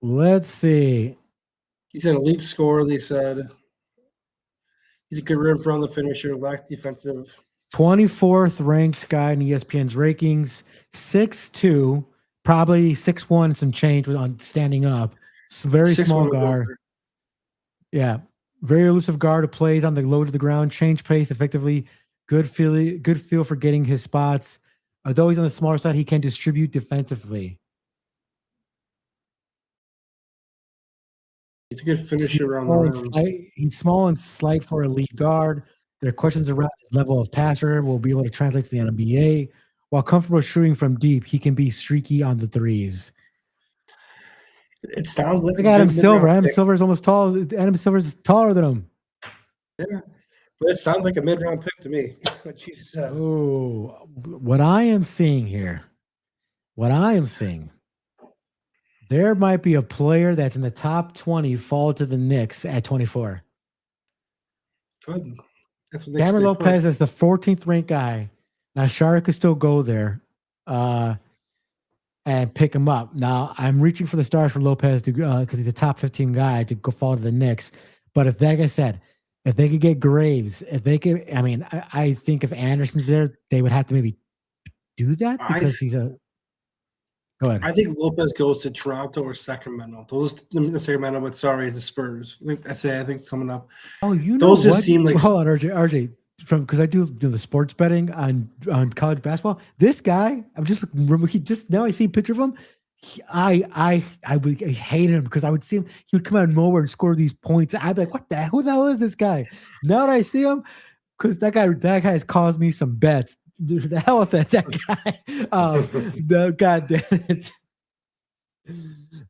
Let's see. He's an elite scorer, they said. He's a good rim from the finisher, lacks defensive. 24th ranked guy in ESPN's rankings, 6'2", probably 6'1", some change on standing up. It's a very small guard. Yeah. Very elusive guard who plays on the low to the ground, change pace effectively, good feel for getting his spots. Although he's on the smaller side, he can distribute defensively. He's a good finisher around the rim. He's small and slight for a lead guard. There are questions around his level of passer. Will be able to translate to the NBA. While comfortable shooting from deep, he can be streaky on the threes. It sounds like Adam Silver. Adam Silver is almost tall. Adam Silver is taller than him. Yeah, but it sounds like a mid-round pick to me. What you said. Oh, what I am seeing here what I am seeing, there might be a player that's in the top 20 fall to the Knicks at 24. Good. That's the next Cameron they put. Lopez is the 14th ranked guy. Now, Shara could still go there and pick him up. Now, I'm reaching for the stars for Lopez to because he's a top 15 guy to go fall to the Knicks. But if, like I said, if they could get Graves, if they could, I mean, I think if Anderson's there, they would have to maybe do that because he's a. Go ahead. I think Lopez goes to Toronto or Sacramento. The Sacramento, but sorry, the Spurs. I think it's coming up. Oh, you know Those just what? seem like Hold on, RJ, from because I do the sports betting on college basketball. This guy, I'm just he just now I see a picture of him. I hated him because I would see him. He would come out of nowhere and score these points. I'd be like, "What the who the hell is this guy?" Now that I see him, because that guy has caused me some bets. The hell with that guy. The God damn it.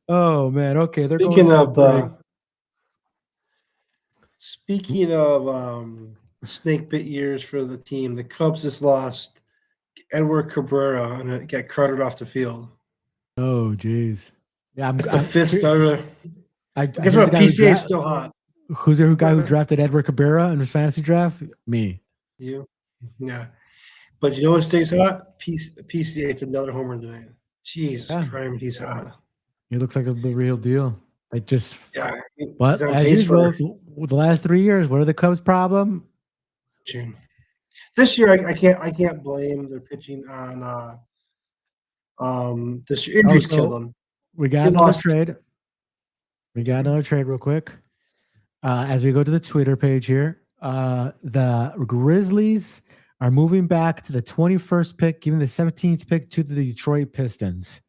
Oh man. Okay, they're Speaking of snake bit years for the team, the Cubs just lost Edward Cabrera and it got carted off the field. Oh geez. Yeah, it's the fifth starter. Guess what? PCA is still hot. Who's the guy who drafted Edward Cabrera in his fantasy draft? Me. You? Yeah. But you know what stays hot? PCA. It's another homer tonight. Jesus Christ, he's hot. He looks like the real deal. Like just but as usual, the last 3 years, what are the Cubs' problem? June. This year, I can't blame their pitching on this year. Injuries killed them. We got another trade. We got another trade real quick. As we go to the Twitter page here, the Grizzlies are moving back to the 21st pick, giving the 17th pick to the Detroit Pistons.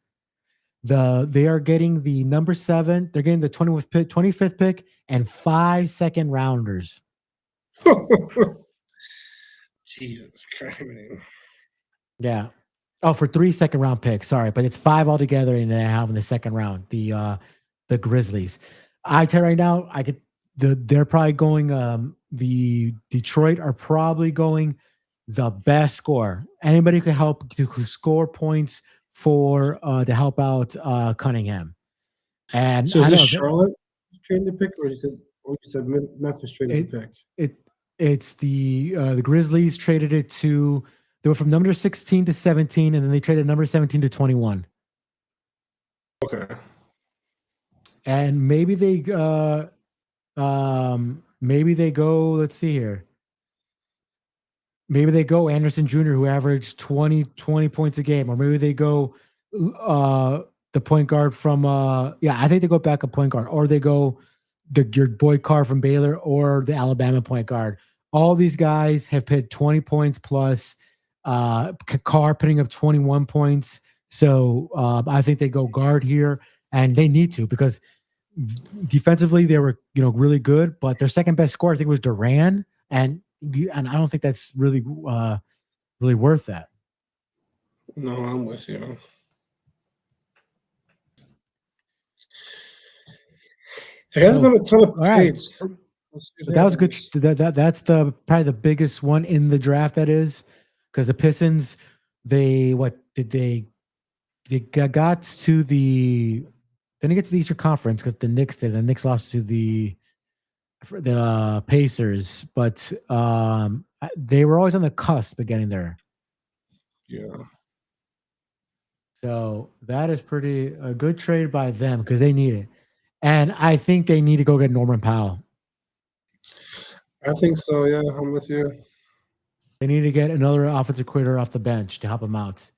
They are getting the number 7. They're getting the 25th pick and 5 second rounders. Jesus Christ. Yeah. Oh, for 3 second round picks. Sorry, but it's 5 altogether, and they have in the second round. The Grizzlies. I tell you right now, they're probably going. The Detroit are probably going the best score. Anybody who can help to score points for to help out Cunningham. And so is this Charlotte trading the pick, or you said Memphis trading the pick? It's the Grizzlies traded it to. They were from number 16 to 17, and then they traded number 17 to 21. Okay. And maybe they go. Let's see here. Maybe they go Anderson Jr., who averaged 20 points a game, or maybe they go the point guard from. I think they go back a point guard, or they go your boy Carr from Baylor, or the Alabama point guard. All these guys have hit 20 points plus. Carr putting up 21 points. So I think they go guard here, and they need to because defensively they were really good, but their second best scorer I think was Duran, and I don't think that's really worth that. No, I'm with you. There has been a ton of trades. Right. That was good. That's probably the biggest one in the draft. That is because the Pistons, they got to the. They didn't get to the Eastern Conference because the Knicks did. The Knicks lost to the Pacers, but they were always on the cusp of getting there. Yeah. So that is a good trade by them because they need it. And I think they need to go get Norman Powell. I think so, yeah. I'm with you. They need to get another offensive coordinator off the bench to help him out.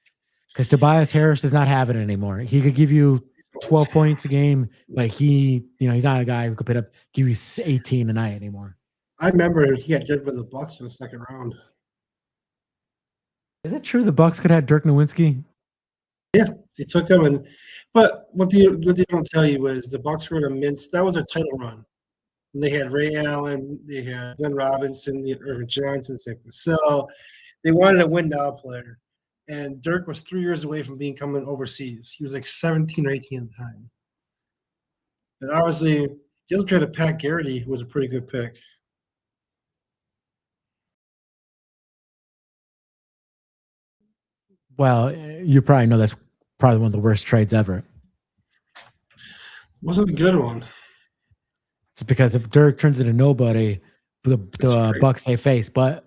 Because Tobias Harris does not have it anymore. He could give you 12 points a game, but he's not a guy who could give you 18 a night anymore. I remember he had Dirk with the Bucks in the second round. Is it true the Bucks could have Dirk Nowitzki? Yeah, they took him, but what they don't tell you is the Bucks were in a mince. That was their title run. And they had Ray Allen, they had Glenn Robinson, they had Irvin Johnson, Sam Cassell. They wanted a win-now player. And Dirk was 3 years away from coming overseas. He was like 17 or 18 at the time. And obviously, the other trade of Pat Garrity, who was a pretty good pick. Well, you probably know that's probably one of the worst trades ever. Wasn't a good one. It's because if Dirk turns into nobody, the great. Bucks they face, but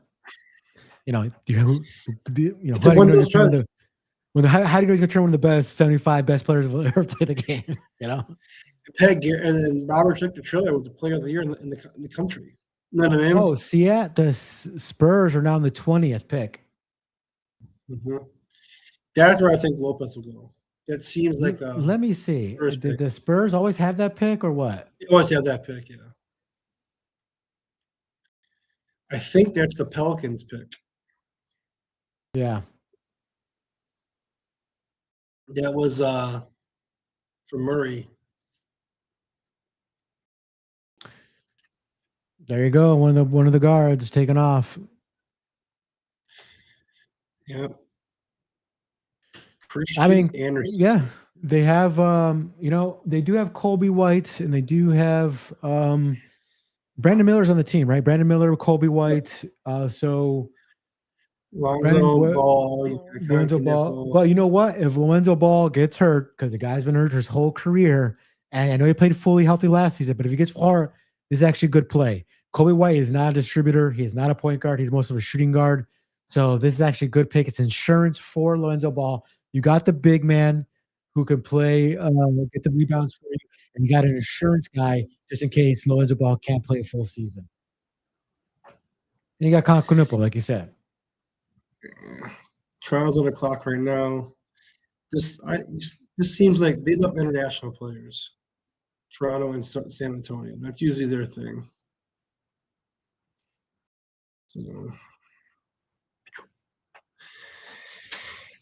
how do you To know win he's those gonna turn how do you know he's gonna turn one of the best 75 best players who ever played the game? Peg and then Robert Chick Triller was the player of the year in the country. You know what I mean? Oh, the Spurs are now in the 20th pick. Mm-hmm. That's where I think Lopez will go. That seems like let me see. Did the Spurs always have that pick or what? They always have that pick, yeah. I think that's the Pelicans pick. Yeah. That was for Murray. There you go. One of the guards taken off. Yep. I mean, Anderson. yeah, they have they do have Colby White and they do have Brandon Miller's on the team, right? Brandon Miller, Colby White, so Lonzo Ball. But you know what? If Lorenzo Ball gets hurt, because the guy's been hurt his whole career, and I know he played fully healthy last season, but if he gets hurt, this is actually a good play. Colby White is not a distributor. He is not a point guard. He's most of a shooting guard. So this is actually a good pick. It's insurance for Lorenzo Ball. You got the big man who can play, get the rebounds for you, and you got an insurance guy just in case Lorenzo Ball can't play a full season. And you got Conquinipo, like you said. Toronto's on the clock right now. This seems like they love international players. Toronto and San Antonio. That's usually their thing. So,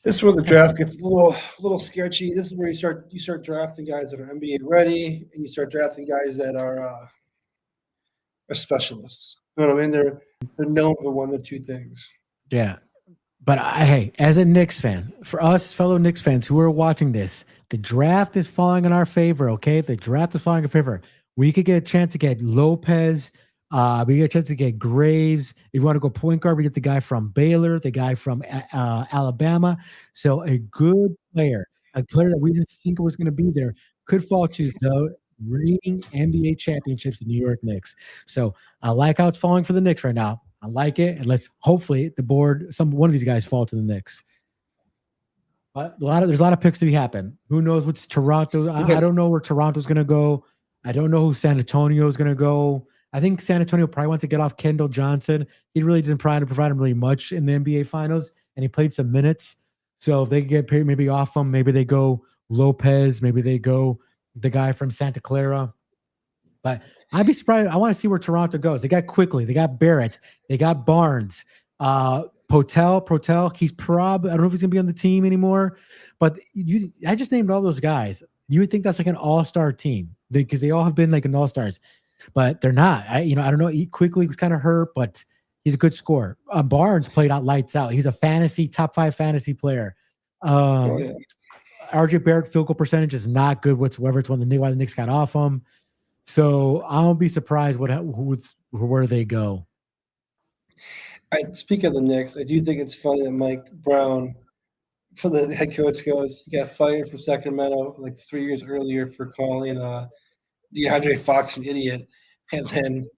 this is where the draft gets a little sketchy. This is where you start drafting guys that are NBA ready, and you start drafting guys that are specialists. You know what I mean? They're known for one of the two things. Yeah. But hey, as a Knicks fan, for us fellow Knicks fans who are watching this, the draft is falling in our favor, okay? The draft is falling in our favor. We could get a chance to get Lopez. We get a chance to get Graves. If you want to go point guard, we get the guy from Baylor, the guy from Alabama. So a good player, a player that we didn't think was going to be there, could fall to the reigning NBA championships, the New York Knicks. So I like how it's falling for the Knicks right now. I like it, and let's hopefully one of these guys fall to the Knicks. But there's a lot of picks to be happen. Who knows what's Toronto? I don't know where Toronto's going to go. I don't know who San Antonio is going to go. I think San Antonio probably wants to get off Kendall Johnson. He really didn't provide him really much in the NBA Finals, and he played some minutes. So if they get paid, maybe off him, maybe they go Lopez, maybe they go the guy from Santa Clara. But I'd be surprised. I want to see where Toronto goes. They got Quickly. They got Barrett. They got Barnes. Protel. He's probably, I don't know if he's going to be on the team anymore. But I just named all those guys. You would think that's like an all-star team because they all have been like an all-stars. But they're not. I don't know. Quickly was kind of hurt, but he's a good scorer. Barnes played out lights out. He's a top 5 fantasy player. RJ Barrett field goal percentage is not good whatsoever. It's why the Knicks got off him. So I'll be surprised where they go. I speak of the Knicks. I do think it's funny that Mike Brown, for the head coach, he got fired from Sacramento like 3 years earlier for calling DeAndre Fox an idiot, and then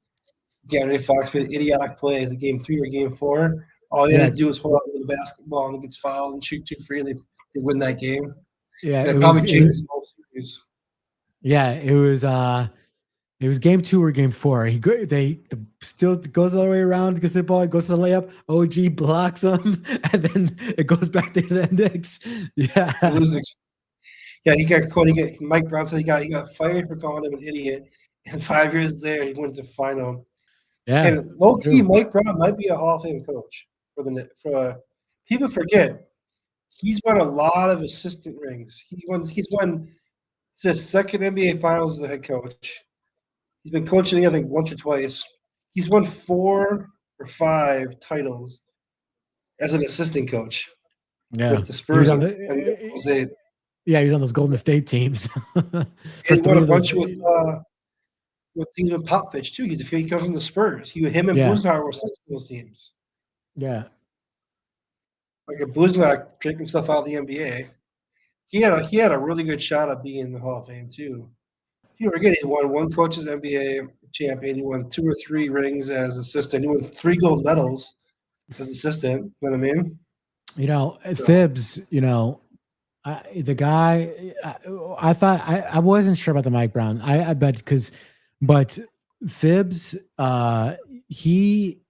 DeAndre Fox made idiotic plays in Game 3 or Game 4. All he had to do was hold on to the basketball and he gets fouled and shoot too free. They win that game. Yeah, it probably changed the whole series. Yeah, it was Game 2 or Game 4. Still goes all the way around, gets the ball, it goes to the layup. OG blocks him, and then it goes back to the Knicks. Yeah. Yeah, he got caught. Mike Brown said he got fired for calling him an idiot, and 5 years later he went to final. Yeah, and low key, Mike Brown might be a Hall of Fame coach for people forget. He's won a lot of assistant rings. He's won his second NBA Finals as a head coach. He's been coaching, I think, once or twice. He's won 4 or 5 titles as an assistant coach. Yeah, with the Spurs and Jose. Yeah, he was on those Golden State teams. He won a bunch with teams with Popovich too. He comes from the Spurs. Him and Buznauer were assistant those teams. Yeah, like a Buznauer drank himself out of the NBA. he had a really good shot at being in the Hall of Fame too. You forget he won one coach's NBA champion. He won 2 or 3 rings as assistant. He won 3 gold medals as assistant. You know what I mean? You know, Thibs. You know, the guy. I thought I wasn't sure about the Mike Brown. I bet but Thibs. He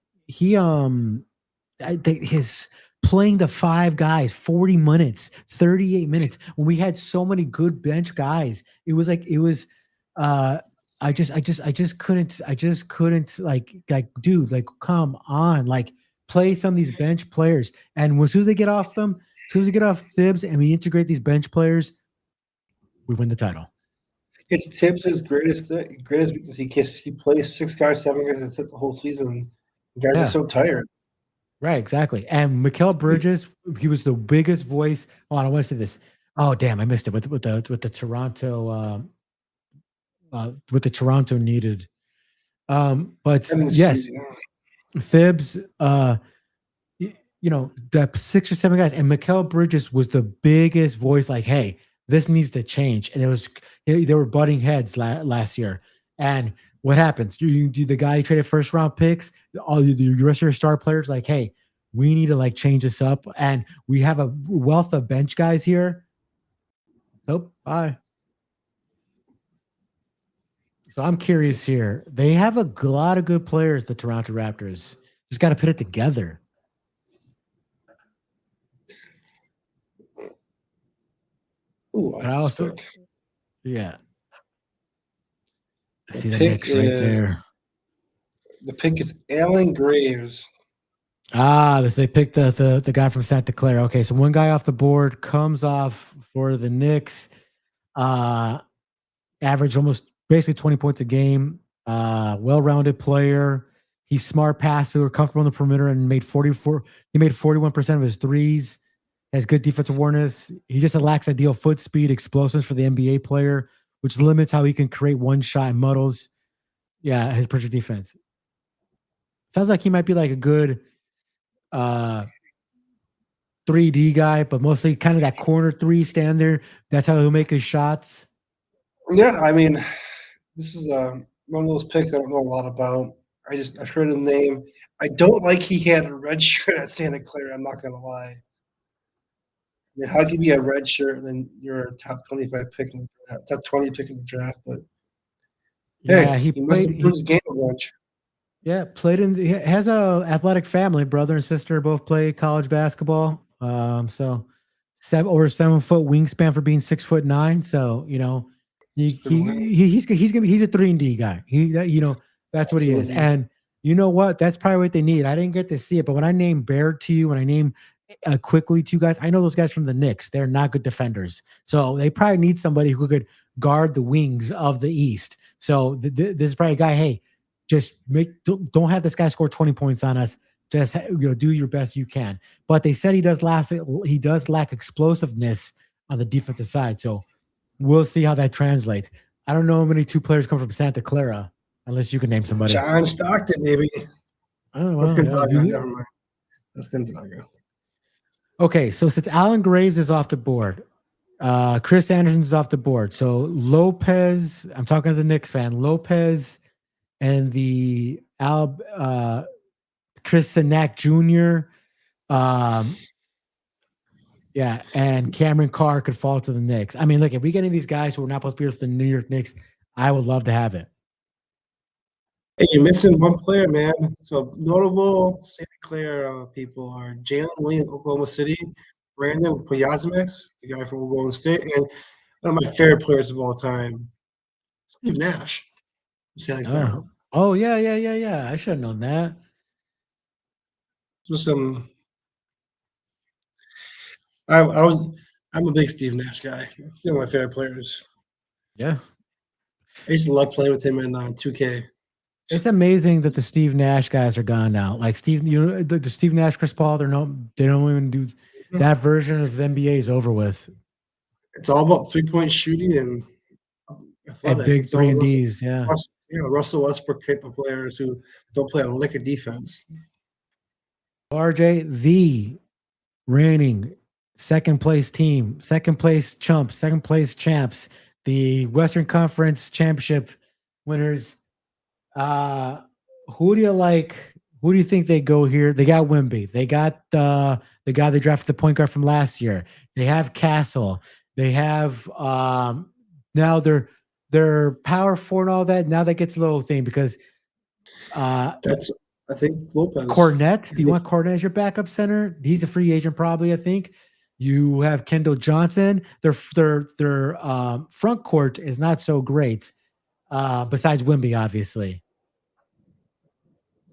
I think his playing the 5 guys 40 minutes, 38 minutes when we had so many good bench guys. It was like it was I just couldn't like dude, like come on, like play some of these bench players. And as soon as they get off them, as soon as we get off Thibs and we integrate these bench players, we win the title. It's Tibbs' greatest weakness. He plays 6 guys, 7 guys, and sit the whole season. Guys Yeah. are so tired. Right, exactly. And Mikal Bridges, he was the biggest voice. Oh, I want to say this. Oh, damn, I missed it with the Toronto with the Toronto needed. But yes, Thibs, you know, the 6 or 7 guys, and Mikal Bridges was the biggest voice. Like, hey, this needs to change. And they were butting heads last year. And what happens? The guy who traded first round picks, all the rest of your star players, like, hey, we need to like change this up. And we have a wealth of bench guys here. Nope. Bye. So I'm curious here. They have a lot of good players, the Toronto Raptors. Just got to put it together. Ooh, But I also, pick. yeah. I The see the pick Knicks right there. The pick is Alan Graves. They picked the guy from Santa Clara. Okay, so one guy off the board comes off for the Knicks. Average almost basically 20 points a game. Well-rounded player. He's smart passer, comfortable on the perimeter, and made 41% of his threes. Has good defensive awareness. He just lacks ideal foot speed, explosiveness for the NBA player, which limits how he can create one shot and muddles. Yeah, his perimeter defense. Sounds like he might be like a good 3D guy, but mostly kind of that corner 3 stand there. That's how he'll make his shots. Yeah, I mean, this is one of those picks I don't know a lot about. I've heard the name. I don't like he had a red shirt at Santa Clara. I'm not gonna lie. I mean, how can you be a red shirt and then you're a top 25 pick in the draft, top 20 pick in the draft? But Yeah, hey, he must improve his game a bunch. Yeah, he has a athletic family. Brother and sister both play college basketball. So 7 foot wingspan for being 6'9". So you know, he's a 3-and-D guy. That's what he is. And you know what? That's probably what they need. I didn't get to see it, but when I name Baird to you, when I name quickly 2 guys, I know those guys from the Knicks. They're not good defenders, so they probably need somebody who could guard the wings of the East. So this is probably a guy. Hey, just don't have this guy score 20 points on us. Just do your best you can. But they said he does lack explosiveness on the defensive side. So we'll see how that translates. I don't know how many 2 players come from Santa Clara, unless you can name somebody. John Stockton, maybe. Oh, That's Gonzaga. yeah. Never mind. That's Gonzaga. Okay, so since Alan Graves is off the board, Chris Anderson's off the board. So Lopez, I'm talking as a Knicks fan, Lopez and the Chris Sinak Jr. Yeah, and Cameron Carr could fall to the Knicks. I mean, look, if we get any of these guys who are not supposed to be with the New York Knicks, I would love to have it. Hey, you're missing one player, man. So notable Santa Clara people are Jalen Williams, Oklahoma City, Brandon Poyazimex, the guy from Oklahoma State, and one of my favorite players of all time, Steve Nash. Santa Clara. Oh, yeah. I should have known that. Just some. I'm a big Steve Nash guy. He's one of my favorite players. Yeah. I used to love playing with him in 2K. It's amazing that the Steve Nash guys are gone now. Like the Steve Nash, Chris Paul, they don't even do that version of the NBA is over with. It's all about 3-point shooting and big 3-and-Ds. Yeah. Russell Westbrook type of players who don't play a lick of defense. RJ, the reigning second place team, second place chumps, second place champs, the Western Conference championship winners. Who do you like? Who do you think they go here? They got Wimby. They got the guy they drafted the point guard from last year. They have Castle. They have now they're power forward and all that. Now that gets a little thing because That's I think Lopez. Cornette. Do you want Cornette as your backup center? He's a free agent, probably. I think you have Kendall Johnson. Their front court is not so great. Besides Wimby, obviously.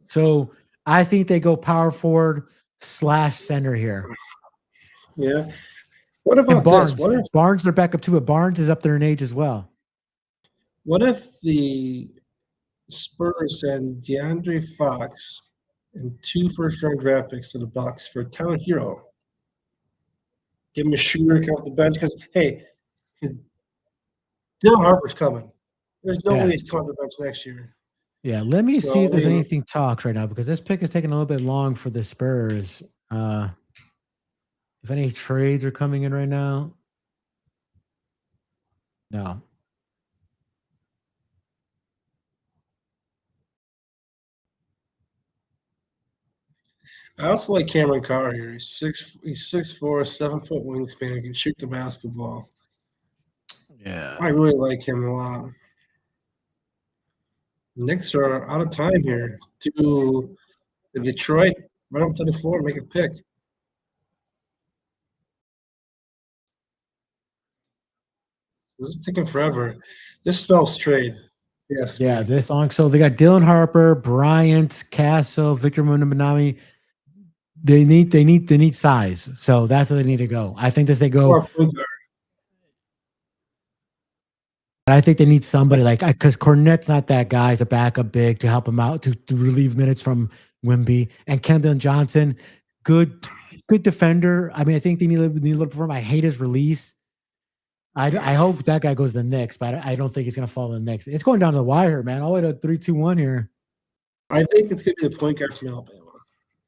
So I think they go power forward / center here. Yeah. What And about Barnes. this? What if Barnes, they're backup too, but Barnes is up there in age as well. the Spurs send DeAndre Fox and 2 first-round draft picks to the Bucks for a talent hero? Give him a shooter, come off the bench because Dylan Harper's coming. There's no Yeah. way he's coming off the bench next year. Yeah, let me see if there's So, anything talks right now because this pick is taking a little bit long for the Spurs. If any trades are coming in right now, no. I also like Cameron Carr here. He's 6'4", 7-foot wingspan. He can shoot the basketball. Yeah. I really like him a lot. Knicks are out of time here to Detroit. Run up to the floor, make a pick. This is taking forever. This spells trade. Yes. Yeah, this long. So they got Dylan Harper, Bryant, Castle, Victor Wembanyama. They need size. So that's where they need to go. I think they go. Or point guard. I think they need somebody like because Cornette's not that guy as a backup big to help him out to relieve minutes from Wimby and Kendall Johnson, good defender. I mean, I think they need a little from. I hate his release. I hope that guy goes to the Knicks, but I don't think he's going to fall in the Knicks. It's going down to the wire, man. All the way to 3-2-1 here. I think it's going to be the point guard from Alabama.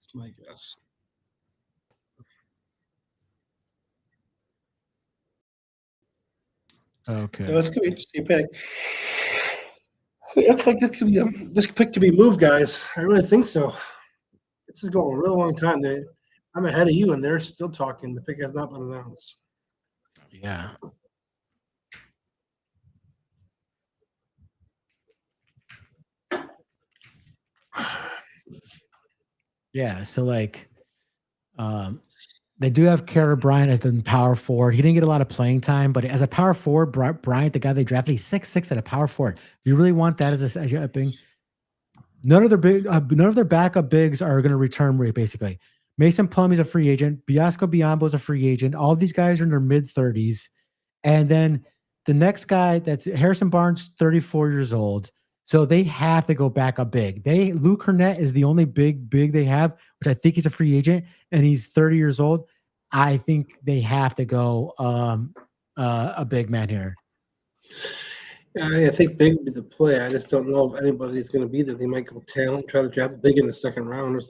That's my guess. Okay. So it's going to be an interesting pick. It looks like this pick could be moved, guys. I really think so. This is going a real long time. I'm ahead of you, and they're still talking. The pick has not been announced. Yeah. Yeah. So like, they do have Carter Bryant as the power forward. He didn't get a lot of playing time, but as a power forward, Bryant, the guy they drafted, he's 6'6" at a power forward. Do you really want that as your thing? None of their backup bigs are going to return rate. Basically, Mason Plumlee's a free agent. Biasco Biombo's a free agent. All these guys are in their mid 30s, and then the next guy that's Harrison Barnes, 34 years old. So they have to go back up big. Luke Cornette is the only big they have, which I think he's a free agent, and he's 30 years old. I think they have to go a big man here. Yeah, I think big would be the play. I just don't know if anybody's going to be there. They might go talent, try to draft big in the second round.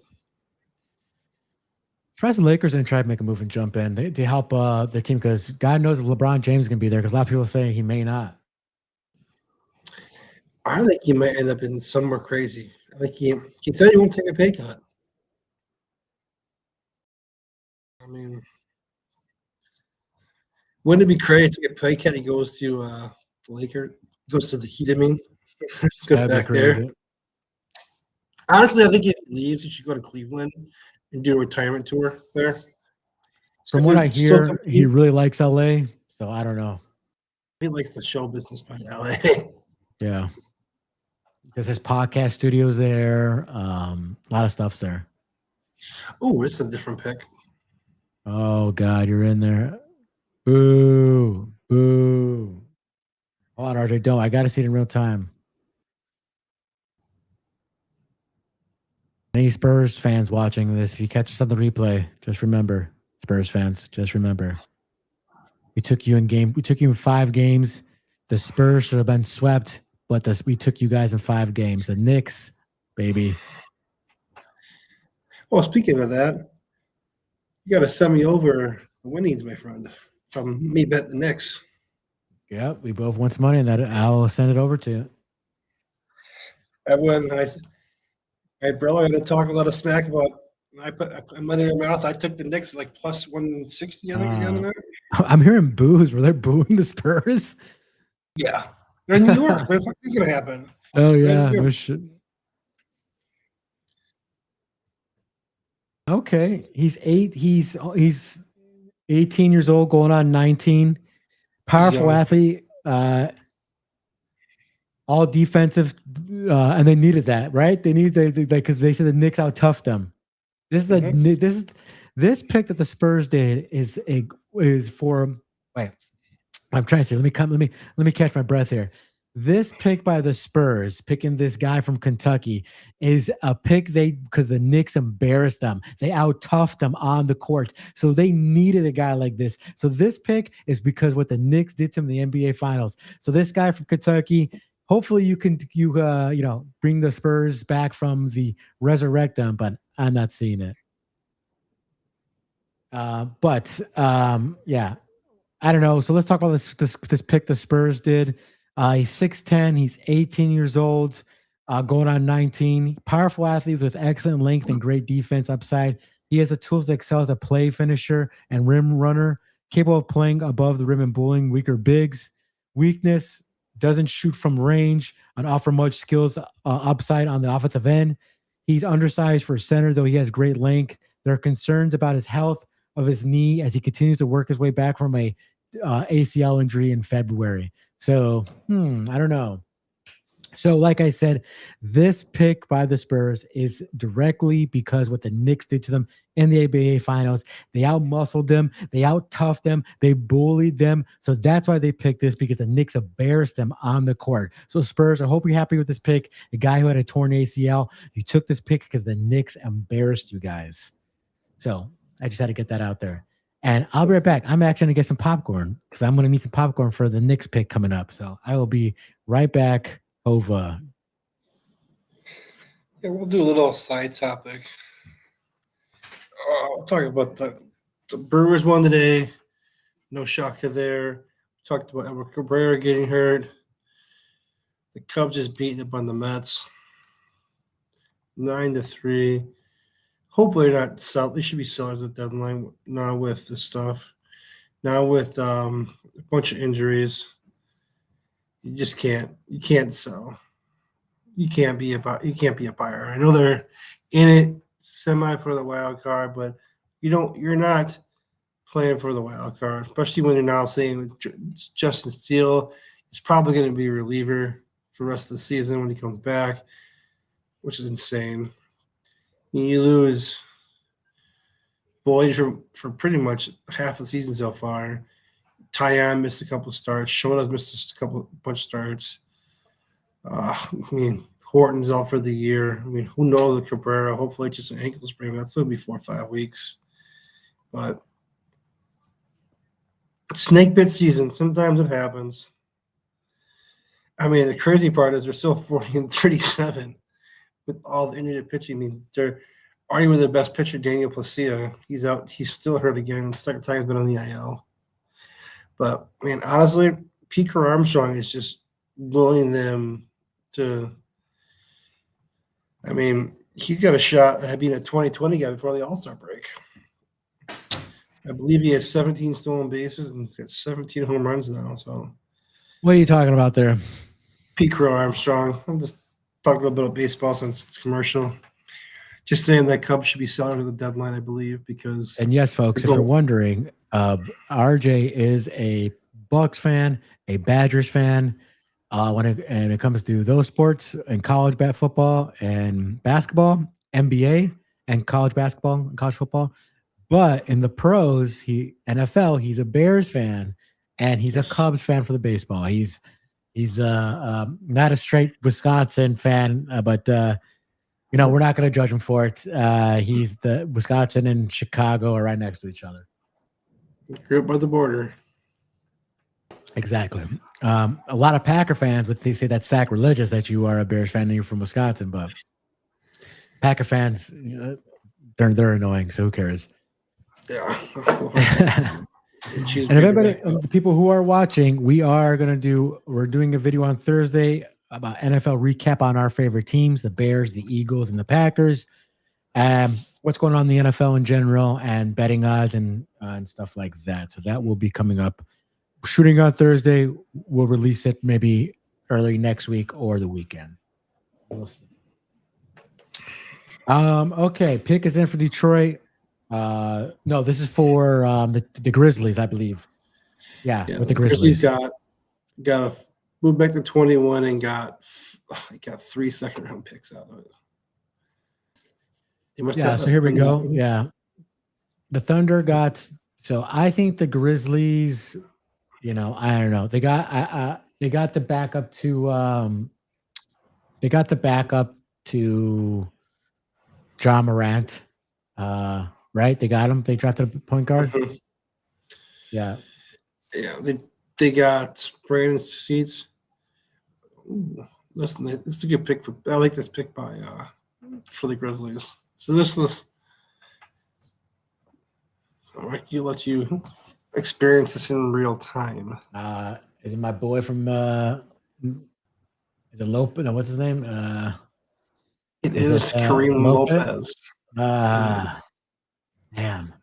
Surprised the Lakers didn't try to make a move and jump in to help their team because God knows if LeBron James is going to be there because a lot of people are saying he may not. I think he might end up in somewhere crazy. I think he said he won't take a pay cut. I mean, wouldn't it be crazy to take a pay cut? He goes to the Lakers, goes to the Heat. I mean, goes back there. Honestly, I think if he leaves, he should go to Cleveland and do a retirement tour there. From what I hear, he really likes LA. So I don't know. He likes the show business by LA. Yeah. Because his podcast studio's there. A lot of stuff's there. Oh, this is a different pick. Oh, God, you're in there. Boo. Boo. Hold on, RJ. Don't. I got to see it in real time. Any Spurs fans watching this, if you catch us on the replay, just remember, Spurs fans, just remember. We took you in 5 games. The Spurs should have been swept. But we took you guys in 5 games. The Knicks, baby. Well, speaking of that, you got to send me over winnings, my friend, from me bet the Knicks. Yep, we both want some money, and that I'll send it over to you. I won. I barely had to talk a lot of smack about. I put money in your mouth. I took the Knicks like plus 160. I think again. There. I'm hearing boos. Were they booing the Spurs? Yeah, they're in New York. What the fuck is gonna happen? Oh yeah, no shit. Okay, he's 18 years old, going on 19. Powerful athlete, all defensive, and they needed that, right? They needed because they said the Knicks out toughed them. This is this pick that the Spurs did is for. Wait, I'm trying to say. Let me catch my breath here. This pick by the Spurs, picking this guy from Kentucky, is a pick because the Knicks embarrassed them. They out-toughed them on the court. So they needed a guy like this. So this pick is because what the Knicks did to him in the NBA Finals. So this guy from Kentucky, hopefully you bring the Spurs back from the resurrect them, but I'm not seeing it. Yeah, I don't know. So let's talk about this pick the Spurs did. He's 6'10". He's 18 years old, going on 19. Powerful athlete with excellent length and great defense upside. He has the tools to excel as a play finisher and rim runner, capable of playing above the rim and bullying weaker bigs. Weakness, doesn't shoot from range and offer much skills upside on the offensive end. He's undersized for a center, though he has great length. There are concerns about his health of his knee as he continues to work his way back from a ACL injury in February. So, I don't know. So, like I said, this pick by the Spurs is directly because what the Knicks did to them in the ABA Finals. They out-muscled them. They out-toughed them. They bullied them. So that's why they picked this, because the Knicks embarrassed them on the court. So, Spurs, I hope you're happy with this pick. A guy who had a torn ACL, you took this pick because the Knicks embarrassed you guys. So, I just had to get that out there. And I'll be right back. I'm actually going to get some popcorn because I'm going to need some popcorn for the Knicks pick coming up. So I will be right back over. Yeah, we'll do a little side topic. I'll talk about the Brewers won today. No shocker there. Talked about Edward Cabrera getting hurt. The Cubs just beating up on the Mets. 9-3. Hopefully not sell. They should be sellers at the deadline now with this stuff. Now with a bunch of injuries, you just can't. You can't sell. You can't be a buyer. I know they're in it semi for the wild card, but you're not playing for the wild card, especially when you're now saying Justin Steele is probably going to be a reliever for the rest of the season when he comes back, which is insane. You lose Boyd for pretty much half the season so far. Tyon missed a couple of starts. Shota's missed a bunch of starts. Horton's out for the year. Who knows with Cabrera? Hopefully just an ankle sprain. That's going to be 4 or 5 weeks. But snake bit season. Sometimes it happens. The crazy part is they're still 40-37. With all the injured pitching, they're already with their best pitcher, Daniel Placia. He's out. He's still hurt again. The second time he's been on the IL. But, honestly, Peter Armstrong is just willing them to he's got a shot at being a 2020 guy before the All-Star break. I believe he has 17 stolen bases and he's got 17 home runs now. So, what are you talking about there? Peter Armstrong. I'm just talk a little bit about baseball since it's commercial. Just saying that Cubs should be selling to the deadline, I believe, because. And yes, folks, if you're wondering, RJ is a Bucks fan, a Badgers fan. When it comes to those sports and college football and basketball, NBA and college basketball and college football, but in the pros, NFL, he's a Bears fan and he's a Cubs fan for the baseball. He's not a straight Wisconsin fan, but we're not going to judge him for it. He's the Wisconsin and Chicago are right next to each other. Grew up by the border. Exactly. A lot of Packer fans would say that's sacrilegious that you are a Bears fan and you're from Wisconsin, but Packer fans, they're annoying. So who cares? Yeah. She's And if great anybody, back up. the people who are watching, we're doing a video on Thursday about NFL recap on our favorite teams, the Bears, the Eagles, and the Packers. What's going on in the NFL in general, and betting odds and stuff like that. So that will be coming up. Shooting on Thursday. We'll release it maybe early next week or the weekend. We'll see. Okay, pick is in for Detroit. No, this is for the Grizzlies, I believe. Yeah, with the Grizzlies. Got a moved back to 21 and got 3 second-round picks out of it. So here we go. Yeah, the Thunder got. So I think the Grizzlies. I don't know. They got the backup to. They got the backup to. Ja Morant. Right? They got him. They drafted a point guard. Mm-hmm. Yeah. Yeah, they got Brandon Seats. Listen, it's a good pick I like this pick by for the Grizzlies. So this is let you experience this in real time. Is it my boy from is it Lopez? No, what's his name? It is Kareem Lopez. Damn.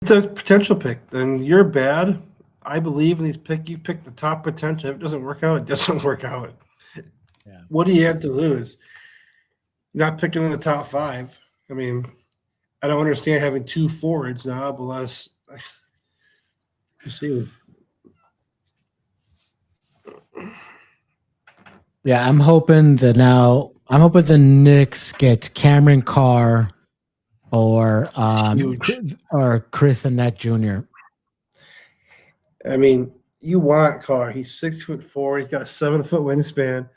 It's a potential pick. Then you're bad. I believe in these pick. You pick the top potential. If it doesn't work out, it doesn't work out. Yeah. What do you have to lose? You're not picking in the top 5. I mean, I don't understand having 2 forwards now, but less. You see. Yeah, I'm hoping the Knicks get Cameron Carr or Chris Annett Jr. I mean, you want Carr. He's 6'4". He's got a 7-foot wingspan.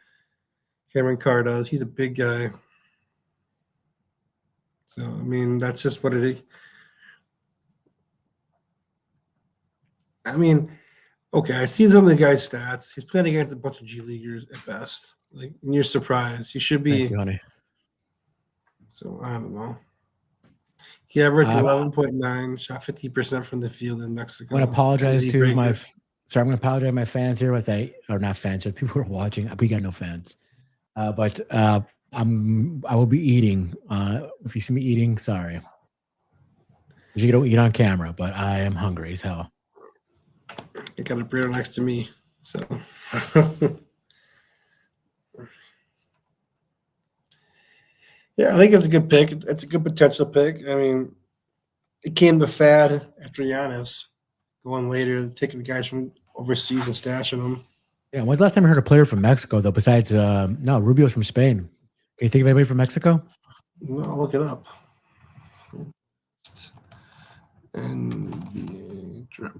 Cameron Carr does. He's a big guy. So, I mean, that's just what it is. I mean, okay, I see some of the guy's stats. He's playing against a bunch of G Leaguers at best. Like, and you're surprised. He should be. Thank you, honey. So, I don't know. He averaged 11.9, shot 50% from the field in Mexico. I want to apologize to my. Sorry, I'm going to apologize to my fans here. Or not fans, people who are watching. We got no fans. But I will be eating. If you see me eating, sorry. You don't eat on camera, but I am hungry as hell. I got a burrito next to me, so. Yeah, I think it's a good pick. It's a good potential pick. I mean, it came to fad after Giannis going later, taking the guys from overseas and stashing them. Yeah, when's the last time I heard a player from Mexico, though, besides, no, Rubio's from Spain. Can you think of anybody from Mexico? Well, I'll look it up. NBA draft.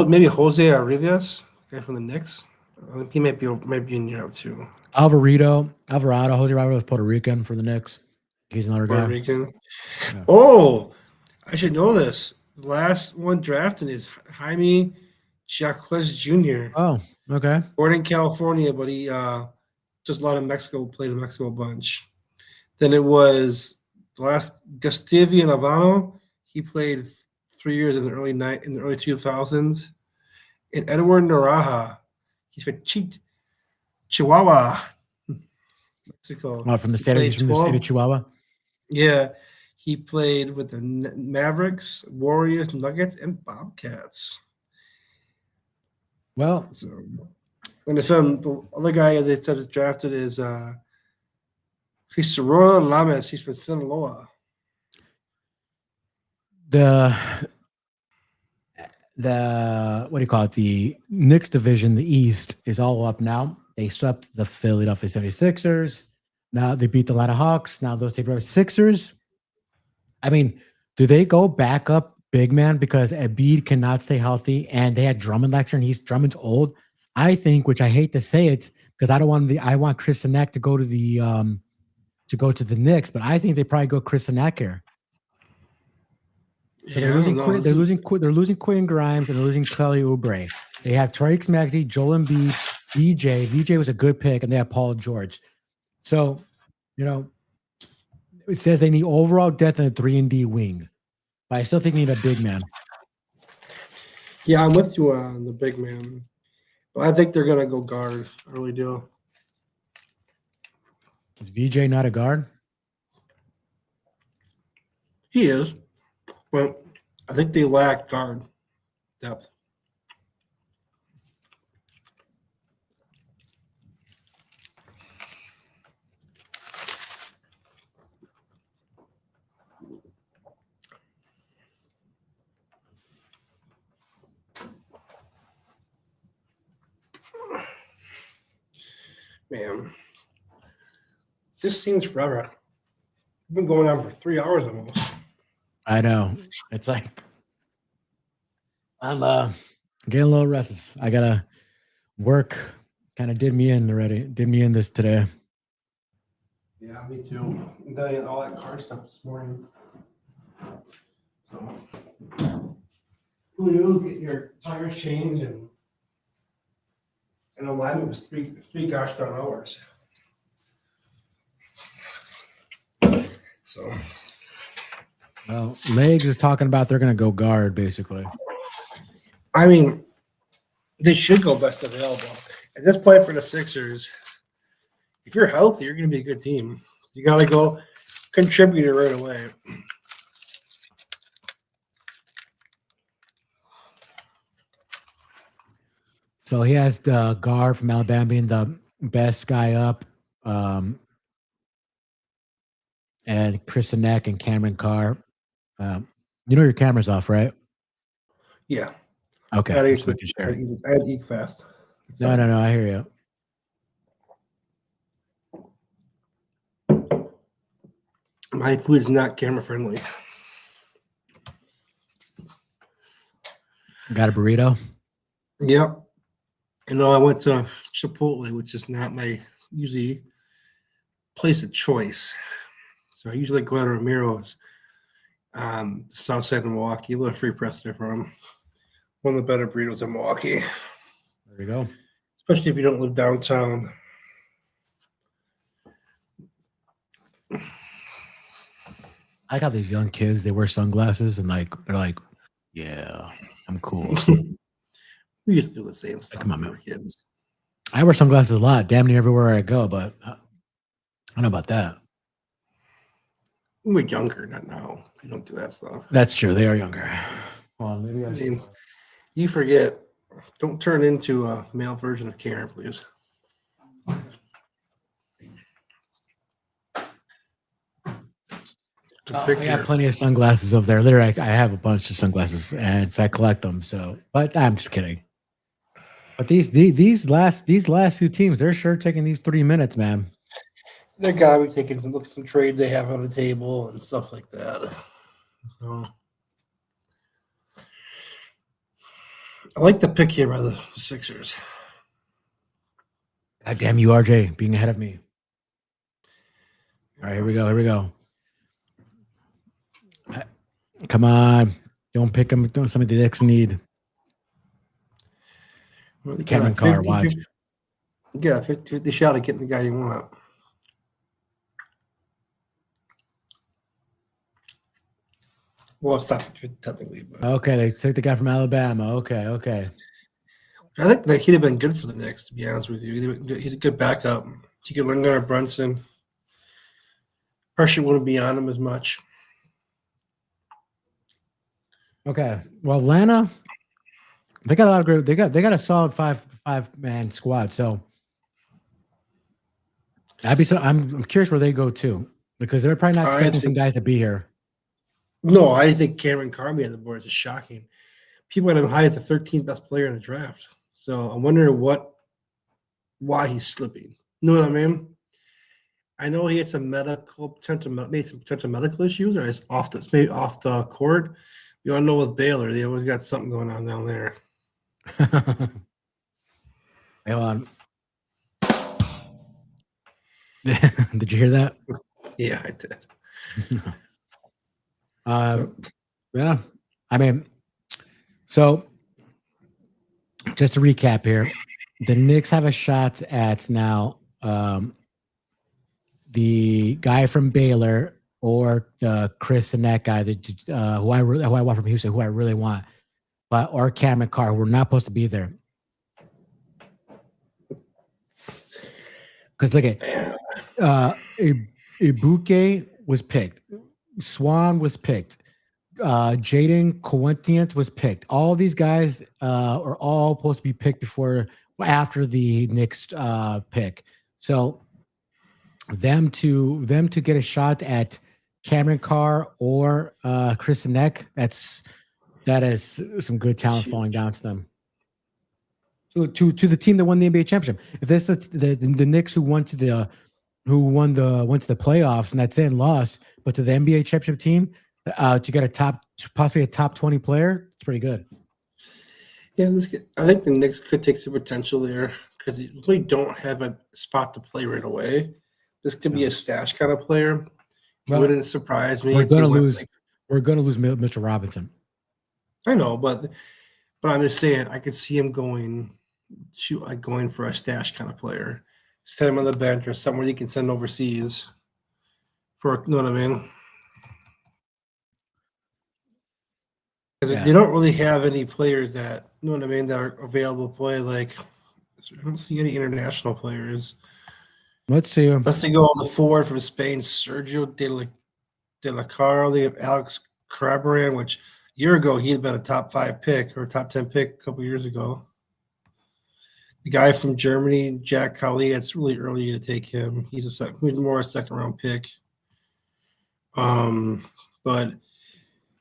Maybe Jose Arribas, guy from the Knicks. I think he might be in Europe too. Alvarado, Jose Alvarado is Puerto Rican for the Knicks. He's another Puerto guy. Rican. Yeah. Oh, I should know this. The last one drafted is Jaime Jaquez Jr. Oh, okay. Born in California, but he just a lot of Mexico, played in Mexico a bunch. Then it was the last Gustavian Avano. He played 3 years in the early 2000s. And Edward Naraha. He's from Chihuahua, Mexico. Oh, from the state of Chihuahua. Yeah, he played with the Mavericks, Warriors, Nuggets, and Bobcats. Well, so, and the other guy they said is drafted is Crisoro Lames. He's from Sinaloa. The what do you call it? The Knicks division, the East, is all up now. They swept the Philadelphia 76ers. Now they beat the Atlanta Hawks. Now those take Sixers. I mean, do they go back up big man because Embiid cannot stay healthy and they had Drummond last year and Drummond's old? I think, which I hate to say it because I want Chris Annett to go to the Knicks, but I think they probably go Chris Annett here. So they're losing Quinn Grimes and they're losing Kelly Oubre. They have Tariq Maxey, Joel Embiid, VJ. VJ was a good pick, and they have Paul George. So You know, it says they need overall depth and a 3-and-D wing. But I still think they need a big man. Yeah, I'm with you on the big man. But I think they're gonna go guard. I really do. Is VJ not a guard? He is, but I think they lack guard depth. Man, this seems forever. We've been going on for 3 hours almost. I know. It's like I'm getting a little restless. I gotta work. Kind of did me in already. Did me in this today. Yeah, me too. I had all that car stuff this morning. So, who knew? Get your tires changed and alignment was three gosh darn hours. So, Well, Legs is talking about they're gonna go guard basically. I mean, they should go best available. At this point for the Sixers, if you're healthy, you're going to be a good team. You got to go contributor right away. So he has the guard from Alabama being the best guy up, and Chris Neck and Cameron Carr. You know your camera's off, right? Yeah. Okay. I just making sure. had to eat fast. No. I hear you. My food is not camera friendly. Got a burrito? Yep. I went to Chipotle, which is not my usually place of choice. So I usually go to Ramiro's, the south side of Milwaukee. A little free press there for him. One of the better burritos in Milwaukee. There you go. Especially if you don't live downtown. I got these young kids. They wear sunglasses and they're like, yeah, I'm cool. We used to do the same stuff come on, when we man. were kids. I wear sunglasses a lot, damn near everywhere I go. But I don't know about that. We were younger, not now. We don't do that stuff. That's true. They are younger. Hold on, maybe I mean, you forget. Don't turn into a male version of Karen, please. I have plenty of sunglasses over there. Literally, I have a bunch of sunglasses, and so I collect them. So, but I'm just kidding. But these last few teams, they're sure taking these 3 minutes, man. They gotta be taking some look at some trade they have on the table and stuff like that. So I like the pick here by the Sixers. God damn you, RJ, being ahead of me. All right, here we go. Come on. Don't pick them. Don't some of the Knicks need. Cameron Carr, watch. Yeah, 50 shot at getting the guy you want. Well, it's not technically. But. Okay, they took the guy from Alabama. Okay. I think that he'd have been good for the Knicks, to be honest with you. He's a good backup. He could learn under Brunson. Pressure wouldn't be on him as much. Okay. Well, Atlanta, they got a lot of great. They got a solid five-man squad. So I'm curious where they go to, because they're probably not expecting some guys to be here. No, I think Cameron Carr on the board is shocking. People had him high as the 13th best player in the draft. So I'm wondering why he's slipping. You know what I mean? I know he had some potential medical issues, or it's maybe off the court. You all know with Baylor, they always got something going on down there. Hey, hold on. Did you hear that? Yeah, I did. Yeah. I mean, so just to recap here, the Knicks have a shot at now the the guy from Baylor or the Chris and that guy that who I want from Houston, who I really want, but or Cameron Carr, who are not supposed to be there. Because look at Ibuke was picked, Swan was picked, Jaden Coentiant was picked. All these guys are all supposed to be picked after the Knicks pick. So them to get a shot at Cameron Carr or Chris Neck, that is some good talent falling down to them. To the team that won the NBA championship. If this is the Knicks who went to the playoffs and that's it and lost, but to the NBA championship team to get possibly a top 20 player, it's pretty good. Yeah, I think the Knicks could take some potential there because they really don't have a spot to play right away. This could be a stash kind of player. It wouldn't surprise me. We're going to lose. We're going to lose Mitchell Robinson. I know, but I'm just saying I could see him going for a stash kind of player. Set him on the bench or somewhere you can send overseas. You know what I mean? Because they don't really have any players that, you know what I mean, that are available to play. Like, I don't see any international players. Let's see him. Let's go on the forward from Spain, Sergio de la Carro. They have Alex Carabaran, which a year ago he had been a top 5 pick or top 10 pick a couple years ago. The guy from Germany, Jack Collie, it's really early to take him. He's more a second round pick. But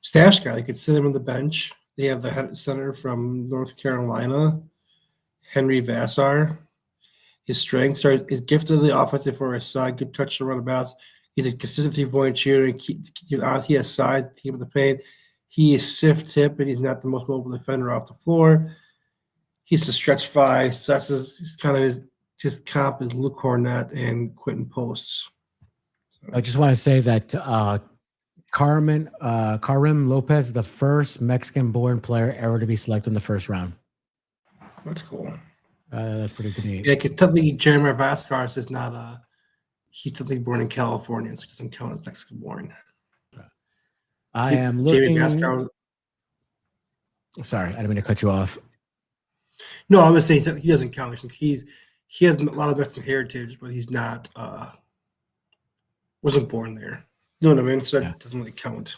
stash guy, they could sit him on the bench. They have the head center from North Carolina, Henry Vassar. His strengths are his giftedly offensive for his side, good touch around the bounce. He's a consistent 3-point shooter. He has size, team of the paint. He is stiff tip, and he's not the most mobile defender off the floor. He's a stretch 5. He's kind of his comp is Luke Cornett and Quentin Posts. So. I just want to say that Karim Lopez is the first Mexican-born player ever to be selected in the first round. That's cool. That's pretty good. Yeah, because technically Jeremy Vasquez is not he's technically born in California, so he doesn't count as Mexican-born. I am looking. Jamie Vasquez. Sorry, I didn't mean to cut you off. No, I was saying he doesn't count. He has a lot of Mexican heritage, but he's not wasn't born there. You know what I mean? So that doesn't really count.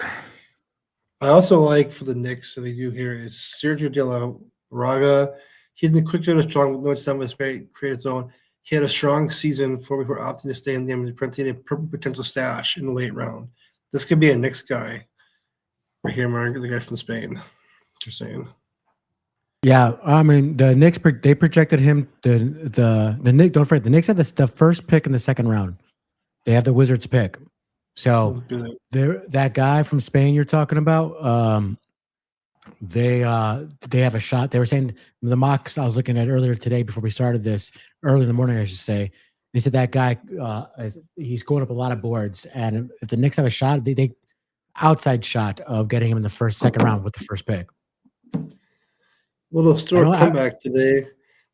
I also like for the Knicks that they do here is Sergio de la Raga. He's been quick and strong, no time with create his own. He had a strong season before opting to stay in the end, printing a potential stash in the late round. This could be a Knicks guy right here, Mark, the guy from Spain. You're saying. Yeah, I mean the Knicks. They projected him. The Knicks. Don't forget, the Knicks had the first pick in the second round. They have the Wizards pick. So that guy from Spain you're talking about. They have a shot. They were saying the mocks I was looking at earlier today before we started this early in the morning. I should say they said that guy he's going up a lot of boards, and if the Knicks have a shot, they outside shot of getting him in the second round with the first pick. Little story comeback today.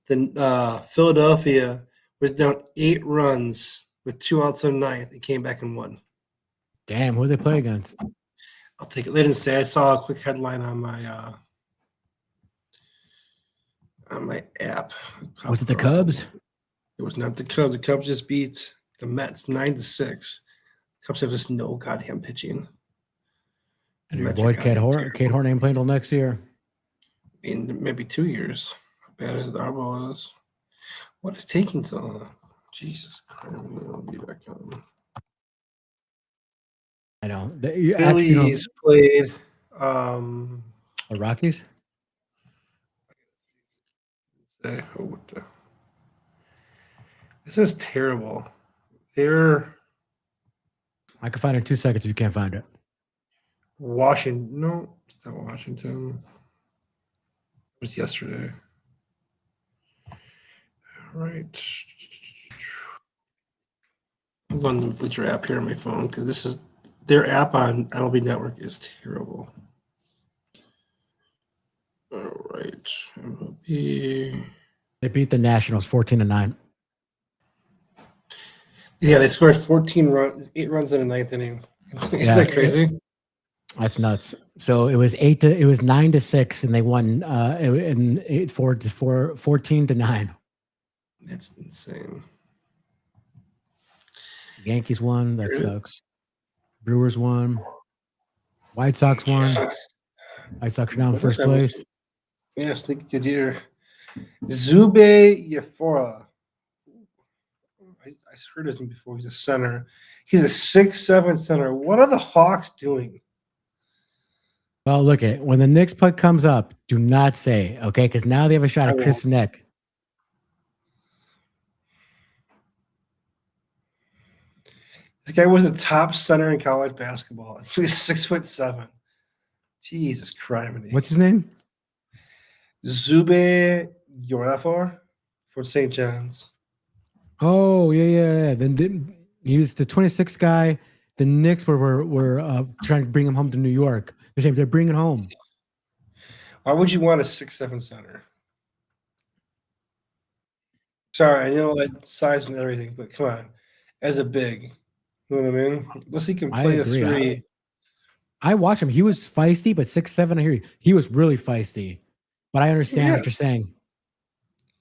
Then Philadelphia was down 8 runs with 2 outs in the ninth. They came back and won. Damn, who did they play against? I'll take it. They didn't say. I saw a quick headline on my app. Was it the Cubs? It was not the Cubs. The Cubs just beat the Mets 9-6. Cubs have just no goddamn pitching. And your boy Kate Horn ain't playing until next year. In maybe 2 years. How bad is Darbo is? What is taking so long? Jesus Christ. I'll be back on. I know. Phillies played the Rockies? This is terrible. I can find it in 2 seconds if you can't find it. Washington. No, it's not Washington. It was yesterday. All right. I'm going to put your app here on my phone because this is their app on MLB Network is terrible. All right. MLB. They beat the Nationals 14-9. Yeah, they scored 14 runs, 8 runs in the ninth inning. Isn't Yeah, that crazy? that's nuts. So it was 9-6, and they won in 14-9. That's insane. Yankees won. That sucks. Brewers won. White Sox won. White Sox are now in What else first I was- place. Yeah, sneaky good year. Zube Yafora. I heard his name before. He's a center. He's a 6'7" center. What are the Hawks doing? Well, look at when the Knicks puck comes up, do not say okay, because now they have a shot I at Chris Neck. This guy was a top center in college basketball. He was 6'7". Jesus Christ. What's his name? Zube Yorafor for St. John's. Oh yeah. Then he was the 26th guy. The Knicks were trying to bring him home to New York. They're saying they're bringing home. Why would you want a 6'7" center? Sorry, I know that size and everything, but come on. As a big, you know what I mean? Unless he can I play the agree. three. I watched him. He was feisty, but 6'7", I hear you. He was really feisty. But I understand what you're saying.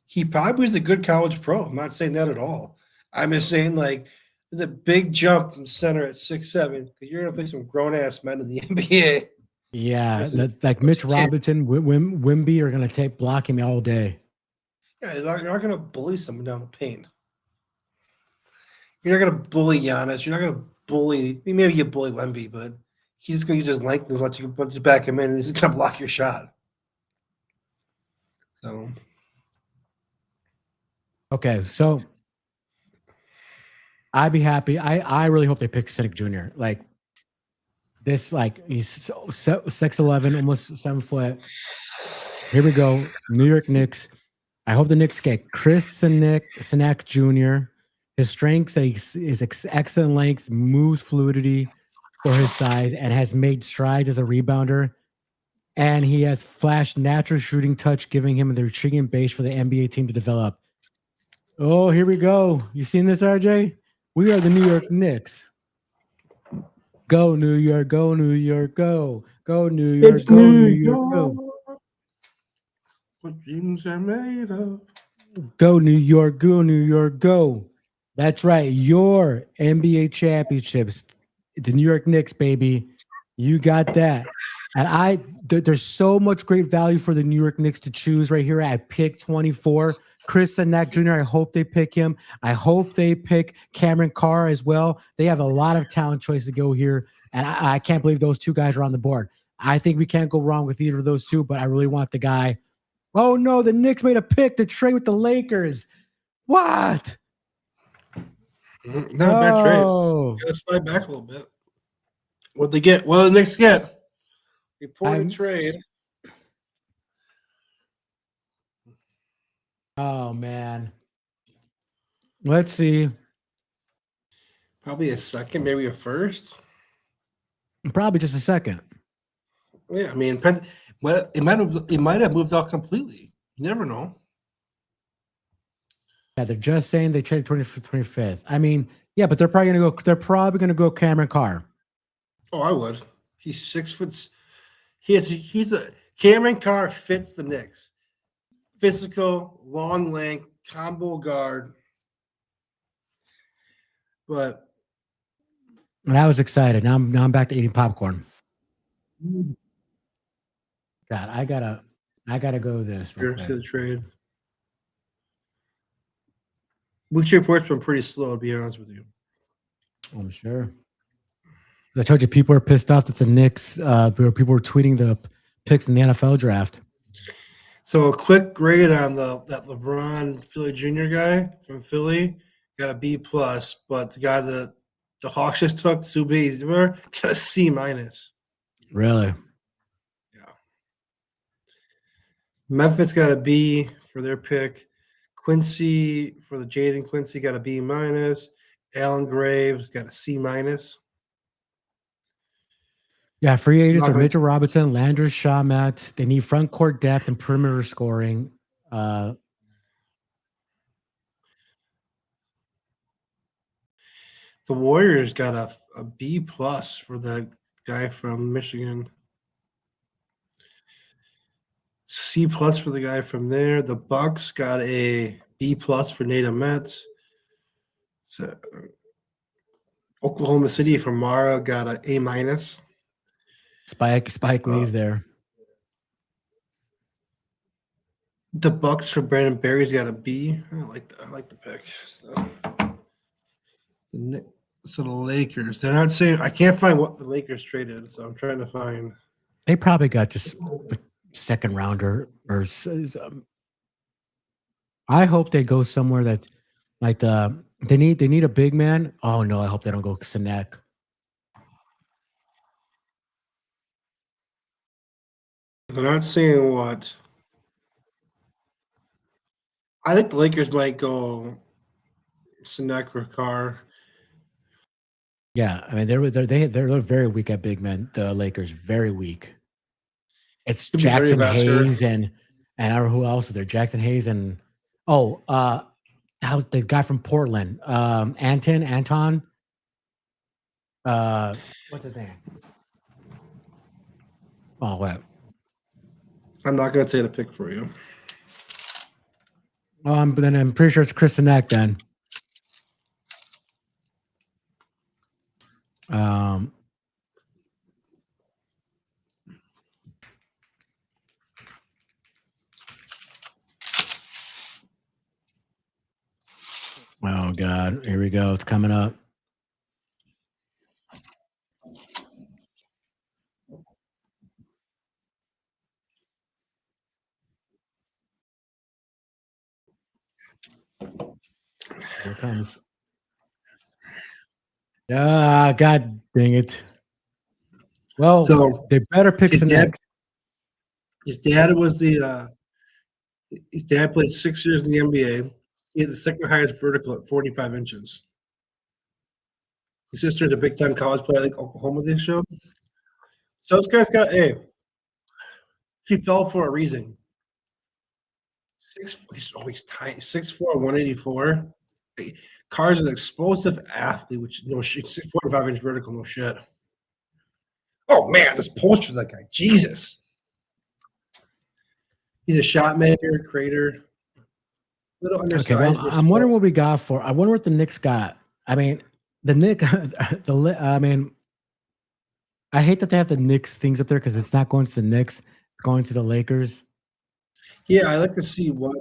He probably was a good college pro. I'm not saying that at all. I'm just saying, like, there's a big jump from center at 6'7" because you're going to play some grown ass men in the NBA. Yeah, Listen, like Mitch kid. Robinson, Wimby are going to block him all day. Yeah, you're not going to bully someone down the paint. You're not going to bully Giannis. You're not going to bully. Maybe you bully Wemby, but he's going to just lengthen, let you back him in, and he's going to block your shot. So, okay, so I'd be happy. I really hope they pick Siddick Jr. Like this, like he's 6'11", almost 7 foot. Here we go, New York Knicks. I hope the Knicks get Chris Sinek Jr. His strengths is excellent length, moves fluidity for his size, and has made strides as a rebounder. And he has flashed natural shooting touch, giving him the intriguing base for the NBA team to develop. Oh, here we go. You seen this, RJ? We are the New York Knicks. Go New York, go New York, go. Go New York, it's go New New York, go. What dreams are made of. Go New York, go New York, go. That's right. Your NBA championships, the New York Knicks, baby. You got that. And there's so much great value for the New York Knicks to choose right here at pick 24. Chris Sinek Jr., I hope they pick him. I hope they pick Cameron Carr as well. They have a lot of talent choices to go here. And I can't believe those two guys are on the board. I think we can't go wrong with either of those two, but I really want the guy. Oh, no, the Knicks made a pick to trade with the Lakers. What? Not a bad trade. Got to slide back a little bit. What'd they get? What did the Knicks get? Reported trade. Oh, man. Let's see. Probably a second, maybe a first. Probably just a second. Yeah, I mean, well, it might have moved out completely. You never know. Yeah, they're just saying they traded 25th. I mean, yeah, but they're probably gonna go Cameron Carr. Oh, I would. He's 6 foot. He's a Cameron Carr fits the Knicks. Physical, long length, combo guard. But And I was excited. Now I'm back to eating popcorn. God, I gotta go this. here's the trade. Bleacher Report's been pretty slow, to be honest with you. I'm sure. I told you, people are pissed off that the Knicks. People were tweeting the picks in the NFL draft. So a quick grade on that LeBron Philly Jr. guy from Philly got a B plus, but the guy that the Hawks just took, Zube, got a C minus. Really? Yeah. Memphis got a B for their pick. Quincy for the Jaden Quincy got a B minus. Alan Graves got a C minus. Yeah, free agents are Mitchell Robinson, Landry Shamet. They need front court depth and perimeter scoring. The Warriors got a B plus for the guy from Michigan. C plus for the guy from there. The Bucks got a B plus for Nate Metz. So Oklahoma City for Mara got a A minus. Spike Lee's there. The Bucks for Brandon Berry's got a B. I like the pick. So the Lakers. They're not saying. I can't find what the Lakers traded, so I'm trying to find. They probably got just a second rounder or. I hope they go somewhere that, like they need a big man. Oh no, I hope they don't go Sinek. They're not saying what. I think the Lakers might go Sinek or Carr. Yeah, I mean they're very weak at big men. The Lakers very weak. It's Could be Harry Jackson Vassar. Hayes and I don't know who else is there. Jackson Hayes and how's the guy from Portland? Anton. What's his name? Oh, what? I'm not going to say the pick for you. But then I'm pretty sure it's Chris Sinek then. Oh God, here we go. It's coming up. Here it comes. Ah, God dang it. Well, So they better pick Sinek. His dad played 6 years in the NBA. He had the second highest vertical at 45 inches. His sister's a big time college player, like Oklahoma they showed. So this guy's got he fell for a reason. He's tiny, 6'4", 184. Carr's an explosive athlete, which no shit, 45-inch vertical, no shit. Oh man, this poster, that guy, Jesus. He's a shot maker, creator. Little undersized. Okay, well, I'm wondering what we got for. I wonder what the Knicks got. I mean, the Knicks. I mean, I hate that they have the Knicks things up there because it's not going to the Knicks, it's going to the Lakers. Yeah, I like to see what.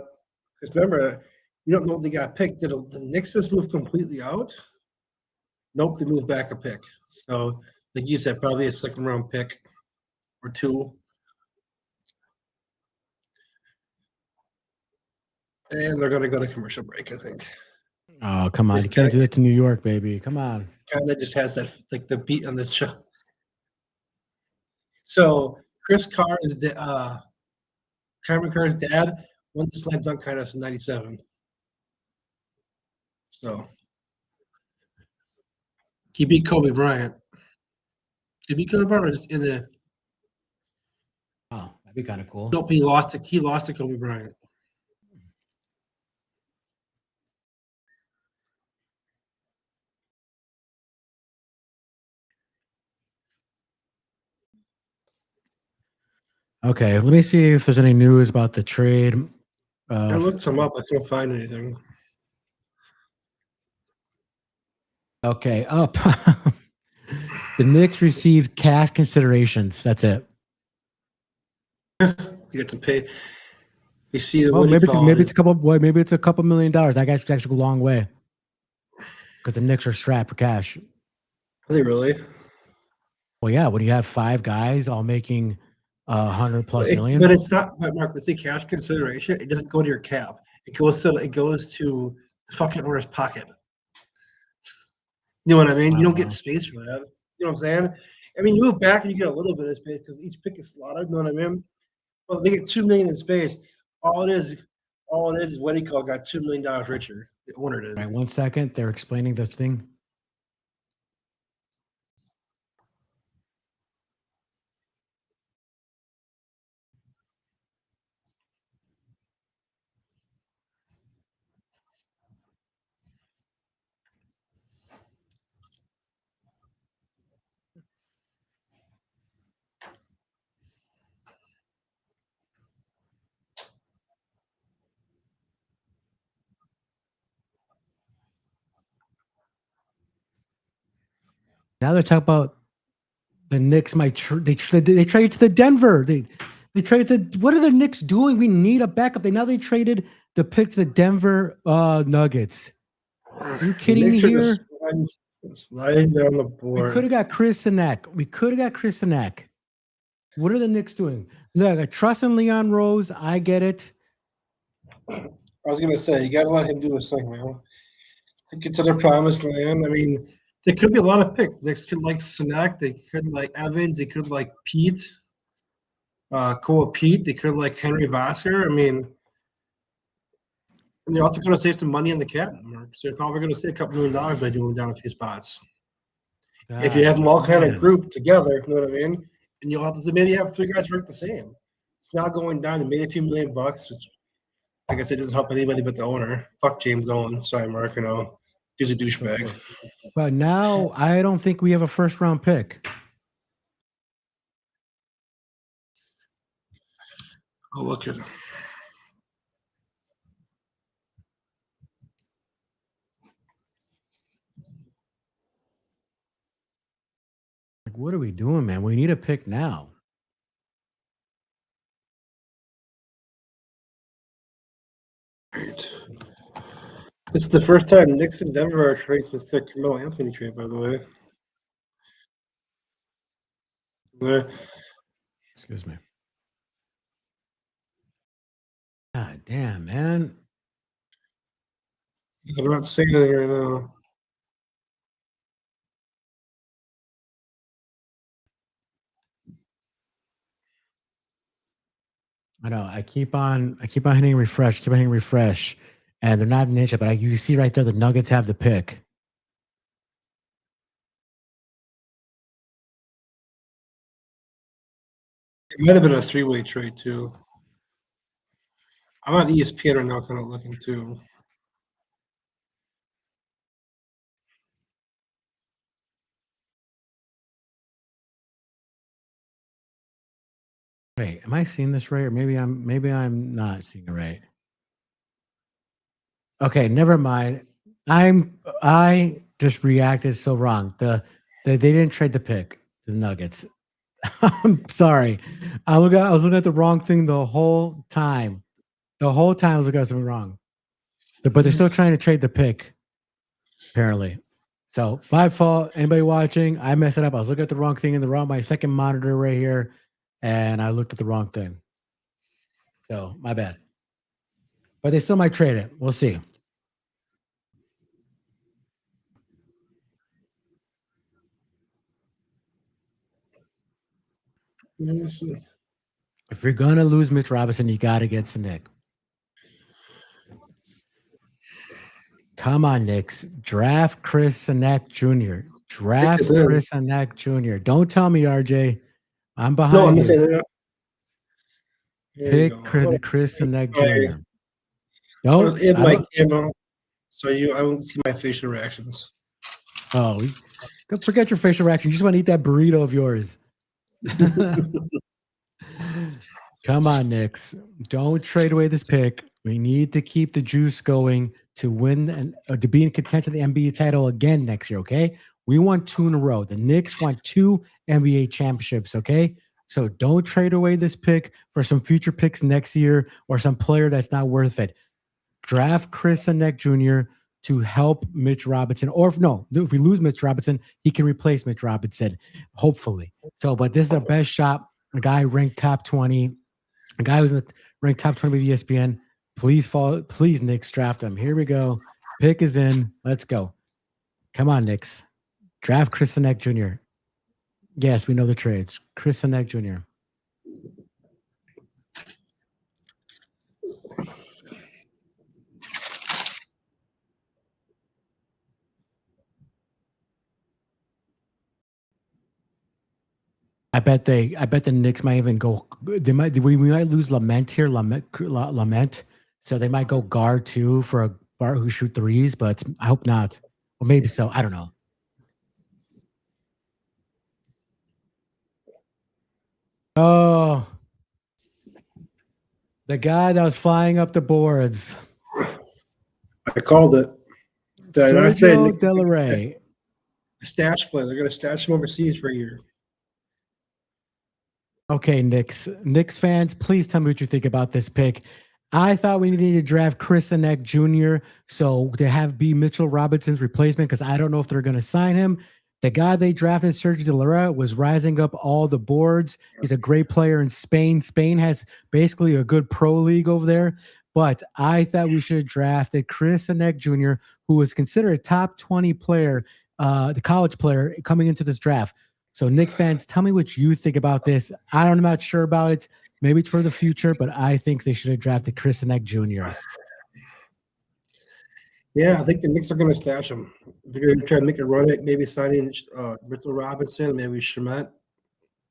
Because remember, you don't know if they got picked. Did the Knicks just move completely out? Nope, they moved back a pick. So, like you said, probably a second round pick or two. And they're going to go to commercial break, I think. Oh, come on. You can't do that to New York, baby. Come on. Kind of just has that, like the beat on the show. So, Chris Carr is Cameron Carr's dad won the slam dunk contest in '97. So, he beat Kobe Bryant. Did he beat Kobe Bryant or just in the. Oh, that'd be kind of cool. Nope, he lost to Kobe Bryant. Okay, let me see if there's any news about the trade. I looked some up. I couldn't find anything. Okay, up. The Knicks received cash considerations. That's it. You get to pay. You see the Well, maybe it's a couple. Boy, maybe it's a couple $1 million. That could actually go a long way because the Knicks are strapped for cash. Are they really? Well, yeah. When you have 5 guys all making 100+ million, but it's not. But Mark, let's say cash consideration. It doesn't go to your cap. It goes to the fucking owner's pocket. You know what I mean? You don't get space for that. You know what I'm saying? I mean, you move back and you get a little bit of space because each pick is slotted. You know what I mean? Well, they get $2 million in space. All it is what he called got $2 million richer. The owner did. Right, 1 second. They're explaining this thing. Now they're talking about the Knicks might they traded to the Denver. They traded to what are the Knicks doing? We need a backup. They traded the pick to the Denver Nuggets. Are you kidding me Knicks are just here? sliding down the We board. could have got Chris Sinek. What are the Knicks doing? Look, I trust in Leon Rose. I get it. I was gonna say you gotta let him do his thing, man. Get to their promised land. I mean, there could be a lot of picks. Knicks could like Sinek. They could like Evans. They could like Pete. Koa Pete. They could like Henry Vasker. I mean, and they're also going to save some money in the cap mark. So they're probably going to save a couple $1 million by doing down a few spots. If you have them all kind of grouped together, you know what I mean? And you'll have to maybe have 3 guys rank the same. It's not going down. They made a few $1 million, which, like I said, doesn't help anybody but the owner. Fuck James Dolan. Sorry, Mark. You know, he's a douchebag. But now I don't think we have a first round pick. I'll look at it. Like, what are we doing, man? We need a pick now. Right. This is the first time Knicks and Denver are trading this to Carmelo Anthony trade, by the way. Excuse me. God damn, man. I'm not saying anything right now. I know. I keep on hitting refresh, and they're not ninja, but you see right there, the Nuggets have the pick. It might have been a 3-way trade too. I'm on ESPN right now, kind of looking too. Wait, am I seeing this right? Or maybe I'm not seeing it right. Okay, never mind. I just reacted so wrong. They didn't trade the pick, the Nuggets. I'm sorry. I was looking at the wrong thing the whole time. The whole time I was looking at something wrong. But they're still trying to trade the pick, apparently. So my fault. Anybody watching? I messed it up. I was looking at the wrong thing in my second monitor right here, and I looked at the wrong thing. So my bad. But they still might trade it. We'll see. If you're gonna lose Mitch Robinson, you got to get Sinek. Come on, Knicks. Draft Chris Sinek Jr. Draft Chris Sinek Jr. Don't tell me, RJ. I'm behind no, I'm you. saying that. Pick Chris Sinek Jr. No, in my camera, so I won't see my facial reactions. Oh, forget your facial reaction. You just want to eat that burrito of yours. Come on, Knicks. Don't trade away this pick. We need to keep the juice going to win and to be in contention of the NBA title again next year, okay? We want 2 in a row. The Knicks want 2 NBA championships, okay? So don't trade away this pick for some future picks next year or some player that's not worth it. Draft Chris Sinek Jr. to help Mitch Robinson. Or if we lose Mitch Robinson, he can replace Mitch Robinson, hopefully. So, but this is the best shot. A guy ranked top 20. A guy who's ranked top 20 with ESPN. Please, Knicks, draft him. Here we go. Pick is in. Let's go. Come on, Knicks. Draft Chris Sinek Jr. Yes, we know the trades. Chris Sinek Jr. I bet the Knicks might even go. We might lose Lament here. Lament. So they might go guard too for a guard who shoot threes, but I hope not. Or maybe so. I don't know. Oh, the guy that was flying up the boards. I called it. Sergio Delaray. A stash player. They're going to stash him overseas for a year. Okay, Knicks fans, please tell me what you think about this pick. I thought we needed to draft Chris Sinek Jr. so to have be Mitchell Robinson's replacement because I don't know if they're going to sign him. The guy they drafted, Sergio De Lara, was rising up all the boards. He's a great player in Spain. Spain has basically a good pro league over there. But I thought we should have drafted Chris Sinek Jr., who was considered a top 20 player, the college player coming into this draft. So, Knick fans, tell me what you think about this. I'm not sure about it. Maybe it's for the future, but I think they should have drafted Chris Sinek Jr. Yeah, I think the Knicks are going to stash him. They're going to try to make a run at maybe signing Mitchell Robinson, maybe Shemet,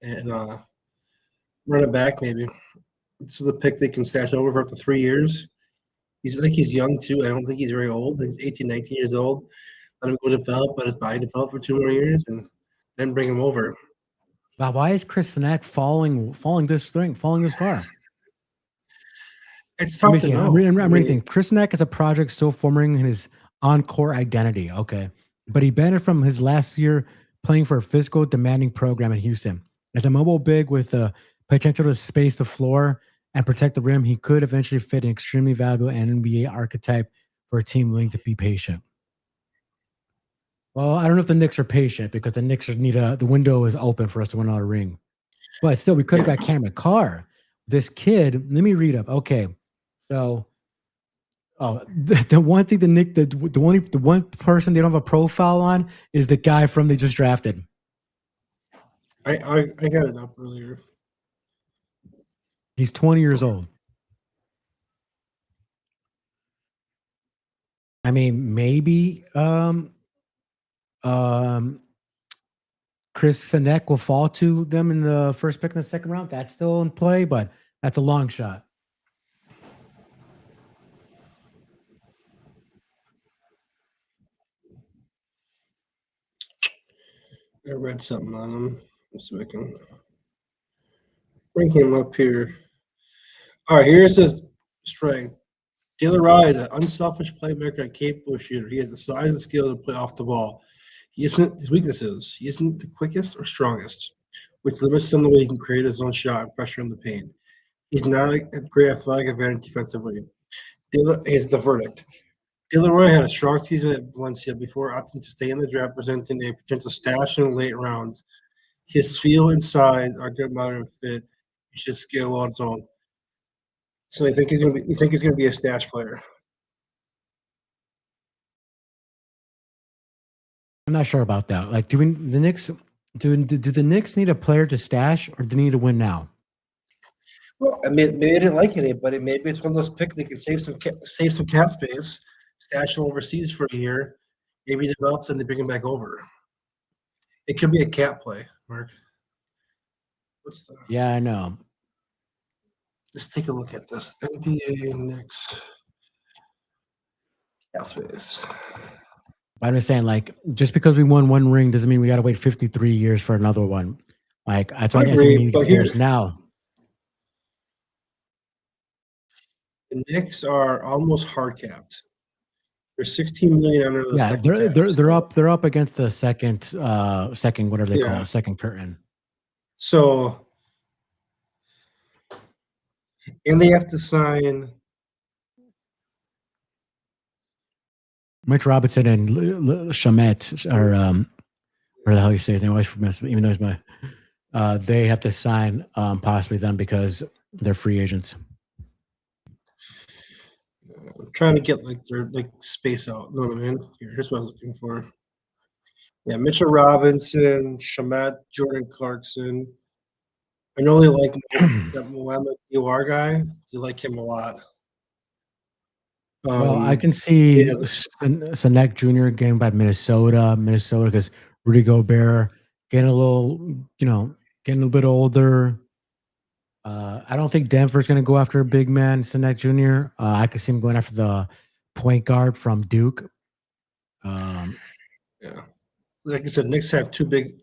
and run it back maybe. This is a pick they can stash over for up to 3 years. I think he's young too. I don't think he's very old. He's 18, 19 years old. Let him go develop, let his body develop for 2 more years, and then bring him over. Wow, why is Chris Sinek falling this far? It's tough to know. I'm reading. Chris Sinek is a project still forming his on-court identity. Okay. But he benefited from his last year playing for a physical demanding program in Houston. As a mobile big with the potential to space the floor and protect the rim, he could eventually fit an extremely valuable NBA archetype for a team willing to be patient. Well, I don't know if the Knicks are patient because the Knicks need the window is open for us to win out a ring. But still, we could have got Cameron Carr. This kid, let me read up. Okay. So, the one thing the one person they don't have a profile on is the guy from they just drafted. I got it up earlier. He's 20 years old. I mean, maybe Chris Sinek will fall to them in the first pick in the second round. That's still in play, but that's a long shot. I read something on him. So I can bring him up here. All right, here's his strength. De La is an unselfish playmaker and capable shooter. He has the size and skill to play off the ball. His weaknesses. He isn't the quickest or strongest, which limits him the way he can create his own shot and pressure in the paint. He's not a great athletic advantage defensively. Is the verdict. De La had a strong season at Valencia before opting to stay in the draft, presenting a potential stash in the late rounds. His feel and size are good modern fit. He should scale on its own. So you think he's gonna be a stash player? I'm not sure about that. Like, do the Knicks need a player to stash or do they need to win now? Well, I mean, maybe they didn't like it, but maybe it's one of those picks they can save some cap space, stash him overseas for a year, maybe he develops and they bring him back over. It could be a cap play, Mark. Yeah, I know. Let's take a look at this NBA Knicks cap space. I understand, like, just because we won one ring doesn't mean we got to wait 53 years for another one. Like, I think we need to get players now. The Knicks are almost hard capped. They're 16 million under the they're up against the second whatever they call it, second curtain. So, and they have to sign Mitch Robinson and Shemet, or where the hell you say his name? Even though he's my, they have to sign possibly them because they're free agents. I'm trying to get their space out. You know what I mean? Here's what I was looking for. Yeah, Mitchell Robinson, Shemet, Jordan Clarkson. I know they like that Mohamed Diawara guy. They like him a lot. Well, I can see Sinek Jr. getting by Minnesota because Rudy Gobert getting a little bit older. I don't think Denver's going to go after a big man, Sinek Jr. I could see him going after the point guard from Duke. Yeah, like I said, Knicks have two big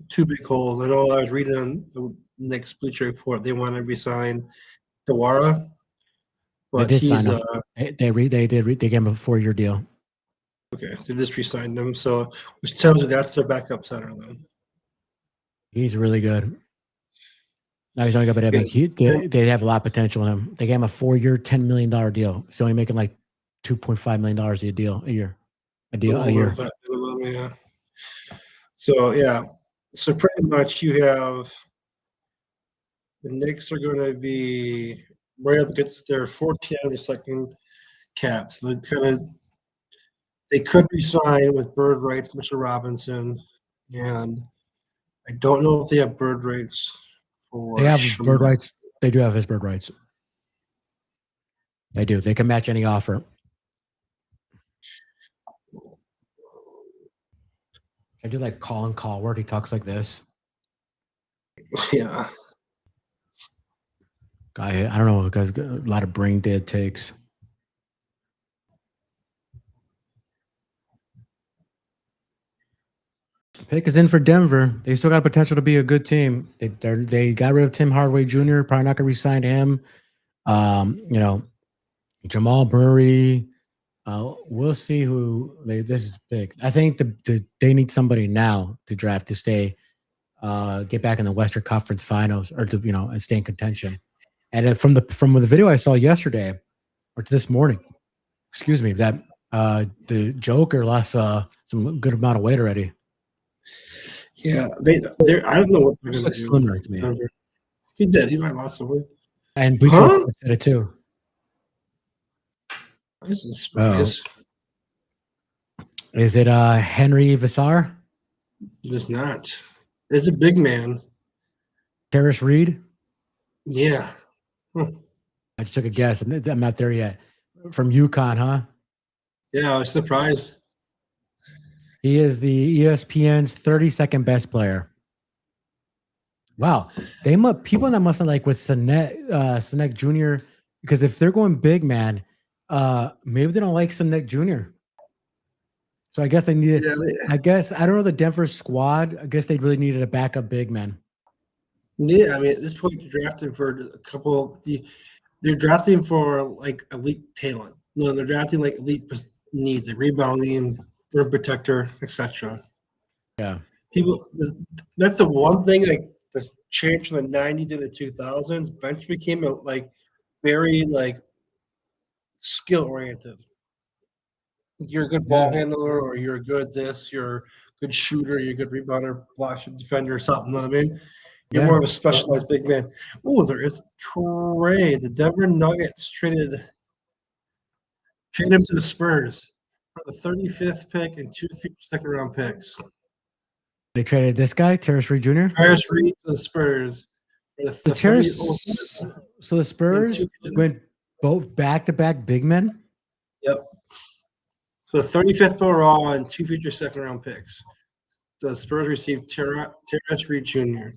holes. I know I was reading on the Knicks Bleacher Report they want to resign Diawara, but they did sign him. They gave him a 4-year deal. Okay, they just re-signed him, so which tells you that's their backup center then. He's really good. No, he's only got, but I mean, they have a lot of potential in him. They gave him a 4-year, $10 million deal. He's only making like $2.5 million a year. A year. Yeah. So yeah, so pretty much you have the Knicks are going to be right up against their 14-second caps. So they could resign with bird rights, Mr. Robinson, and I don't know if they have bird rights for. They have bird rights. They do have his bird rights. They do. They can match any offer. I do like Colin Cowherd. He talks like this. Yeah. Guy, I don't know. Guy's got a lot of brain dead takes. Pick is in for Denver. They still got potential to be a good team. They got rid of Tim Hardaway Jr. Probably not going to re-sign him. Jamal Murray. We'll see who. This is big. I think they need somebody now to draft to stay, get back in the Western Conference Finals or to and stay in contention. And from the video I saw yesterday or this morning, excuse me, that the Joker lost some good amount of weight already. Yeah, they're. I don't know what they're going to do. Slimmer to me. He did. He might have lost some weight. And Bleacher said it too. This is a surprise. Is it Henry Vassar? It is not. It's a big man. Terrace Reed? Yeah. I just took a guess. I'm not there yet. From UConn, huh? Yeah, I was surprised. He is the ESPN's 32nd best player. Wow. People that must have like with Sinek Jr. Because if they're going big man, maybe they don't like Sinek Jr. So I guess they needed. I guess I don't know the Denver squad. I guess they really needed a backup big man. Yeah, I mean at this point you're drafting for a couple. They're drafting for like elite talent. No, they're drafting like elite needs, like rebounding, rim protector, etc. Yeah, that's the one thing like the change from the '90s to the 2000s. Bench became very skill oriented. You're a good ball handler, or you're a good this. You're a good shooter. You're a good rebounder, block defender, or something. You know what I mean? You're more of a specialized big man. Oh, there is trade. The Denver Nuggets traded him to the Spurs for the 35th pick and 2 second-round picks. They traded this guy, Terrace Reed Jr. Terrace Reed to the Spurs. So the Spurs went both back-to-back big men? Yep. So the 35th overall and 2 future second-round picks. The Spurs received Terrace Reed Jr.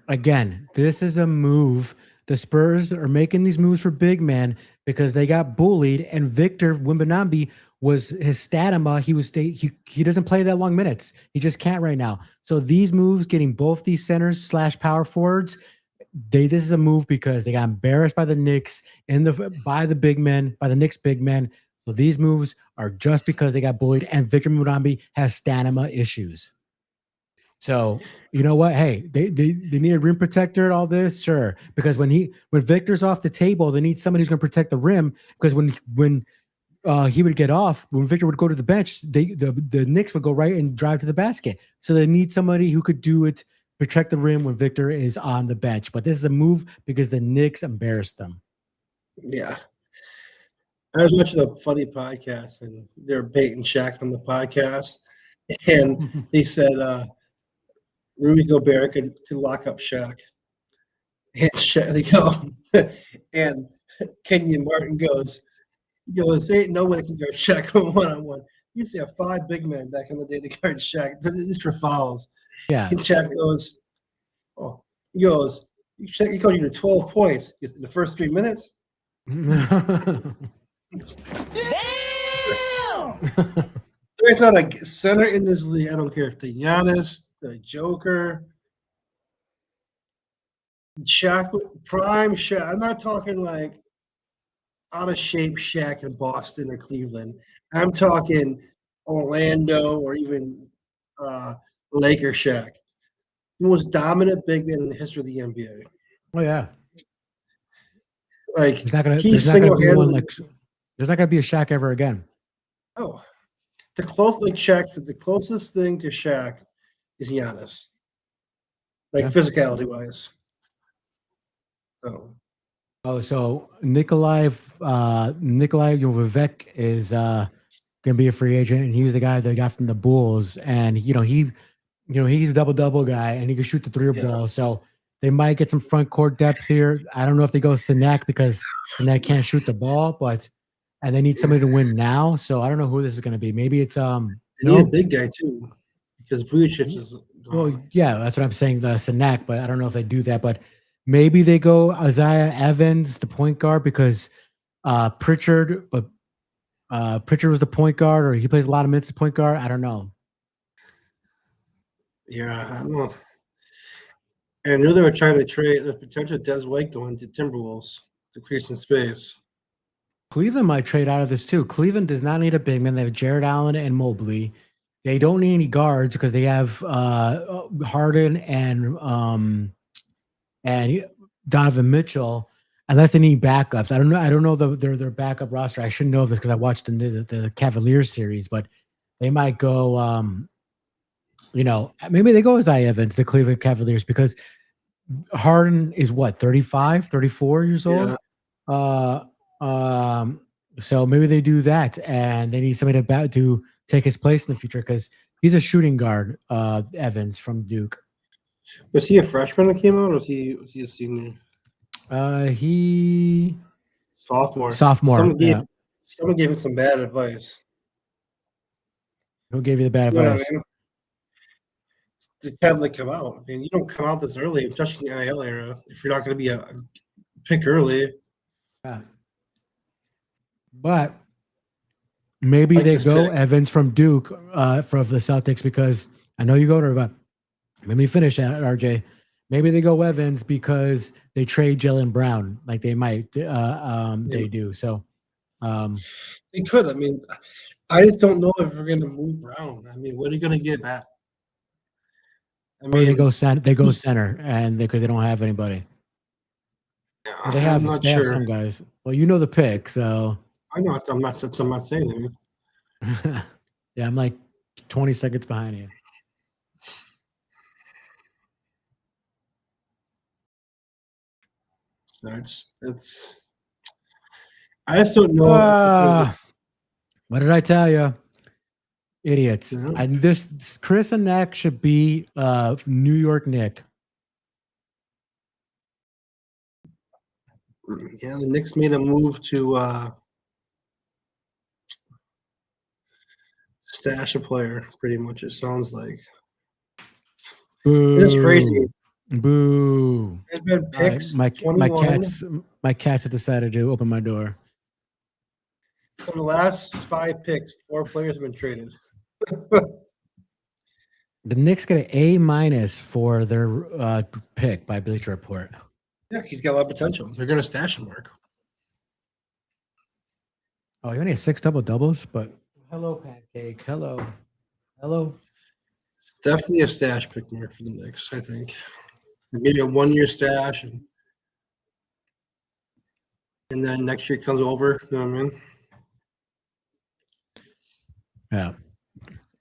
Again, this is a move. The Spurs are making these moves for big men because they got bullied, and Victor Wembanyama was his stamina. He doesn't play that long minutes. He just can't right now. So these moves, getting both these centers / power forwards, this is a move because they got embarrassed by the Knicks by the Knicks big men. So these moves are just because they got bullied, and Victor Wembanyama has stamina issues. So you know what? Hey, they need a rim protector and all this, sure. Because when Victor's off the table, they need somebody who's going to protect the rim. Because when he would get off, when Victor would go to the bench, the Knicks would go right and drive to the basket. So they need somebody who could do it, protect the rim when Victor is on the bench. But this is a move because the Knicks embarrassed them. Yeah. I was watching a funny podcast, and they're baiting Shaq on the podcast, and they said Rudy Gobert could lock up Shaq. And Shaq, they go, and Kenyon Martin goes, there ain't no one that can guard Shaq one-on-one. You used to have 5 big men back in the day to guard Shaq, just for fouls. Yeah. And Shaq goes, Shaq, he called you to 12 points in the first 3 minutes. Damn! There's not a center in this league. I don't care if the Giannis, the Joker, Shaq, prime Shaq. I'm not talking like out of shape Shaq in Boston or Cleveland. I'm talking Orlando or even Laker Shaq. The most dominant big man in the history of the NBA. Oh yeah. Like There's not gonna be one single-handedly. like there's not gonna be a Shaq ever again. Oh, the closest thing to Shaq is Giannis, like Yeah. physicality wise. So Oh, so Nikolai Vivek is gonna be a free agent, and he was the guy they got from the Bulls, and he's a double guy, and he can shoot the three Yeah. ball. So they might get some front court depth here. I don't know if they go Sinek because Sinek can't shoot the ball, and they need somebody to win now. So I don't know who this is going to be. Maybe it's they need no. a big guy too, because Vucevic is Well, gone. yeah, that's what I'm saying. The Sinek, but I don't know if they do that. But maybe they go Isaiah Evans, the point guard, because Pritchard, but Pritchard was the point guard, or he plays a lot of minutes as point guard. I don't know. Yeah, I don't know. And I knew they were trying to trade. There's potential Des White going to Timberwolves to clear some space. Cleveland might trade out of this too. Cleveland does not need a big man. They have Jared Allen and Mobley. They don't need any guards because they have Harden and Donovan Mitchell. Unless they need backups, I don't know. I don't know their backup roster. I should know this because I watched the Cavaliers series, but they might go. Maybe they go as Evans, the Cleveland Cavaliers, because Harden is what 35, 34 years old. So maybe they do that, and they need somebody to take his place in the future because he's a shooting guard. Evans from Duke. Was he a freshman that came out, or was he a senior? He Sophomore. sophomore. Someone gave him some bad advice. Who gave you the bad You know what advice? I mean? The tablet come out. I mean, you don't come out this early, especially in the NIL era, if you're not going to be a pick early. Yeah. But maybe Like they this go pick. Evans from Duke from the Celtics because I know you go to but let me finish that, RJ. Maybe they go Evans because they trade Jaylen Brown like they might. They do. So They could. I mean, I just don't know if we're going to move Brown. I mean, what are you going to get back? I or mean, they go center and because they don't have anybody. Well, they have I'm not they have sure. some guys. Well, you know the pick, so I know. I'm not saying it. yeah, I'm like 20 seconds behind you. So it's. I just don't know. What did I tell you? Idiots. Yeah. And this Chris and Nick should be New York Nick. Yeah, the Knicks made a move to stash a player, pretty much, it sounds like. Boo. This is crazy. Boo. There's been picks. My 21. cats have decided to open my door. From the last 5 picks, 4 players have been traded. The Knicks get an A- for their pick by Bleacher Report. Yeah, he's got a lot of potential. They're going to stash him, Mark. Oh, he only has 6 doubles, but hello, Pancake. Hello. It's definitely a stash pick, Mark, for the Knicks, I think. Maybe a 1-year stash, and then next year comes over. You know what I mean? Yeah.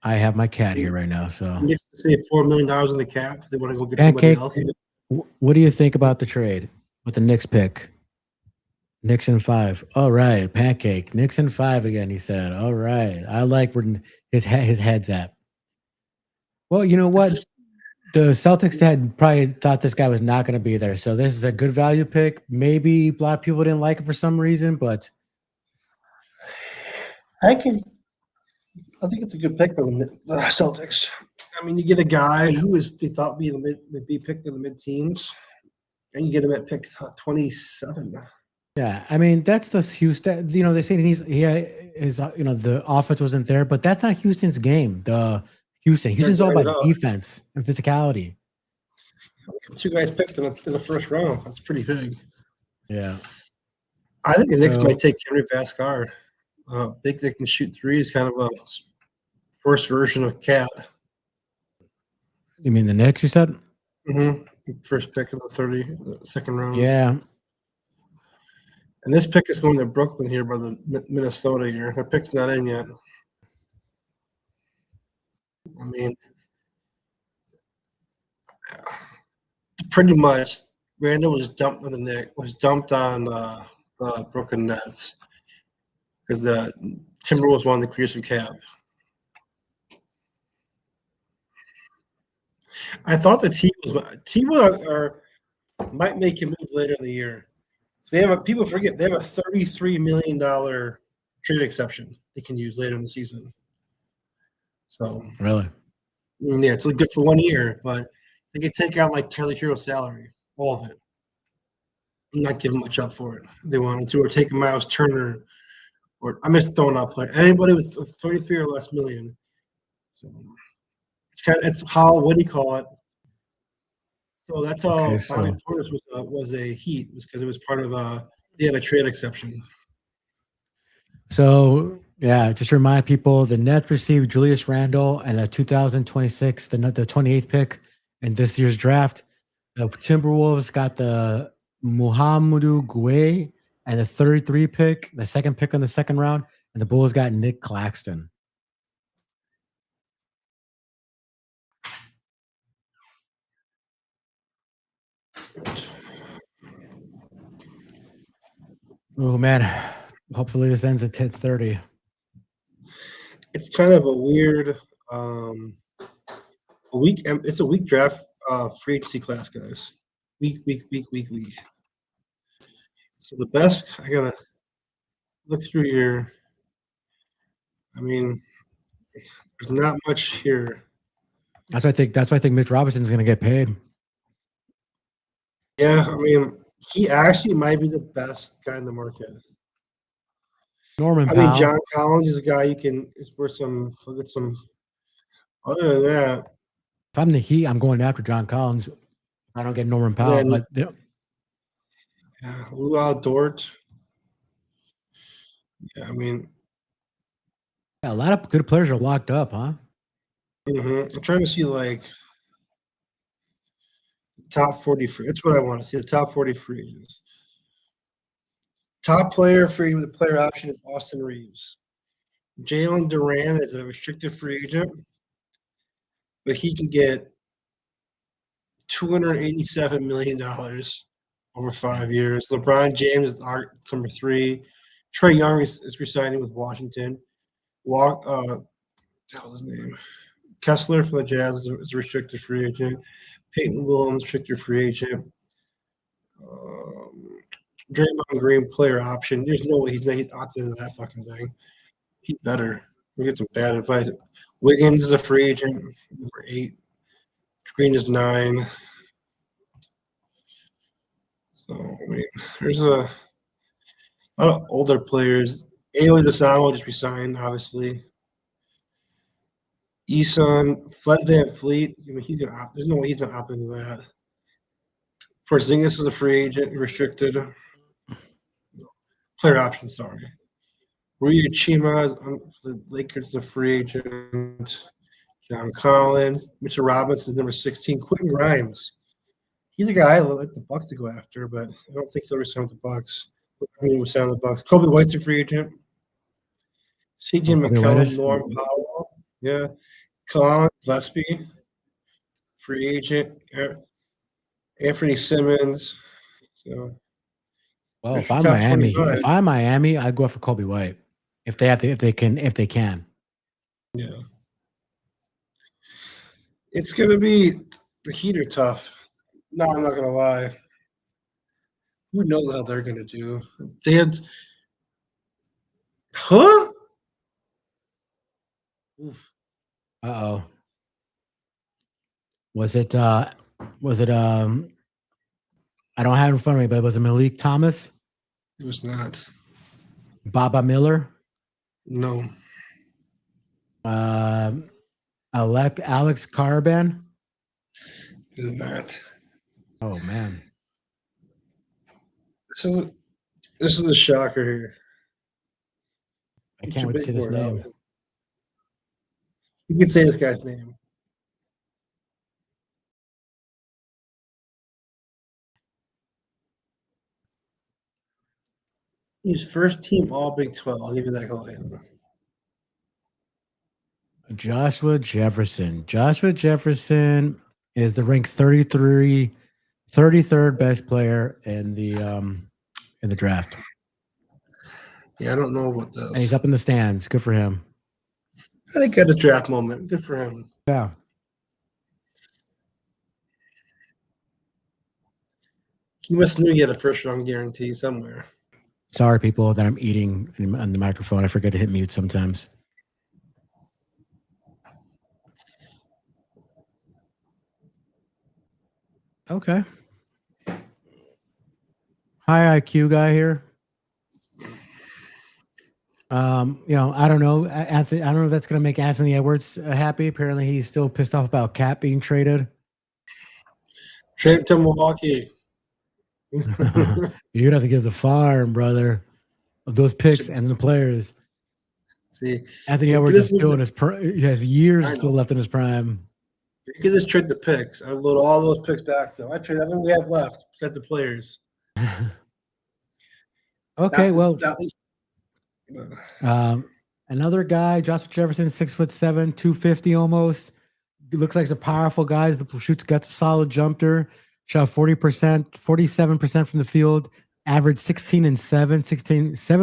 I have my cat here right now, so. Knicks save $4 million in the cap. They want to go get Pancake, somebody else. what do you think about the trade with the Knicks pick? Knicks in 5. All right, Pancake. Knicks in 5 again, he said. All right. I like where his head's at. Well, you know what? The Celtics had probably thought this guy was not going to be there. So this is a good value pick. Maybe a lot of people didn't like it for some reason, but I think it's a good pick for the Celtics. I mean, you get a guy who they thought would be picked in the mid-teens, and you get him at pick 27. yeah, I mean that's the Houston. They say the offense wasn't there, but that's not Houston's game. Houston's all about defense and physicality. 2 guys picked in the first round. That's pretty big. Yeah. I think the Knicks So- might take Henry Vascar. Think they can shoot threes, kind of a first version of Cat. You mean the Knicks? You said? First pick of the second round. Yeah. And this pick is going to Brooklyn here by the Minnesota here. The pick's not in yet. I mean, pretty much, Randall was dumped on the Knicks, was dumped on the Brooklyn Nets because the Timberwolves wanted to clear some cap. I thought the T-Wolves might make a move later in the year. So people forget they have a $33 million trade exception they can use later in the season. So Really? yeah, it's good for 1 year, but they could take out like Tyler Hero's salary, all of it. I'm not giving much up for it. They wanted to, or take a Miles Turner, or I miss throwing out player. Anybody with 33 or less million. So it's how, what do you call it? So that's how Okay, Bobby so- Portis was a Heat, was because it was part of they had a trade exception. So yeah, just to remind people, the Nets received Julius Randle and the 2026, the 28th pick in this year's draft. The Timberwolves got the Muhammadu Gueye and the 33 pick, the second pick in the second round, and the Bulls got Nick Claxton. Oh man, hopefully this ends at 10:30. It's kind of a weird week. It's a weak draft free agency class, guys. Week. So the best, I gotta look through here. I mean, there's not much here. That's why I think Mitch Robinson's gonna get paid. Yeah, I mean, he actually might be the best guy in the market. Norman I mean, Powell. John Collins is a guy you can. It's worth some. Look at some. Other than that, If I'm the Heat, I'm going after John Collins. I don't get Norman Powell, Then- but yeah, Luau Dort. Yeah, I mean, a lot of good players are locked up, huh? I'm trying to see like top 40 free. That's what I want to see. The top 40 free agents. Top player free with a player option is Austin Reeves. Jalen Duran is a restricted free agent, but he can get $287 million over 5 years. LeBron James is our number 3. Trae Young is resigning with Washington. What was his name? Kessler for the Jazz is a restricted free agent. Peyton Williams, restricted free agent. Draymond Green, player option. There's no way he's opted into that fucking thing. He better. We get some bad advice. Wiggins is a free agent, number 8. Green is 9. So, I mean, there's a lot of older players. Ayo Dosunmu just resigned, obviously. Eason, Fred VanVleet. I mean, there's no way he's not opting into that. Porzingis is a free agent, restricted. Player option, sorry. Rui Chima for the Lakers is a free agent. John Collins. Mitchell Robinson is number 16. Quentin Grimes. He's a guy I like the Bucks to go after, but I don't think he'll resign with the Bucks. I mean, we'll sign with the Bucks. Kobe White's a free agent. CJ Kobe White is- McCollum, Norm Powell. Yeah. Colin Gillespie, free agent. Anthony Simmons. So, Well, if Top I'm Miami, I'd go for Kobe White if they can. yeah. It's going to be the Heat are tough. No, I'm not going to lie. Who knows how they're going to do? They had. Huh? Oof. Uh-oh. Was it I don't have it in front of me, but was it Malik Thomas, It was not. Baba Miller, No. Alex Caraban? It was not. Oh man. This is This is a shocker here. I Get can't your wait to see big this board out. name. You can say this guy's name. He's first team All Big 12. I'll give you that call. Joshua Jefferson. Joshua Jefferson is the ranked 33rd best player in the draft. Yeah, I don't know about And he's this. up in the stands. Good for him. I think at the draft moment. Good for him. Yeah. He must knew he had a first round guarantee somewhere. Sorry, people, that I'm eating on the microphone. I forget to hit mute sometimes. Okay. High IQ guy here. I don't know. Anthony, I don't know if that's going to make Anthony Edwards happy. Apparently, he's still pissed off about Cat being traded. Trade him to Milwaukee. You'd have to give the farm, brother, of those picks and the players. See, Anthony Look at Edwards is this still movie. in his he has years I still know. left in his prime. if you could just trade the picks, I load all those picks back to him. I trade everything we have left, except the players. Okay, well, Not least, another guy, Joshua Jefferson, 6'7", 250 almost. He looks like he's a powerful guy. Got a solid jumper. Shot 40%, 47% from the field. Averaged 16 and 7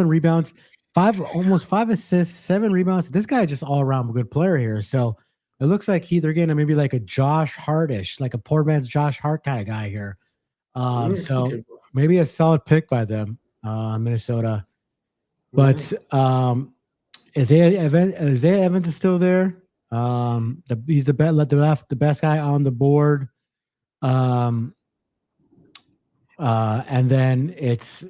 rebounds, almost 5 assists, 7 rebounds. This guy is just all around a good player here. So it looks like they're getting maybe like a Josh Hartish, like a poor man's Josh Hart kind of guy here. So maybe a solid pick by them, Minnesota. But Isaiah Evans is still there. He's the best guy on the board. And then it's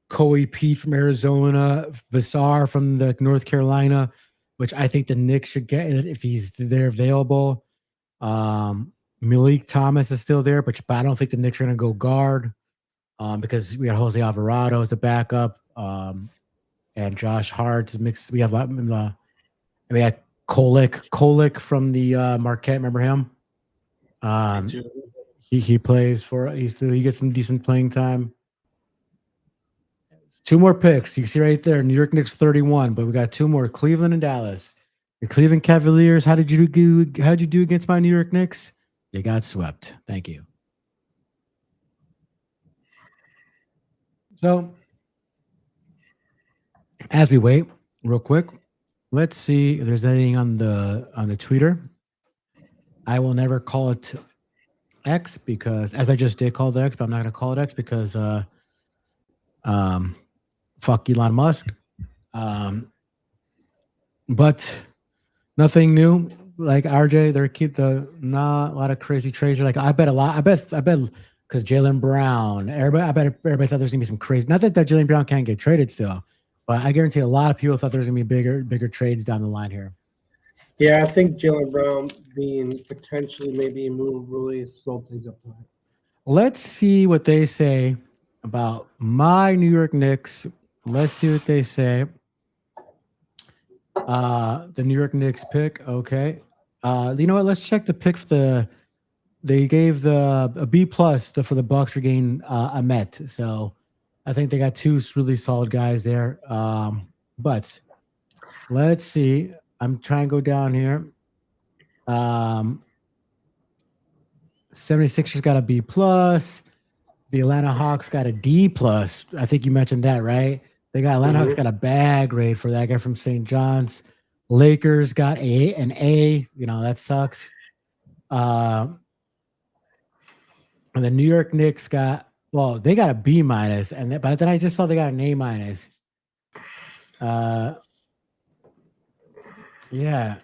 Kobe Pete from Arizona, Vassar from the North Carolina, which I think the Knicks should get if they're available. Malik Thomas is still there, but I don't think the Knicks are going to go guard because we got Jose Alvarado as a backup, and Josh Hart's mixed. We have Kolek from the Marquette. Remember him? He plays for. He gets some decent playing time. 2 more picks. You can see right there, New York Knicks 31, but we got 2 more, Cleveland and Dallas. The Cleveland Cavaliers, how'd you do against my New York Knicks? You got swept. Thank you. So, as we wait, real quick, let's see if there's anything on the Twitter. I will never call it X because, as I just did call the X, but I'm not going to call it X because fuck Elon Musk. But nothing new. Like RJ, not a lot of crazy trades. Like I bet because Jaylen Brown, everybody thought there's gonna be some crazy. Not that Jaylen Brown can't get traded still, but I guarantee a lot of people thought there's gonna be bigger trades down the line here. Yeah, I think Jaylen Brown being potentially maybe a move really slowed things up. Let's see what they say about my New York Knicks. Let's see what they say. The New York Knicks pick. Okay. You know what? Let's check the pick for they gave a B plus for the Bucks for getting a Met. So I think they got 2 really solid guys there. But let's see. I'm trying to go down here. 76ers got a B plus. The Atlanta Hawks got a D plus. I think you mentioned that, right? Atlanta Hawks got a bad grade for that guy from St. John's. Lakers got an A. That sucks. And the New York Knicks they got a B minus, but then I just saw they got an A minus. Yeah.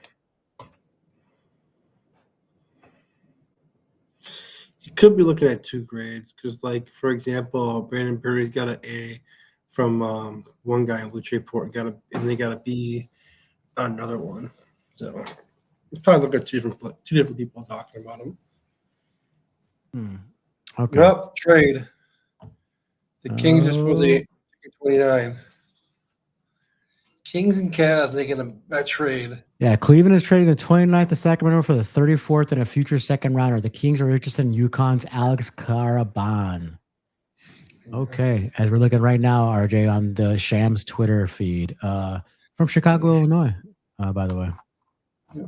You could be looking at 2 grades because, like, for example, Brandon Perry's got an A from one guy in Bleacher Report, and they got a B on another one. So it's probably looking at 2 different people talking about him. Okay. Yep, trade. The Kings are supposed to 29. Kings and Cavs making a trade. Yeah, Cleveland is trading the 29th of Sacramento for the 34th and a future second rounder. The Kings are interested in UConn's Alex Caraban. Okay, as we're looking right now, RJ, on the Shams Twitter feed from Chicago, Illinois, by the way. Yeah.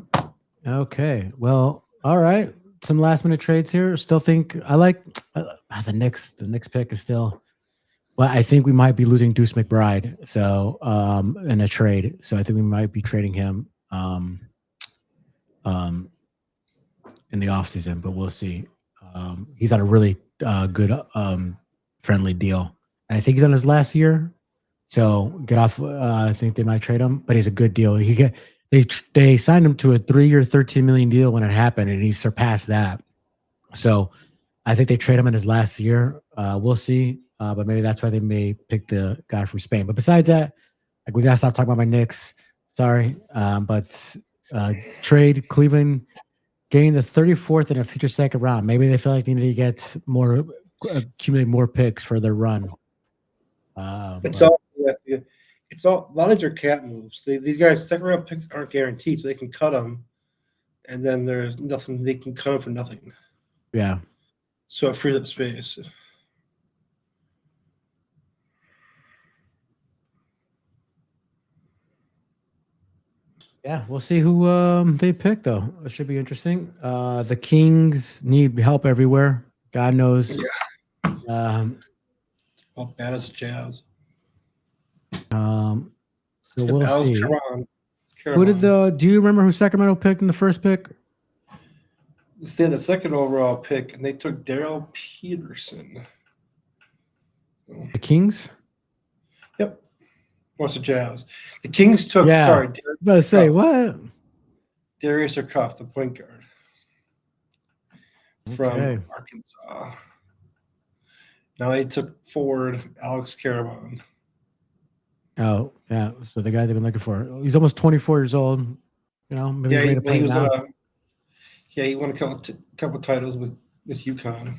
Okay, well, all right. Some last minute trades here. Still think I like the Knicks. The Knicks pick is still. Well, I think we might be losing Deuce McBride, so in a trade. So I think we might be trading him in the offseason, but we'll see. He's on a really good friendly deal. And I think he's on his last year. So get off. I think they might trade him, but he's a good deal. They signed him to a 3-year, $13 million deal when it happened, and he surpassed that. So I think they trade him in his last year. We'll see. But maybe that's why they may pick the guy from Spain. But besides that, like we gotta stop talking about my Knicks. Sorry, but trade Cleveland, gain the 34th and a future second round. Maybe they feel like they need to get more, accumulate more picks for their run. It's all. A lot of their cap moves. These guys second round picks aren't guaranteed, so they can cut them, and then there's nothing they can cut them for nothing. Yeah. So it frees up space. Yeah, we'll see who they pick though. It should be interesting. The Kings need help everywhere. God knows. Yeah. Well, bad as the Jazz. So we'll see. Who did do you remember who Sacramento picked in the first pick? They had the second overall pick, and they took Daryl Peterson. The Kings? Yep. What's the Jazz? The Kings took. Yeah. Sorry, But say what? Darius Cuff, the point guard from Okay. Arkansas. Now they took forward Alex Caravan. Oh, yeah. So the guy they've been looking for. He's almost 24 years old. You know, maybe he's ready to play he was. now. He won a couple titles with UConn.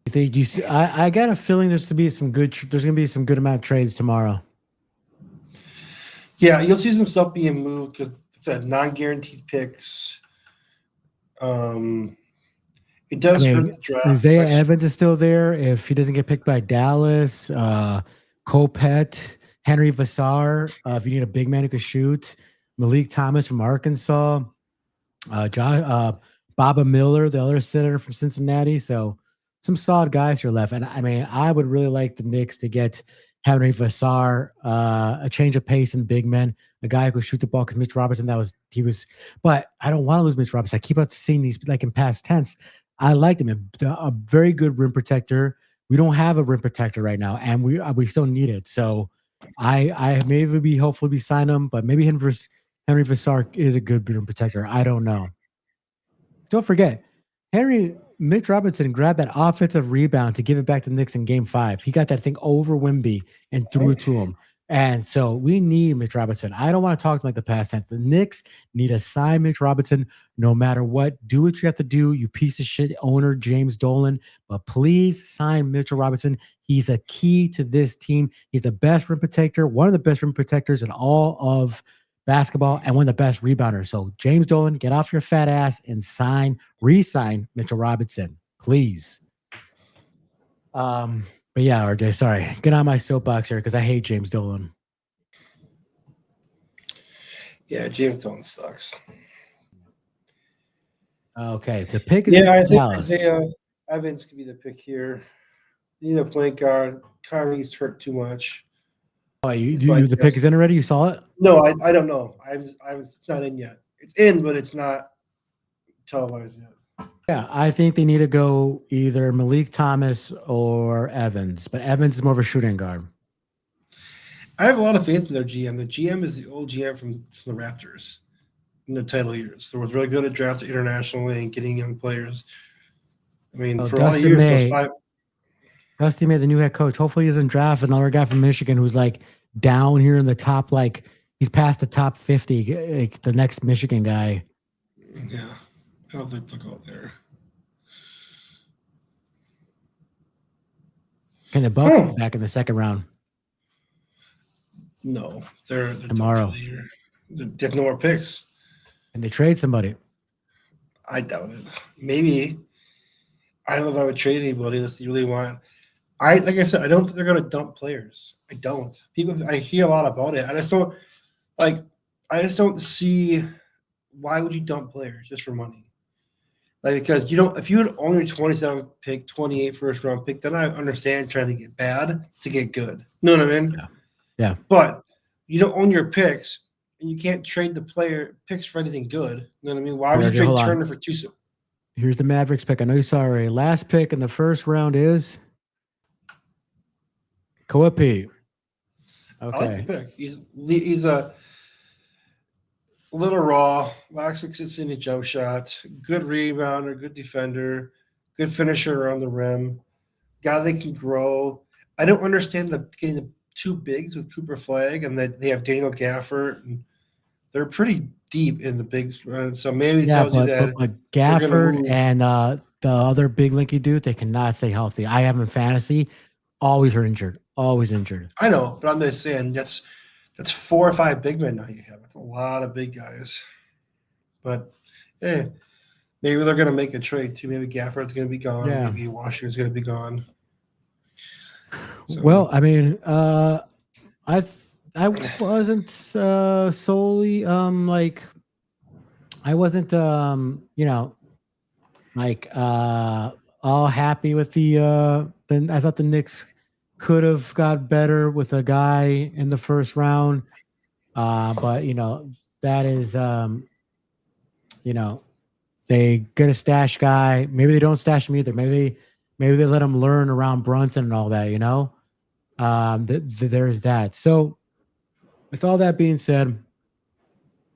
You think you see, I got a feeling there's gonna be some good amount of trades tomorrow. Yeah, you'll see some stuff being moved because it's a non-guaranteed picks. It does hurt the draft. Isaiah Evans is still there. If he doesn't get picked by Dallas, Kopet, Henry Vassar, if you need a big man who can shoot, Malik Thomas from Arkansas, Baba Miller, the other senator from Cincinnati. So some solid guys here left. And I mean, I would really like the Knicks to get Henry Vassar, a change of pace in big men, a guy who could shoot the ball because Mitch Robinson, but I don't want to lose Mitch Robinson. I keep on seeing these like in past tense. I liked him, a very good rim protector. We don't have a rim protector right now, and we still need it. So I maybe hopefully sign him, but maybe Henry Vassar is a good rim protector. I don't know. Don't forget, Mitch Robinson grabbed that offensive rebound to give it back to the Knicks in Game 5. He got that thing over Wemby and threw it to him. And so we need Mitch Robinson. I don't want to talk like the past tense. The Knicks need to sign Mitch Robinson no matter what. Do what you have to do, you piece of shit owner, James Dolan. But please sign Mitchell Robinson. He's a key to this team. He's the best rim protector, one of the best rim protectors in all of basketball, and one of the best rebounders. So James Dolan, get off your fat ass and re-sign Mitchell Robinson, please. But yeah, RJ, sorry. Get on my soapbox here because I hate James Dolan. Yeah, James Dolan sucks. Okay, the pick is I think Dallas. Isaiah Evans could be the pick here. You need a point guard. Kyrie's hurt too much. Oh, the pick is in already? You saw it? No, I don't know. It's not in yet. It's in, but it's not televised yet. Yeah, I think they need to go either Malik Thomas or Evans, but Evans is more of a shooting guard. I have a lot of faith in their GM. The GM is the old GM from the Raptors in the title years. They was really good at drafting internationally and getting young players. I mean, for a lot of years, those five. Dusty May, the new head coach. Hopefully, he doesn't draft another guy from Michigan who's like down here in the top, like he's past the top 50, like the next Michigan guy. Yeah, I don't think they'll go there. Can the Bucks Huh. be back in the second round? No, they're Tomorrow. done for the year. They have no more picks. Can they trade somebody? I doubt it. Maybe. I don't know if I would trade anybody unless you really want. Like I said, I don't think they're going to dump players. I don't. I hear a lot about it. I just don't like. I just don't see why would you dump players just for money. Like because you don't. If you would own your 27th pick, 28 first round pick, then I understand trying to get bad to get good. You know what I mean? Yeah. But you don't own your picks, and you can't trade the player picks for anything good. You know what I mean? Why would you RJ, trade hold on. Turner for two? Here's the Mavericks pick. I know you saw already. Last pick in the first round is Koapi. I like the Okay. pick. He's a little raw, lacks consistent jump shot, good rebounder, good defender, good finisher around the rim, guy that can grow. I don't understand getting the two bigs with Cooper Flag and that they have Daniel Gafford. And they're pretty deep in the bigs, so maybe it Yeah, tells you that but they're gonna Gafford move. and the other big linky dude, they cannot stay healthy. I have him in fantasy. Always are injured. Always injured. I know, but I'm just saying that's 4 or 5 big men now you have. That's a lot of big guys. But maybe they're gonna make a trade too. Maybe Gafford's gonna be gone. Yeah. Maybe Washington's gonna be gone. So, Well, I mean, I wasn't solely like I wasn't like all happy with the then I thought the Knicks could have got better with a guy in the first round. But that is they get a stash guy. Maybe they don't stash him either. Maybe they let him learn around Brunson and all that, there's that. So with all that being said,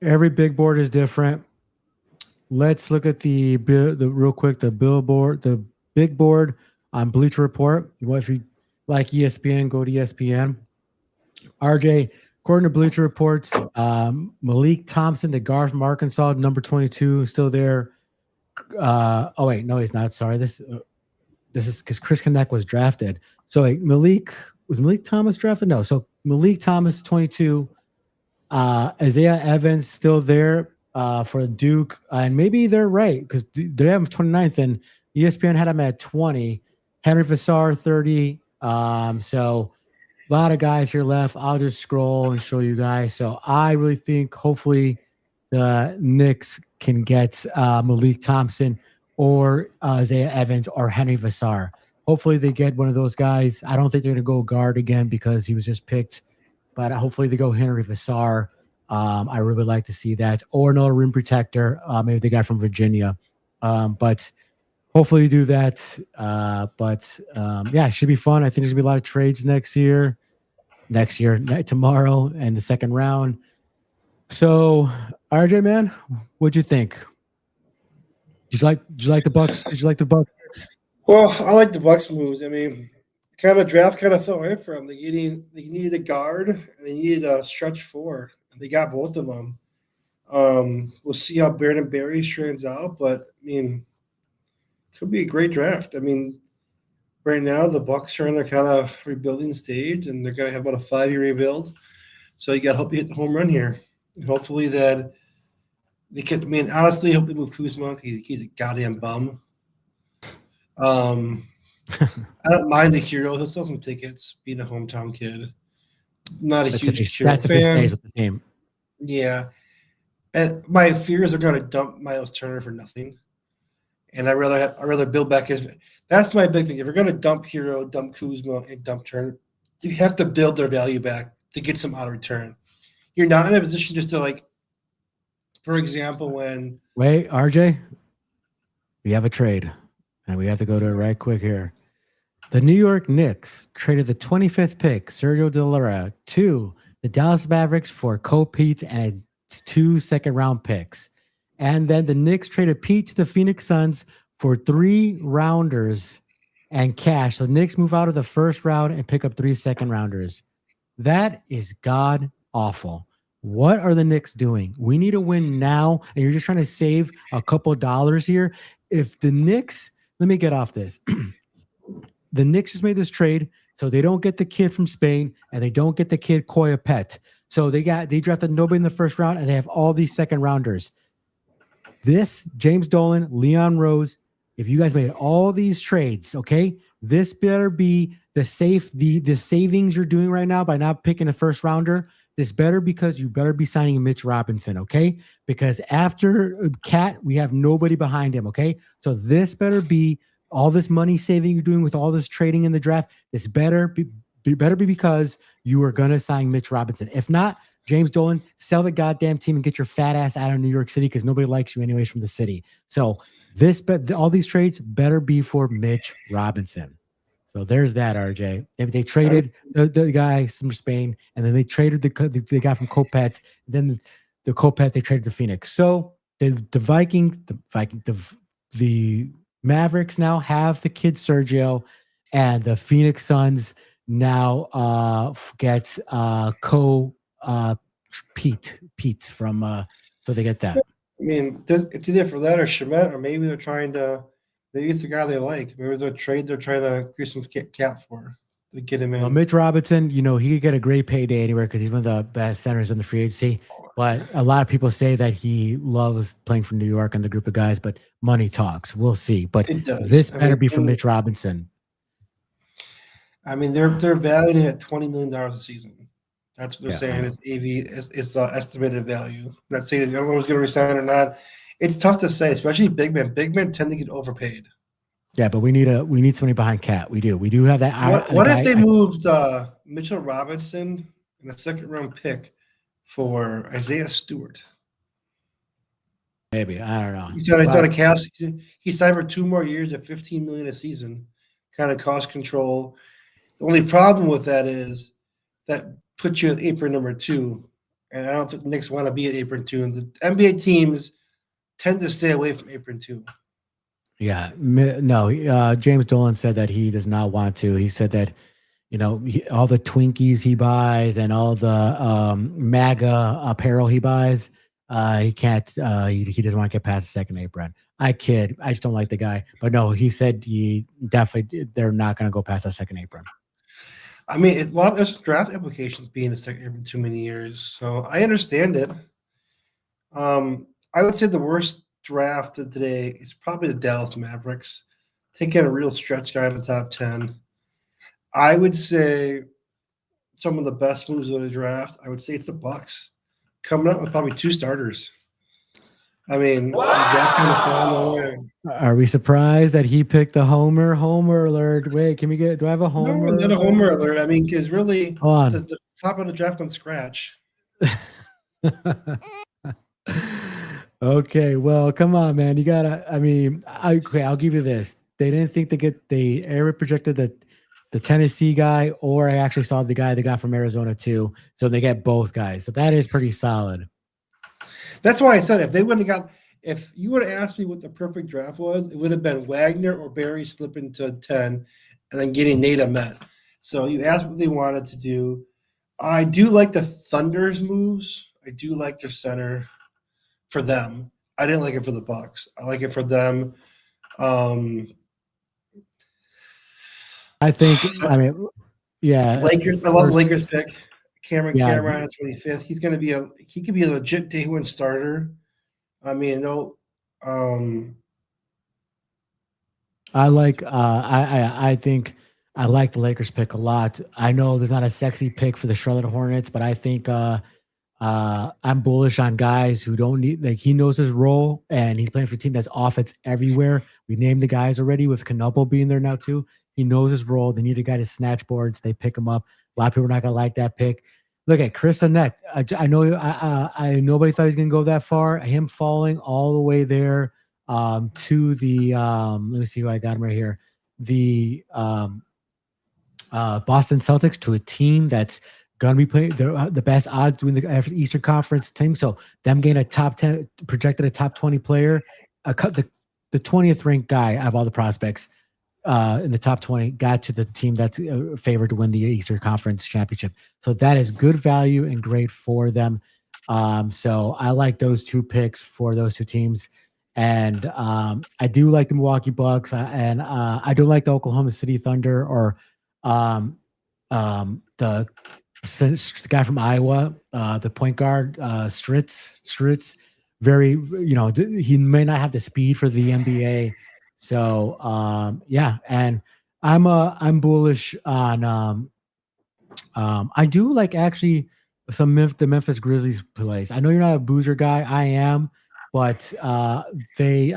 every big board is different. Let's look at the real quick, the big board on Bleacher Report. If you like ESPN, go to ESPN. RJ, according to Bleacher Reports, Malik Thompson, the guard from Arkansas, number 22, still there. Oh wait, no, he's not. Sorry, this is because Chris Knecht was drafted. So was Malik Thomas drafted? No. So Malik Thomas, 22. Isaiah Evans still there for Duke, and maybe they're right because they have him 29th, and ESPN had him at 20. Henry Vassar, 30. So a lot of guys here left. I'll just scroll and show you guys. So I really think hopefully the Knicks can get Malik Thompson or Isaiah Evans or Henry Vassar. Hopefully they get one of those guys. I don't think they're going to go guard again because he was just picked, but hopefully they go Henry Vassar. I really would like to see that, or another rim protector, maybe the guy from Virginia. But hopefully you do that. Yeah, it should be fun. I think there's going to be a lot of trades tomorrow, and the second round. So, RJ, man, what'd you think? Did you like the Bucks? Did you like the Bucks? well, I like the Bucks moves. I mean, kind of draft kind of fell away from. They needed a guard and they needed a stretch four. They got both of them. We'll see how Brandon Berry turns out, but I mean, it could be a great draft. I mean, right now the Bucks are in a kind of rebuilding stage, and they're going to have about a 5-year rebuild. So you got to hope you hit the home run here, and hopefully that they can. I mean, honestly, hope they move Kuzma. He's a goddamn bum. I don't mind the hero. He'll sell some tickets, being a hometown kid. Not a huge hero That's if he fan. stays with the team. Yeah. And my fears are going to dump Miles Turner for nothing. And I'd rather build back his. That's my big thing. If you're going to dump Hero, dump Kuzma, and dump Turner, you have to build their value back to get some out of return. You're not in a position just to, like, for example, when. Wait, RJ, we have a trade, and we have to go to it right quick here. The New York Knicks traded the 25th pick, Sergio De Lara, to the Dallas Mavericks for Pete and 2 second-round picks. And then the Knicks traded Pete to the Phoenix Suns for 3 rounders and cash. So the Knicks move out of the first round and pick up 3 second-rounders. That is god awful. What are the Knicks doing? We need a win now, and you're just trying to save a couple dollars here. If the Knicks, let me get off this. The Knicks just made this trade So they don't get the kid from Spain, and they don't get the kid Koya Pet. So they drafted nobody in the first round, and they have all these second rounders. This James Dolan, Leon Rose, if you guys made all these trades, okay, this better be the savings you're doing right now by not picking a first rounder. This better because you better be signing Mitch Robinson, okay? Because after Cat, we have nobody behind him, okay? So this better be all this money saving you're doing with all this trading in the draft. This better be because you are gonna sign Mitch Robinson. If not, James Dolan, sell the goddamn team and get your fat ass out of New York City because nobody likes you anyways from the city. So all these trades better be for Mitch Robinson. So there's that, RJ. They traded the guy from Spain, and then they traded the guy from Kopets. Then the Kopet they traded to Phoenix. So the Mavericks now have the kid Sergio, and the Phoenix Suns now get Pete from so they get that. I mean, it's either for that or Shemet, or maybe they're trying to. Maybe it's the guy they like. Maybe it's a trade they're trying to increase some cap for to get him in. Well, Mitch Robinson, he could get a great payday anywhere because he's one of the best centers in the free agency. But a lot of people say that he loves playing for New York and the group of guys, but money talks. We'll see. But this better be for Mitch Robinson. I mean, they're valuing it at $20 million a season. That's what they're saying. It's it's the estimated value. Not saying that everyone's going to resign or not. It's tough to say, especially big men. Big men tend to get overpaid. Yeah, but we need somebody behind Cat. We do have that. What if they moved Mitchell Robinson and a second round pick for Isaiah Stewart? Maybe, I don't know. He's on a Cavs. He signed for 2 more years at $15 million a season. Kind of cost control. The only problem with that is that puts you at apron number 2, and I don't think the Knicks want to be at apron 2. And the NBA teams tend to stay away from apron 2. Yeah, no. James Dolan said that he does not want to. He said that all the Twinkies he buys and all the MAGA apparel he buys, he can't. He doesn't want to get past the second apron. I kid. I just don't like the guy. But no, he said they're not going to go past that second apron. I mean, a lot of draft applications being a second apron too many years, so I understand it. I would say the worst draft of today is probably the Dallas Mavericks, taking a real stretch guy in the top 10. I would say some of the best moves of the draft, I would say it's the Bucks coming up with probably 2 starters. I mean, are we surprised that he picked the Homer alert? Wait, do I have a Homer? No, not a Homer alert. I mean, because really, the top of the draft on scratch. Okay, well, come on, man. You gotta. I mean, I'll give you this. They didn't think they ever projected the Tennessee guy, or I actually saw the guy they got from Arizona too. So they get both guys. So that is pretty solid. That's why I said if you would have asked me what the perfect draft was, it would have been Wagner or Barry slipping to 10 and then getting Nate Ahmed. So you asked what they wanted to do. I do like the Thunder's moves. I do like their center for them. I didn't like it for the Bucks. I like it for them. I mean, yeah. Lakers. I love the Lakers pick. Cameron at 25th. He could be a legit day 1 starter. I mean, I think I like the Lakers pick a lot. I know there's not a sexy pick for the Charlotte Hornets, but I think I'm bullish on guys who don't need, he knows his role and he's playing for a team that's offense everywhere. We named the guys already with Knuble being there now too. He knows his role. They need a guy to snatch boards. They pick him up. A lot of people are not going to like that pick. Look at Chris Annett. I know nobody thought he was going to go that far. Him falling all the way there to the let me see who I got him right here. The Boston Celtics, to a team that's going to be playing the best odds doing the Eastern Conference team. So them getting a top 10 projected a top 20 player, the 20th ranked guy out of all the prospects in the top 20 got to the team that's favored to win the Eastern Conference championship. So that is good value and great for them. So I like those 2 picks for those 2 teams. And I do like the Milwaukee Bucks, and I do like the Oklahoma City Thunder, or the guy from Iowa, the point guard, Stritz, very, he may not have the speed for the NBA. So, yeah, and I'm bullish on, I do like actually the Memphis Grizzlies plays. I know you're not a Boozer guy. I am, but I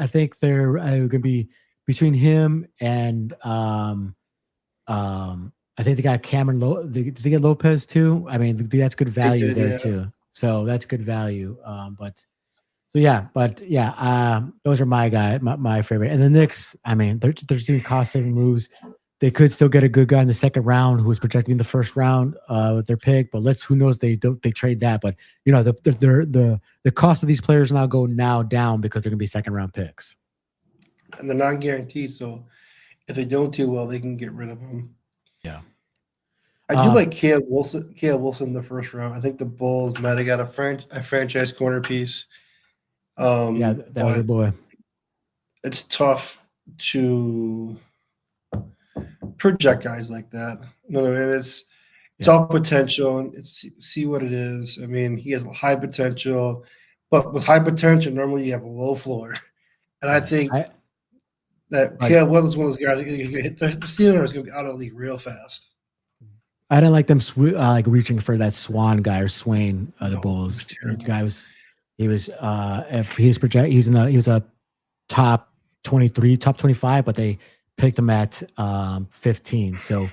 think they're gonna be between him and I think they got did they get Lopez too? I mean, that's good value did, there yeah. too. So that's good value. Those are my favorite. And the Knicks, I mean, they're doing cost saving moves. They could still get a good guy in the second round who was projected in the first round with their pick, but who knows, they trade that. But the cost of these players now down because they're gonna be second round picks. And they're not guaranteed, so if they don't do well, they can get rid of them. Yeah. I do like Caleb Wilson in the first round. I think the Bulls might have got a franchise corner piece. Yeah, that was a boy. It's tough to project guys like that. You know what I mean? It's all potential, and see what it is. I mean, he has high potential, but with high potential, normally you have a low floor. And I think that Caleb Wilson's one of those guys that can hit the ceiling or is going to be out of the league real fast. I didn't like them like reaching for that Swan guy or Swain, the Bulls. The guy he was if he was he was a top 23, top 25, but they picked him at 15. So,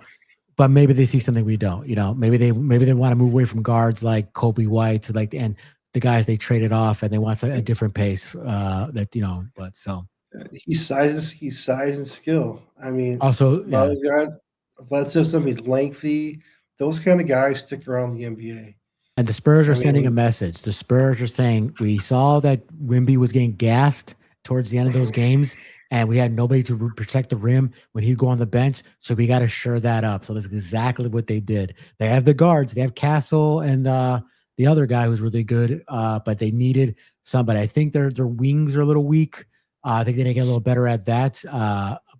but maybe they see something we don't. Maybe they want to move away from guards like Kobe White and the guys they traded off, and they want a different pace. But so he's size and skill. I mean, also those guys, athleticism, he's lengthy. Those kind of guys stick around the NBA. And the Spurs are sending a message. The Spurs are saying, we saw that Wemby was getting gassed towards the end of those games, and we had nobody to protect the rim when he'd go on the bench. So we got to shore that up. So that's exactly what they did. They have the guards. They have Castle and the other guy who's really good, but they needed somebody. I think their wings are a little weak. I think they need to get a little better at that.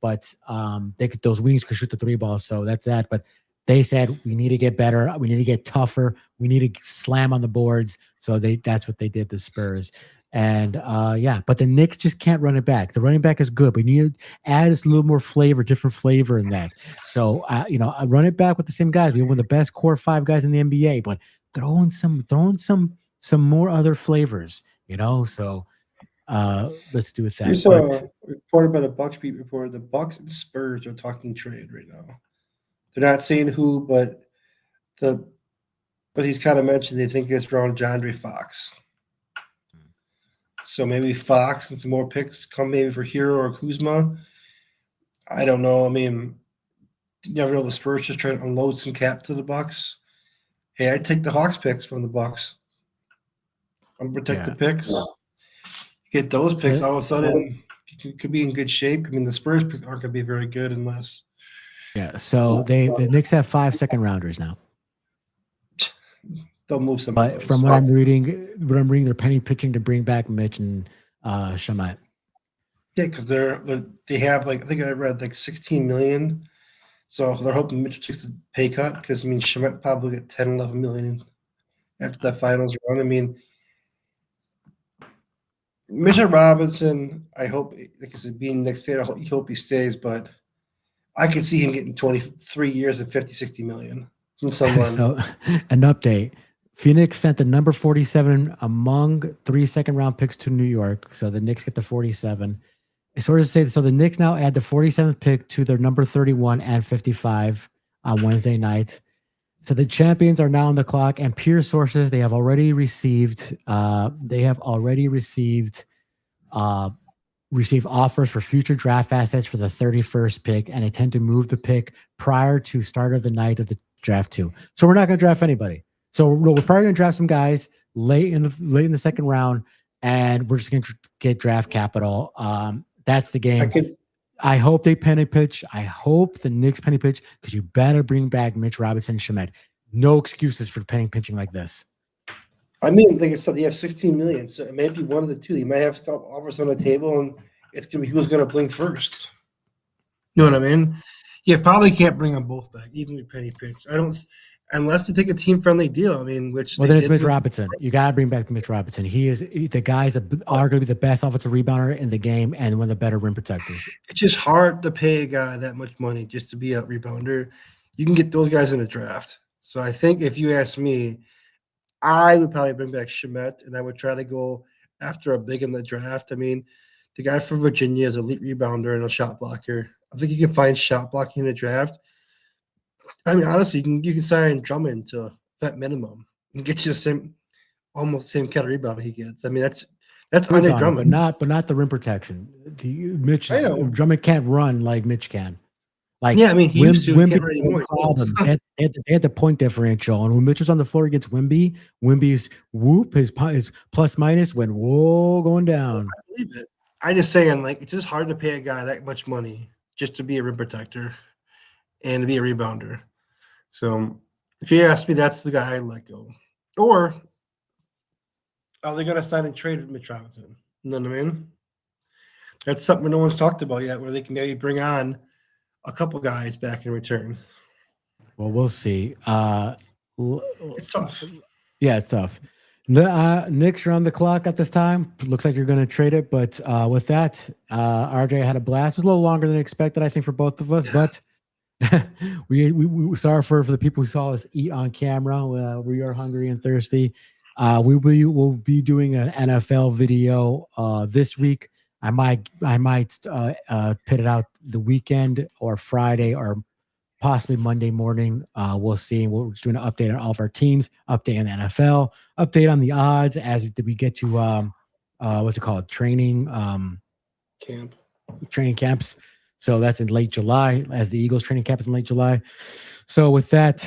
But those wings could shoot the three ball. So that's that. But they said, we need to get better. We need to get tougher. We need to slam on the boards. So that's what they did, the Spurs. And but the Knicks just can't run it back. The running back is good, but you need to add this little more flavor, different flavor in that. So, I run it back with the same guys. We have one of the best core 5 guys in the NBA, but throw in some more other flavors, So let's do with that. Here's a report by the Bucks beat reporter. The Bucks and Spurs are talking trade right now. They're not saying who, but he's kind of mentioned they think it's around Jandre Fox. So maybe Fox and some more picks come maybe for Hero or Kuzma. I don't know. I mean, you never know. The Spurs just trying to unload some cap to the Bucks. Hey, I'd take the Hawks picks from the Bucks. I'm protect the picks. Get those picks, all of a sudden you could be in good shape. I mean, the Spurs aren't going to be very good unless. Yeah, so the Knicks have 5 second rounders now. They'll move some. But from what I'm reading, they're penny pitching to bring back Mitch and Shamet. Yeah, because they have I think I read $16 million. So they're hoping Mitch takes the pay cut because Shamet probably get 10, 11 million after that finals run. I mean, Mitchell Robinson, I hope, like I said, being next fan, I hope he stays, but I could see him getting 23 years and 50, 60 million from someone. So, an update. Phoenix sent the number 47 among 3 second-round picks to New York. So the Knicks get the 47. So the Knicks now add the 47th pick to their number 31 and 55 on Wednesday night. So the champions are now on the clock, and peer sources, they have already received receive offers for future draft assets for the 31st pick and intend to move the pick prior to start of the night of the draft too. So we're not going to draft anybody. So we're probably going to draft some guys late in the second round, and we're just going to get draft capital. That's the game. I hope they penny pitch. I hope the Knicks penny pitch because you better bring back Mitch Robinson, Shamet. No excuses for penny pitching like this. I mean, like I said, they have 16 million, so it may be one of the two. They might have offers on the table, and it's gonna be who's gonna blink first. You know what I mean? Yeah, probably can't bring them both back, even with Penny Pinch. I don't, unless they take a team friendly deal. I mean, which Well, they then it's did Mitch with- Robinson. You got to bring back Mitch Robinson. The guys that are going to be the best offensive rebounder in the game and one of the better rim protectors. It's just hard to pay a guy that much money just to be a rebounder. You can get those guys in a draft. So I think if you ask me, I would probably bring back Shemet, and I would try to go after a big in the draft. I mean, the guy from Virginia is an elite rebounder and a shot blocker. I think you can find shot blocking in the draft. I mean, honestly, you can sign Drummond to that minimum and get you the same, almost the same kind of rebound he gets. I mean, that's Andre Rebounder, Drummond. but not the rim protection. I know. Drummond can't run like Mitch can. Like Yeah, I mean, he used to. He Wimby can't really had anymore. problems. They had the point differential, and when Mitch was on the floor against Wimby, Wimby's whoop, his plus minus went going down. I believe it. I just saying, like, it's just hard to pay a guy that much money just to be a rim protector and to be a rebounder. So, if you ask me, that's the guy I'd let go. Or are they going to sign and trade with Mitch Robinson? You know what I mean? That's something no one's talked about yet, where they can maybe bring on a couple guys back in return. Well, we'll see. It's tough. Yeah, it's tough. Knicks are on the clock at this time. Looks like you're going to trade it, but with that, RJ had a blast. It was a little longer than expected, I think, for both of us. Yeah. But we sorry for the people who saw us eat on camera. We are hungry and thirsty. We'll be doing an NFL video this week. I might put it out the weekend or Friday or possibly Monday morning. We'll see. We're just doing an update on all of our teams, update on the NFL, update on the odds as we get to what's it called? Training camps. So that's in late July, as the Eagles training camp is in late July. So with that,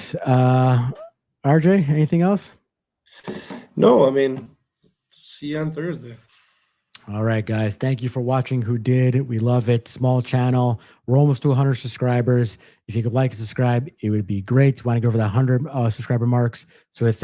RJ, anything else? No, I mean, see you on Thursday. All right, guys. Thank you for watching. Who did? We love it. Small channel. We're almost to 100 subscribers. If you could like and subscribe, it would be great. Want to go over the 100 subscriber marks. So with that.